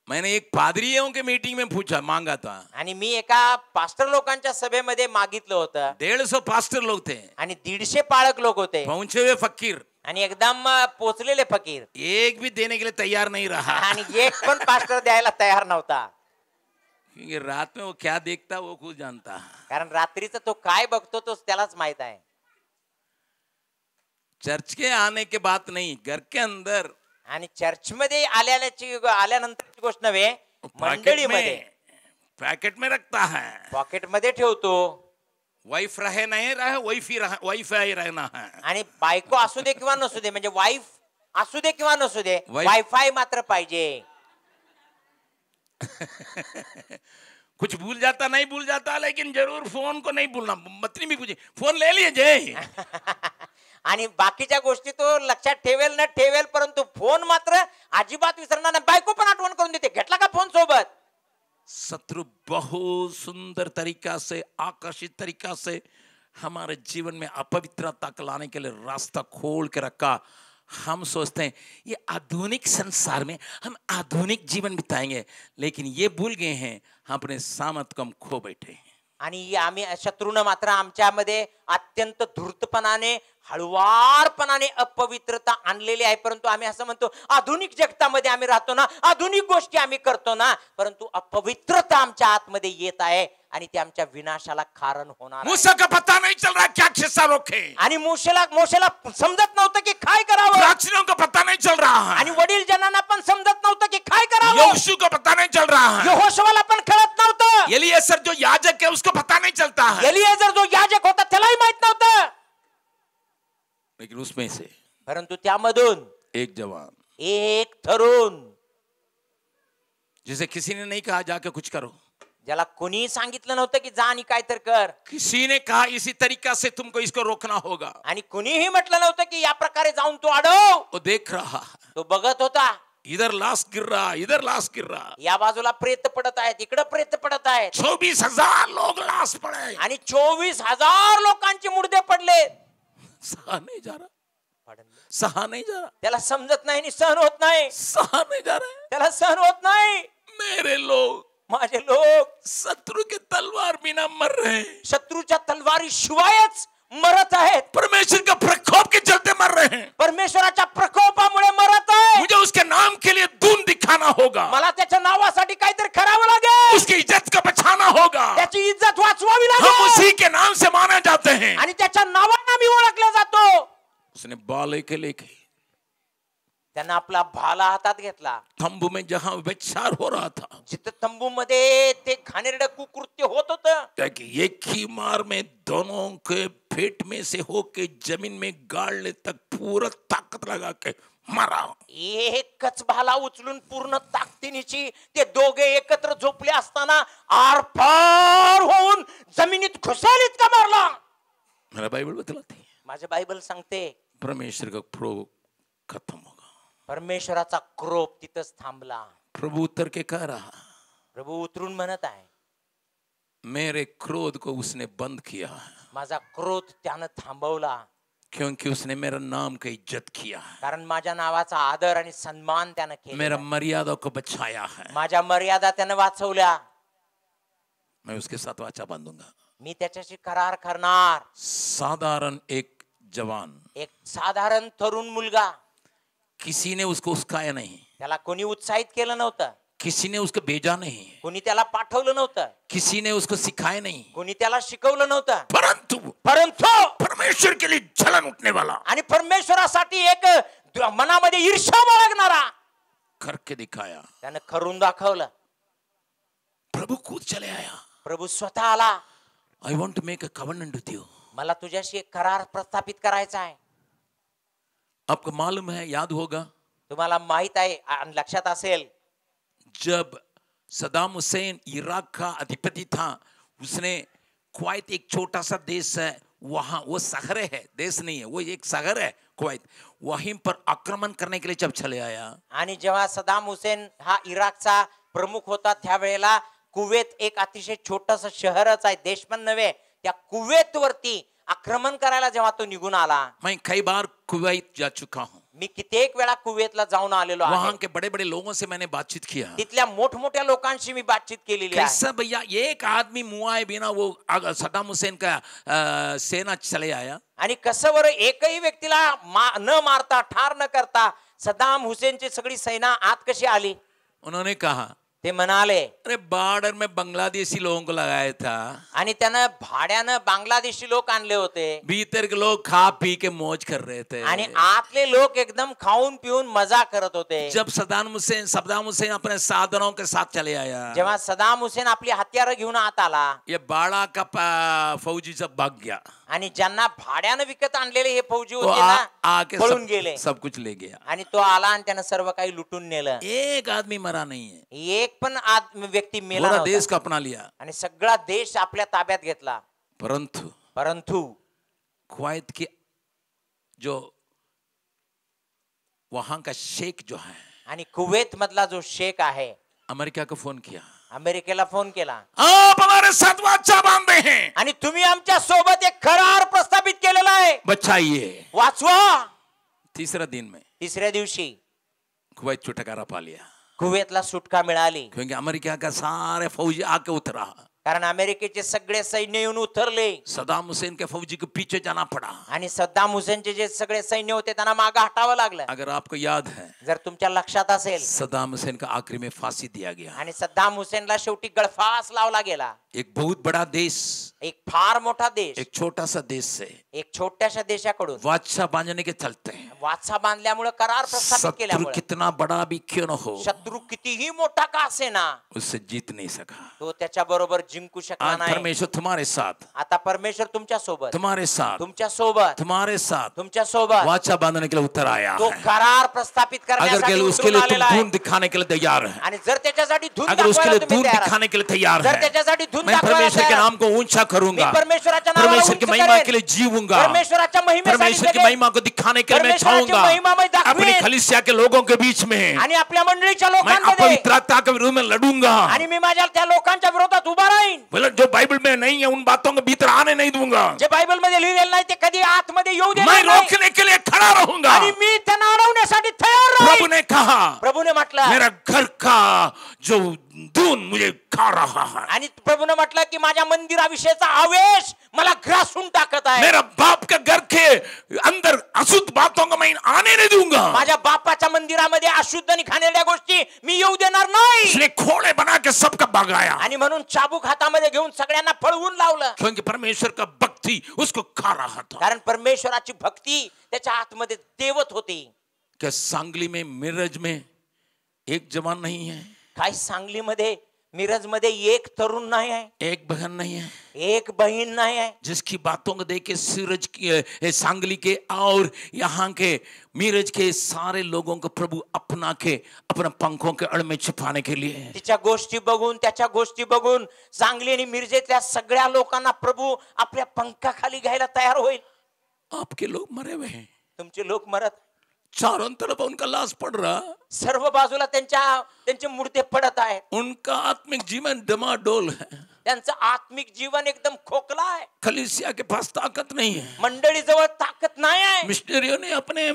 मैंने एक पादरियों के मीटिंग में पूछा, मांगा था. आणि मी एका पास्टर लोकांच्या सभेमध्ये मागितलं होतं. 150 पास्टर लोग थे, आणि 150 पाळक लोक होते, पहुंचे हुए फकीर. आणि एकदम पोचलेले फकीर. एक भी देने के लिए तैयार नहीं रहा. आणि एक पण पास्टर द्यायला तयार नव्हता. क्योंकि रात में वो क्या देखता वो खुद जानता. कारण रात्रीचा तो काय बघतो तो त्यालाच माहित आहे. चर्च के आने के बात नहीं, घर के अंदर आणि चर्चमध्ये आल्यानंतरची गोष्ट नव्हे, मंडळीमध्ये पॉकेट में रखता है. पॉकेटमध्ये ठेवतो. वाइफ रहे नहीं रहे, वाईफाई रहना है. आणि बायको असू दे किंवा नसू दे, म्हणजे वाईफ असू दे किंवा नसू दे, वाईफ- वायफाय मात्र पाहिजे. कुछ भूल जाता नहीं भूल जाता, लेकिन जरूर फोन को नहीं भूलना. पत्नी भी पूछी, फोन ले लिए जय. आणि बाकीच्या गोष्टी तो लक्षात ठेवेल न ठेवेल, परंतु फोन मात्र अजिबात विसरणार नाही. बायको पण आठवण करून देते, घेतला का फोन सोबत. शत्रु बहुत सुंदर तरीका से, आकर्षित तरीका से हमारे जीवन में अपवित्रता को लाने के लिए रास्ता खोल के रखा. हम सोचते हैं ये आधुनिक संसार में हम आधुनिक जीवन बिताएंगे, लेकिन ये भूल गए हैं हम अपने सामर्थ को हम खो बैठे हैं. आणि आम्ही शत्रूनं मात्र आमच्यामध्ये अत्यंत धूर्तपणाने, हळुवारपणाने अपवित्रता आणलेली आहे. परंतु आम्ही असं म्हणतो आधुनिक जगतामध्ये आम्ही राहतो ना, आधुनिक गोष्टी आम्ही करतो ना, परंतु अपवित्रता आमच्या आतमध्ये येत आहे आणि ते आमच्या विनाशाला कारण होणार आहे. मूसा का पता नहीं चल रहा क्या खिस्सा रोके. आणि मोशेला समजत नव्हतं की काय करावं. प्राचीनों को पता नहीं चल रहा है. आणि वडील जनांना पण समजत नव्हतं की काय करावं. यहोशू को पता नहीं चल रहा है. यहोशूवाला पण कळत नव्हतं. एलिएजर जो याजक है उसको पता नहीं चलता है. एलिएजर जो याजक होता त्यालाही माहित नव्हतं. लेकिन उसमें से परंतु त्यामधून एक जवान एक तरुण, जिसे किसी ने नहीं कहा जाके कुछ करो, ज्याला कोणी सांगितलं नव्हतं की जा आणि काय तर कर, किसी ने कहा इसी तरीका से तुमको इसको रोकना होगा, आणि कुणीही म्हटलं नव्हतं की या प्रकारे जाऊन तो अडव. वो देख रहा है, तो बघत होता, इधर लाश गिर रहा, इधर लाश गिर रहा, या बाजूला प्रेत पडत आहेत, इकडे प्रेत पडत आहेत, 24,000 लोग लाश पड़े, आणि 24,000 लोकांचे मुर्दे पडले. सहा नहीं जा रहा, सहा नहीं जा रहा, त्याला समजत नाही आणि सहन होत नाही, सहा नहीं जा रहा, त्याला सहन होत नाही. मेरे लोग माझे लोक शत्रु के तलवार बिना मर रहे हैं, शत्रूच्या तलवारी शिवायच मरत आहेत, परमेश्वर का प्रकोप के चलते मर रहे हैं. परमेश्वराच्या प्रकोपामुळे मरत आहे. मुझे उसके नाम के लिए दून दिखाना होगा, मला त्याच्या नावासाठी काहीतरी करावं लागेल, उसकी इज्जत का बचाना होगा. त्याची इज्जत वाचवावी हम लागेल, उसी के नाम से माने जाते हैं. आणि त्याच्या नावाने मी ओळखला जातो. उसने बाले के लेके त्यांना आपला भाला हातात घेतला. तंबू में जहां व्यभिचार हो रहा था, जिथं तंबू मध्ये ते घाणेरडं कुकृत्य होत होतं, ताकि एक ही मार में दोनों के पेट में से होके जमीन में गाड़ने तक पूरा ताकत लगा के मारा. एकच भाला उचलून पूर्ण ताकदीनिची ते दोघे एकत्र झोपले असताना आरपार होऊन जमिनीत घुसळीत का मारला. मेरा बाइबल बतलाती है, माझे बायबल सांगते परमेश्वर का क्रोध खत्म होगा. परमेश्वराचा क्रोध तिथंच थांबला. प्रभु उतर के कह रहा, प्रभू उतरून म्हणत आहे, मेरे क्रोध को उसने बंद किया, माझा क्रोध त्यानं थांबवला, क्योंकि उसने मेरा नाम का इज्जत किया, कारण माझ्या नावाचा आदर आणि सन्मान त्यानं मेरा केला, मर्यादा को बचाया है. माझ्या मर्यादा त्यानं वाचवल्या. मैं उसके साथ वाचा बांधूंगा. मी त्याच्याशी करार करणार. साधारण एक जवान, एक साधारण तरुण मुलगा, किसी ने उसको उस्काया नहीं, त्याला कोणी उत्साहित केलं नव्हतं, किसी ने उसको भेजा नहीं, कोणी त्याला पाठवलं नव्हतं, किसी ने उसको सिखाया नहीं, कोणी त्याला शिकवलं नव्हतं, परंतु परंतु परमेश्वर के लिए जलन उठने वाला, आणि परमेश्वरासाठी एक मनामध्ये ईर्ष्या बाळगणारा करके दिखाया. त्यानं करून दाखवलं. प्रभु खुद चले आया. प्रभू स्वतः आला. I want to make a covenant with you. मला तुझ्याशी एक करार प्रस्थापित करायचा आहे. आपको मालूम है, याद होगा, तुम्हाला माहित आहे आणि लक्षात असेल, जब सदाम हुसैन इराक का अधिपति था, उसने कुवैत एक छोटा सा देश है, वहां वो शहर है, देश नहीं है, वो एक शहर है कुवैत, वहीं पर आक्रमण करने के लिए जब चले आया, आणि जेव्हा सदाम हुसेन हा इराकचा प्रमुख होता त्यावेळेला कुवेत एक अतिशय छोटस शहरच आहे, देश पण नव्हे, त्या कुवेत वरती आक्रमण करायला जेव्हा तो निघून आला. मैं कई बार कुवैत जा चुका हूँ, मी कित्येक वेळा कुवेतला जाऊन आलेलो आहे. वहां के बड़े बड़े लोगों से मैंने बातचीत किया. तिथल्या मोठमोठ्या लोकांशी मी बातचीत केलेली आहे. कैसा भैया, एक आदमी मुआए बिना वो सदाम हुसैन का सेना चले आया. आणि कसं बरं एकही व्यक्तीला न मारता ठार न करता सदाम हुसेनची सगळी सेना आत कशी आली. उन्होंने कहा, ते म्हणाले, अरे बॉर्डर में बांग्लादेशी लोगों को लगाया था, आणि त्यानं भाड्यानं बांगलादेशी लोक आणले होते, भीतर के लोग खा पी के मौज कर रहे थे, आणि आतले लोक एकदम खाऊन पिऊन मजा करत होते. जब सदाम हुसैन अपने साधनों के साथ चले आया, जेव्हा सदाम हुसेन आपली हत्यारं घेऊन आत आला, ये बाड़ा का फौजी सब भाग गया, आणि ज्यांना भाड्यानं विकत आणलेले हे फौजी वो होते ना, आके पळून गेले, सब कुछ ले गया. आणि तो आला आणि त्यानं सर्व काही लुटून नेलं. एक आदमी मरा नहीं है, एक पण व्यक्ती मेला पूरा नव्हता, देश को अपना लिया. आणि सगळा देश आपल्या ताब्यात घेतला. परंतु कुवैत के जो वहां का शेख जो है, आणि कुवेत मधला जो शेख आहे, अमेरिका को फोन किया, अमेरिकेला फोन केला, आप हमारे साथ वाचा बांधे हैं, आणि तुम्ही आमच्या सोबत एक करार प्रस्थापित केलेला आहे, बचाइए. वाचवा. तीसरा दिन में तिसऱ्या दिवशी कुवैत छुटकारा पा लिया, कुवेतला सुटका मिळाली, क्योंकि अमेरिका का सारे फौजी आके उतरा, कारण अमेरिकेचे सगळे सैन्य येऊन उतरले. सदाम हुसैन के फौजी के पीछे जाना पड़ा. आणि सद्दाम हुसेनचे जे सगळे सैन्य होते त्यांना मागे हटावं लागलं. अगर आपको याद है, जर तुमच्या लक्षात असेल, सदाम हुसैन का आखिरी में फांसी दिया गया. आणि सद्दाम हुसेनला शेवटी गळफास लावला गेला. एक बहुत बड़ा देश, एक फार मोठा देश, एक छोटा सा देश से एक छोट्याशा देशाकडून वाचा बांधने के चलते हैं वाचा बांधल्यामुळे, करार प्रस्थापित शत्रु केल्यामुळे, कितना बड़ा भी क्यों न हो, शत्रू कितीही मोठा का असेना, उससे जीत नहीं सका. तो त्याच्या बरोबर जिंकू शकला आज नाही. परमेश्वर तुम्हारे साथ, आता परमेश्वर तुमच्या सोबत, तुम्हारे साथ, तुमच्या सोबत, तुम्हारे साथ तुमच्या सोबत वाचा बांधने के लिए उतर आया तो है. करार प्रस्थापित अगर करण्यासाठी उसके उतरून लिए तुम आलेला आहे. धूम दिखाने के लिए तैयार है, आणि जर त्याच्यासाठी धून अगर उसके दाखवायला लिए तुम्ही दूर तयार आहात, दिखाने के लिए तैयार जर है, त्याच्यासाठी धून मैं दाखवायला परमेश्वर के तयार नाम को ऊंचा करूंगा, मी परमेश्वराच्या नावाला परमेश्वर की उंच महिमा करेन. के लिए जीऊंगा, परमेश्वराच्या महिमेसाठी परमेश्वर की जगेन. महिमा को दिखाने के लिए मैं परमेश्वराची चाहूंगा महिमा मैं दाखवेन. अपनी कलीसिया के लोगों के बीच में. आणि आपल्या मंडळीच्या मैं लोकांमध्ये, अपवित्रता के विरोध में लड़ूंगा. आणि मी माझ्या त्या लोकांच्या विरोधात उभा राहीन. बोला जो बाइबल में नहीं है उन बातों के भीतर आने नहीं दूंगा. जे बायबल मध्ये लिहिलेलं नाही ते कधी आतमध्ये येऊ मैं देणार नाही. रोकने के लिए खड़ा रहूंगा. आणि मी त्यांना अडवण्यासाठी तयार प्रभु राहीन. ने कहा प्रभूने म्हटलं, मेरा घर का जो धून मुझे खा रहा है, आणि प्रभूने म्हटलं की माझ्या मंदिराविषयीचा आवेश मला ग्रासून टाकत आहे. मेरा बाप के घर के अंदर अशुद्ध बातों को मैं आने नहीं दूंगा. माझ्या बापाच्या मंदिरामध्ये अशुद्ध आणि खाण्याच्या गोष्टी मी येऊ देणार नाही. इसलिए खोले बना के सबका भगाया, आणि म्हणून चाबूक हातामध्ये घेऊन सगळ्यांना पळवून लावलं. क्योंकि परमेश्वर का भक्ति उसको खा रहा था. कारण परमेश्वराची भक्ती त्याच्या आतमध्ये देवत होती. क्या सांगली में मिरज में एक जवान नहीं है, काय सांगलीमध्ये, मिरजमध्ये एक तरुण नाही आहे, एक बहन नहीं है, एक बहीण नाही आहे, जिसकी बातों को देख के सूरज की सांगली के और यहाँ के मिरज के सारे लोगों को प्रभु अपना के अपने पंखों के अड़ में छिपाने के लिए. तिच्या गोष्टी बघून, त्याच्या गोष्टी बघून सांगली आणि मिरजेतल्या सगळ्या लोकांना प्रभू आपल्या पंखाखाली घ्यायला तयार होईल. आपके लोग मरे हुए हैं, तुमचे लोक मरत, चारों तरफ उनका लाश पड़ रहा, सर्व बाजूला त्यांचे मुर्दे पडत आहेत. उनका आत्मिक जीवन डमाडोल है. त्यांचं आत्मिक जीवन एकदम खोकला आहे. कलीसिया के पास ताकत नहीं है. मंडळी जवळ ताकद नाही आहे. मिशनरियों ने अपने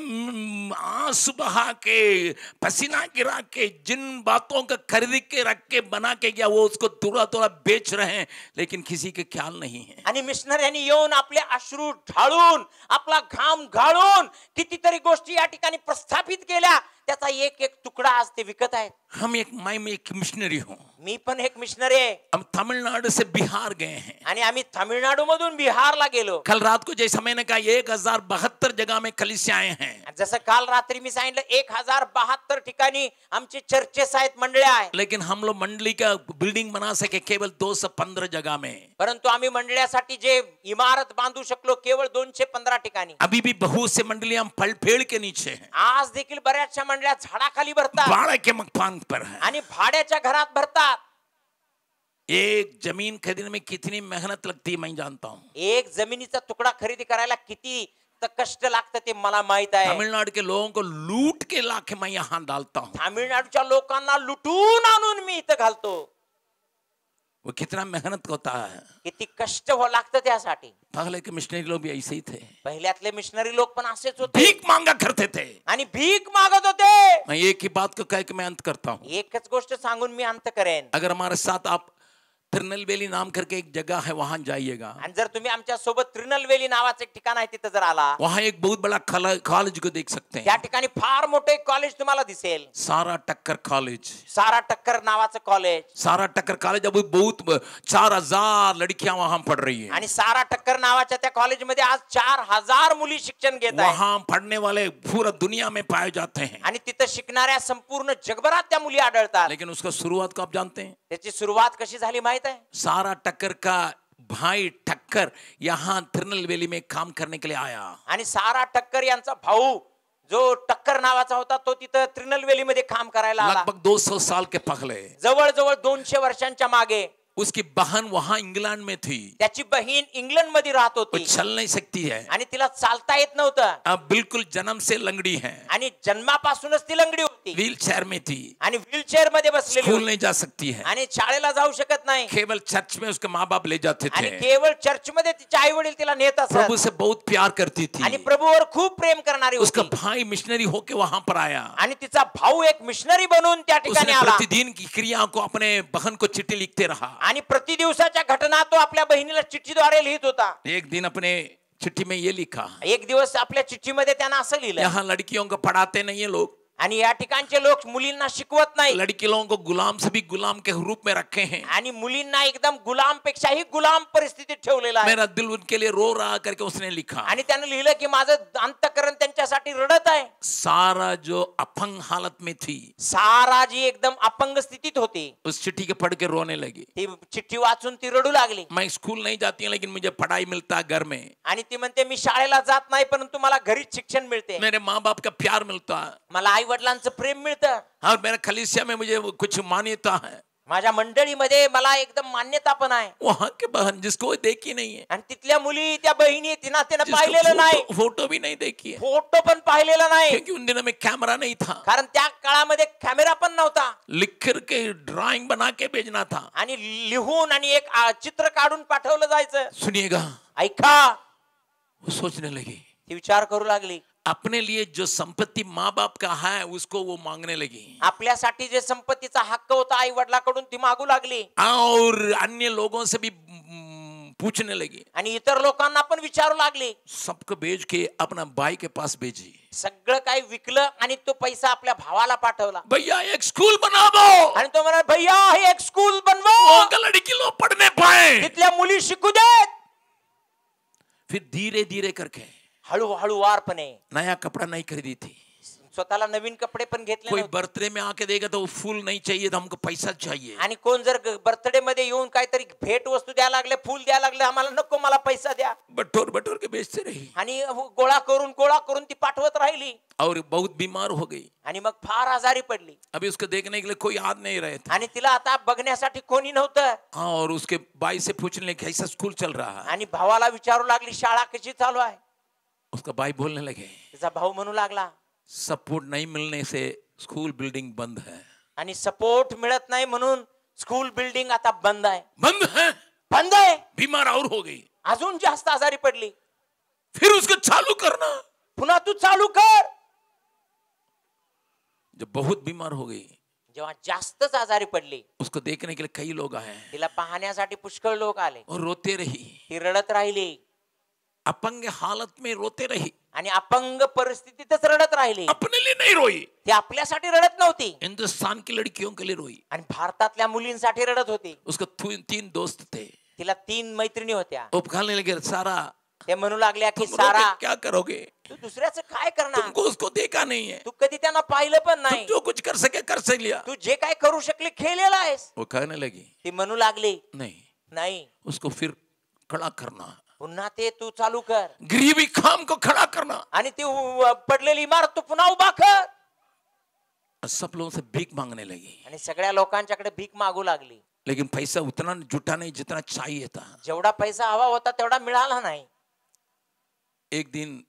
आंसू बहा के पसीना गिरा के जिन बातों का खरीद के रख के बना के गया वो उसको थोड़ा थोड़ा बेच रहे हैं, लेकिन किसी के ख्याल नहीं है. आणि मिशनऱ्यांनी येऊन आपले अश्रू ढाळून, आपला घाम गाळून कितीतरी गोष्टी या ठिकाणी प्रस्थापित केल्या. त्याचा एक एक तुकडा आज ते विकत आहेत. हम मैं एक मिशनरी हूँ. मी पण एक मिशनरी आहे. हम तमिलनाडु से बिहार गए हैं. आणि आम्ही तामिळनाडू मधून बिहारला गेलो. कल रात को जैसा मैंने कहा 1072 जगह में कलीसियाएं हैं. जसं काल रात्री मी सांगितलं 1072 ठिकाणी आमचे चर्चेस आहेत, मंडळ्या आहेत. लेकिन हम लोग मंडली का बिल्डिंग बना सके केवल 215 जगह में. परंतु आम्ही मंडळ्यासाठी जे इमारत बांधू शकलो केवळ 215 ठिकाणी. अभी भी बहुत से मंडलियां फल पेड़ के नीचे हैं, आज देखील बऱ्याचशा मंडळ्या झाडाखाली भरतात भाड़े के मकान पर है. आणि भाड्याच्या घरात भरतात. एक जमीन खरीदने में कितनी मेहनत लगती है मैं जानता हूँ. एक जमिनीचा तुकडा खरेदी करायला किती कष्ट लागतं ते मला माहित आहे. तमिलनाडु के लोगों को लूट के लाके मैं यहाँ डालता हूँ. तामिळनाडूच्या लोकांना लुटून आणून मी इथं घालतो. वो कितना मेहनत होता है. किती कष्ट हो लागतं त्यासाठी. पहले के मिशनरी लोग भी ऐसे ही थे, पहिल्यातले मिशनरी लोक पण असेच होते भीख मांगा करते थे. आणि भीक मागत होते. मैं एक ही बात को कह के मैं अंत करता हूँ. एकच गोष्ट सांगून मी अंत करेन. अगर हमारे साथ आप तिरुनेलवेली नाम करके एक जगह है वहां जाइएगा. आणि जर तुम्ही आमच्या सोबत त्रिनलवेली नावाचं एक ठिकाण आहे तिथं जर आला, वहां एक बहुत बड़ा कॉलेज को देख सकते त्या हैं. ठिकाणी फार मोठे कॉलेज तुम्हाला दिसेल. सारा टक्कर कॉलेज. सारा टक्कर नावाचं कॉलेज. सारा टक्कर कॉलेज अभी बहुत 4000 लड़कियां वहां पढ़ रही हैं. आणि सारा टक्कर नावाच्या त्या कॉलेजमध्ये आज 4000 मुली शिक्षण घेत आहेत. वहां पढ़ने वाले पूरा दुनिया में पाए जाते हैं. आणि तिथं शिकणाऱ्या संपूर्ण जगभरात त्या मुली आढळतात. लेकिन उसका शुरुआत को आप जानते हैं. त्याची सुरुवात कशी झाली माहित आहे? सारा टक्कर का भाई टक्कर यहाँ तिरुनेलवेली में काम करने के लिए आया. आणि सारा टक्कर यांचा भाऊ जो टक्कर नावाचा होता तो तिथं त्रिनलवेली मध्ये काम करायला आला. लगभग 200 साल के पहले. जवळजवळ 200 वर्षांच्या मागे. उसकी बहन वहां इंग्लैंड में थी. त्याची बहीण इंग्लंड मध्ये राहत वो होती. चल नहीं सकती है. आणि तिला चालता येत नव्हतं. अब बिल्कुल जन्म से लंगड़ी है. आणि जन्मापासूनच ती लंगडी होती. व्हील चेयर में थी. आणि व्हीलचेअर मध्ये बसलेली स्कूल होती. नहीं जा सकती है. आणि शाळेला जाऊ शकत नाही. केवल चर्च में उसके माँ बाप ले जाते आणि थे. केवळ चर्च मध्ये तिचे आई वडील तिला नेत असत. प्रभु से बहुत प्यार करती थी. आणि प्रभूवर खूप प्रेम करणारी उसका होती. भाई मिशनरी होके वहां पर आया. आणि तिचा भाऊ एक मिशनरी बनून त्या ठिकाणी उसने आला. प्रतिदिन की क्रिया को अपने बहन को चिट्ठी लिखते रहा. आणि प्रति दिवसाच्या घटना तो आपल्या बहिणीला चिठ्ठीद्वारे लिहित होता. एक दिन अपने चिट्ठी में ये लिखा, एक दिवस आपल्या चिठ्ठीमध्ये त्यानं असं लिहिलं, यहाँ लड़कियों को पढ़ाते नहीं है लोग. आणि या ठिकाणचे लोक मुलींना शिकवत नाही. लड़की लोगों को गुलाम से भी गुलाम के रूप में रखे हैं. आणि मुलींना एकदम गुलाम पेक्षाही गुलाम परिस्थितीत ठेवलेला आहे. मेरा दिल उनके लिए रो रहा करके उसने लिखा. आणि त्यानं लिहिलं की माझं अंतःकरण त्यांच्या आपल्यासाठी रडत आहे. सारा जो अपंग हालत में थी, सारा जी एकदम अपंग स्थितीत होती, उस चिट्ठी के पढ़ के रोने लगी. ती चिठ्ठी वाचून ती रडू लागली. मैं स्कूल नहीं जाती हूँ लेकिन मुझे पढ़ाई मिलता है घर में. आणि ती म्हणते मी शाळेला जात नाही परंतु मला घरीच शिक्षण मिळते. मेरे माँ बाप का प्यार मिलता है मला आई वडिलांचं प्रेम मिळतं. और मेरे कलीसिया में मुझे वो कुछ मान्यता है. माझ्या मंडळीमध्ये मला एकदम मान्यता पण आहे. वहाँ के बहन जिसको देखी नहीं है, आणि तिथल्या मुली त्या बहिणी तिनं जिसको पाहिलेलं नाही, फोटो भी नहीं देखी है, फोटो पण पाहिलेला नाही. क्योंकि उन दिनों में कैमरा नहीं था. कारण त्या काळामध्ये कॅमेरा पण नव्हता. लिख कर के ड्राइंग बना के भेजना था. आणि लिहून आणि एक चित्र काढून पाठवलं जायचं. सुनिएगा, ऐका, वो सोचने लगी. ती विचार करू लागली. अपने लिए जो संपत्ति माँ बाप का है उसको वो मांगने लगी. आपल्यासाठी जे संपत्तीचा हक्क होता आई वडिलांकडून ती मागू लागली. और अन्य लोगों से भी पूछने लगी. आणि इतर लोकांना पण विचारू लागली. सबको बेच के अपना भाई के पास भेजी. सगळं काही विकलं आणि तो पैसा आपल्या भावाला पाठवला. भैया एक स्कूल बना दो. आणि तो म्हणाला भैया हे एक स्कूल बनवा, वो लड़की लोग पढ़ने पाए. तिथल्या मुली शिकू देत. फिर धीरे धीरे करके हळूहळू वारपणे नया कपड़ा नहीं खरीदी थी. स्वतःला नवीन कपडे पण घेतले कोई नव्हते. बर्थडे में आके देगा तो फूल नहीं चाहिए तो हमको पैसा चाहिए. आणि कोण जर बर्थडे मध्ये येऊन काहीतरी भेट वस्तू द्यायला लागले, फूल द्यायला लागले, आम्हाला नको, मला पैसा द्या. बटोर बटोर के बेचते रही आणि गोळा करून ती पाठवत राहिली. और बहुत बीमार हो गई. आणि मग फार आजारी पडली. अभी उसको देखने के लिए कोई याद नहीं रहे थे. आणि तिला आता बघण्यासाठी कोणी नव्हतं. और उसके भाई से पूछने लगे कैसा स्कूल चल रहा है. आणि भावाला विचारू लागली शाळा कशी चालू आहे. उसका भाई बोलने लगे तिचा भाऊ म्हणू लागला सपोर्ट नहीं मिलने से स्कूल बिल्डिंग बंद है. आणि सपोर्ट मिळत नाही म्हणून स्कूल बिल्डिंग आता बंद आहे. बंद है. बंद आहे. बीमार और हो गई. अजून जास्त आजारी पडली. फिर उसको चालू करना. पुन्हा तू चालू कर. जब बहुत बीमार हो गई, जेव्हा जास्तच आजारी पडली, उसको देखने के लिए कई लोग आए तिला पाहण्यासाठी पुष्कळ लोक आले. और रोते रही. ती रडत राहिली. अपंग हालत में रोते रही. आणि अपंग परिस्थितीतच रडत राहिली. अपने लिए नहीं रोई. ती आपल्यासाठी रडत नव्हती. हिंदुस्तान की लड़कियों के लिए रोई. आणि भारतातल्या मुलींसाठी रडत होती. उसको तीन दोस्त थे. तिला 3 मैत्रिणी होत्या. वो कहने लगे सारा ते म्हणू लागल्या की तुम सारा लोग क्या करोगे. तू दुसऱ्याचं काय करणार. तुमको उसको देखा नहीं है. तू कधी त्यांना पाहिलं पण तुम नाही. जो कुछ कर सके कर सक लिया. तू जे काय करू शकले केलेलं आहेस. वो कहने लगी ती म्हणू लागली नहीं, उसको फिर खड़ा करना. पुन्हा ते तू चालू कर. गरीबी खाम को खड़ा करना. आणि ती पडलेली इमारत तू पुन्हा उभा कर. सब लोगों से भीख मांगने लगी. आणि सगळ्या लोकांच्याकडे भीक मागू लागली. लेकिन पैसा उतना जुटा नहीं जितना चाहिए था. जेवढा पैसा हवा होता तेवढा मिळाला नाही. एक दिन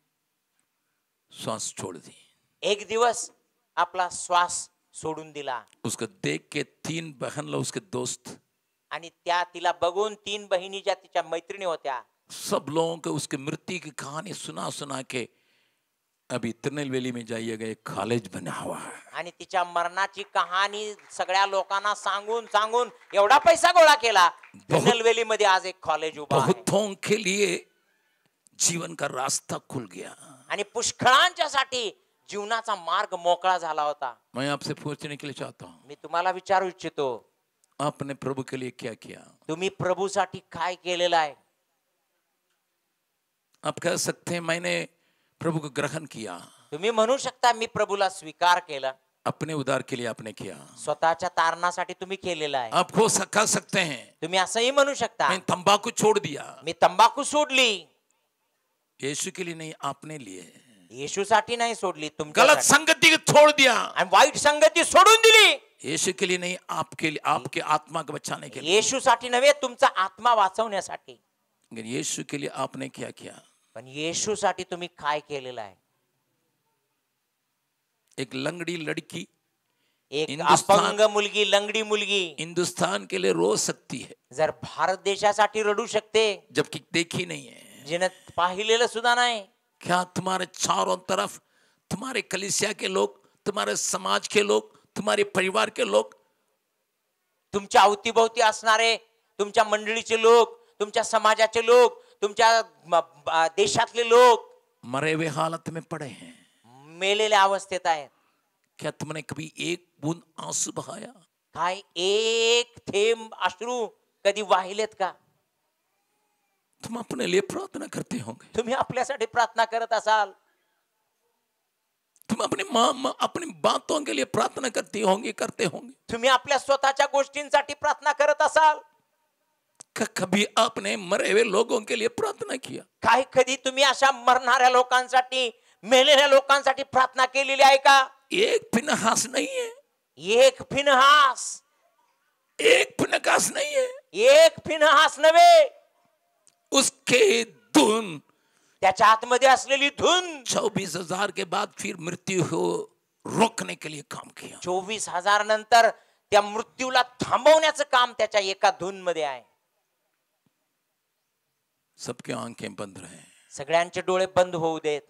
श्वास छोड़ दी. एक दिवस आपला श्वास सोडून दिला. उसको देख के 3 बहन लोग उसके दोस्त, आणि त्या तिला बघून 3 बहिणी ज्या तिच्या मैत्रिणी होत्या, सब लोगों को उसके मृत्यु की कहानी सुना सुना के अभी तिरुनेलवेली में जाइएगा एक कॉलेज बना हुआ है. आणि तिच्या मरणाची कहाणी सगळ्या लोकांना सांगून सांगून एवढा पैसा गोळा केला. तिरुनेलवेली मध्ये आज एक कॉलेज उभा आहे. बहुतों के लिए जीवन का रास्ता खुल गया. आणि पुष्कळांच्यासाठी जीवनाचा मार्ग मोकळा झाला होता. मैं आपसे पूछने के लिए चाहता हूँ, मी तुम्हाला विचारू इच्छितो, आपने प्रभु के लिए क्या किया. तुम्ही प्रभूसाठी काय केलेलं आहे. आप कह सकते हैं मैंने प्रभु को ग्रहण किया. तुम्ही म्हणू शकता मी प्रभूला स्वीकार केला. अपने उद्धार के लिए आपने किया. स्वतःच्या तारणासाठी तुम्ही केलेलं आहे. आप हो कह सकते हैं तुम्ही असंही म्हणू शकता मैं तंबाकू छोड़ दिया. मी तंबाखू सोडली. यीशु के लिए नहीं, आपने लिए. येशूसाठी नाही सोडली, गलत तुमच्यासाठी. संगति को छोड़ दिया. आणि वाईट संगती सोडून दिली. यीशु के लिए नहीं, आपके लिए, आपके आत्मा को बचाने के लिए. येशूसाठी नव्हे, तुमचा आत्मा वाचवण्यासाठी. लेकिन यीशु के लिए आपने क्या किया. पण येशूसाठी तुम्ही काय केलेलं आहे. एक लंगड़ी लड़की, एक अपंग मुलगी, लंगडी मुलगी हिंदुस्तान के लिए रो सकती है, जर भारत देशासाठी रडू शकते, जबकि देखी नहीं है. जिने पाहिलेलं सुद्धा नाही. क्या तुम्हारे चारों तरफ तुम्हारे कलीसिया के लोग, तुम्हारे समाज के लोग, तुम्हारे परिवार के लोग, तुमच्या अवतीभोवती असणारे तुमच्या मंडळीचे लोक, तुमच्या समाजाचे लोक, तुमच्या देशातले लोक मरे हुए हालत में पड़े हैं. मेलेल्या अवस्थेत आहेत. क्या तुमने कभी एक बूंद आंसू बहाया. काय एक थेंब अश्रू कधी वाहिलेत का. तुम अपने लिए प्रार्थना करते होंगे. तुम्ही आपल्यासाठी प्रार्थना करत असाल. तुम अपनी बातों के लिए प्रार्थना करते होंगे. तुम्ही आपल्या स्वतःच्या गोष्टींसाठी प्रार्थना करत असाल. कभी आपने मरे हुए लोगों के लिए प्रार्थना किया? काय कधी तुम्ही अशा मरणाऱ्या लोकांसाठी, मेलेल्या लोकांसाठी प्रार्थना केलेली आहे का? एक फिनहास नहीं है. एक फिनहास. एक फिनहास नहीं है. एक फिनहास नव्हे, उसके धुन, त्याच्या आतमध्ये असलेली धुन 24,000 के बाद फिर मृत्यु हो रोकने के लिए काम किया. 24,000 नंतर त्या मृत्यूला थांबवण्याचं काम त्याच्या एका धुन मध्ये आहे. सबके आंखें बंद रहे. सगळ्यांचे डोळे बंद होऊ देत.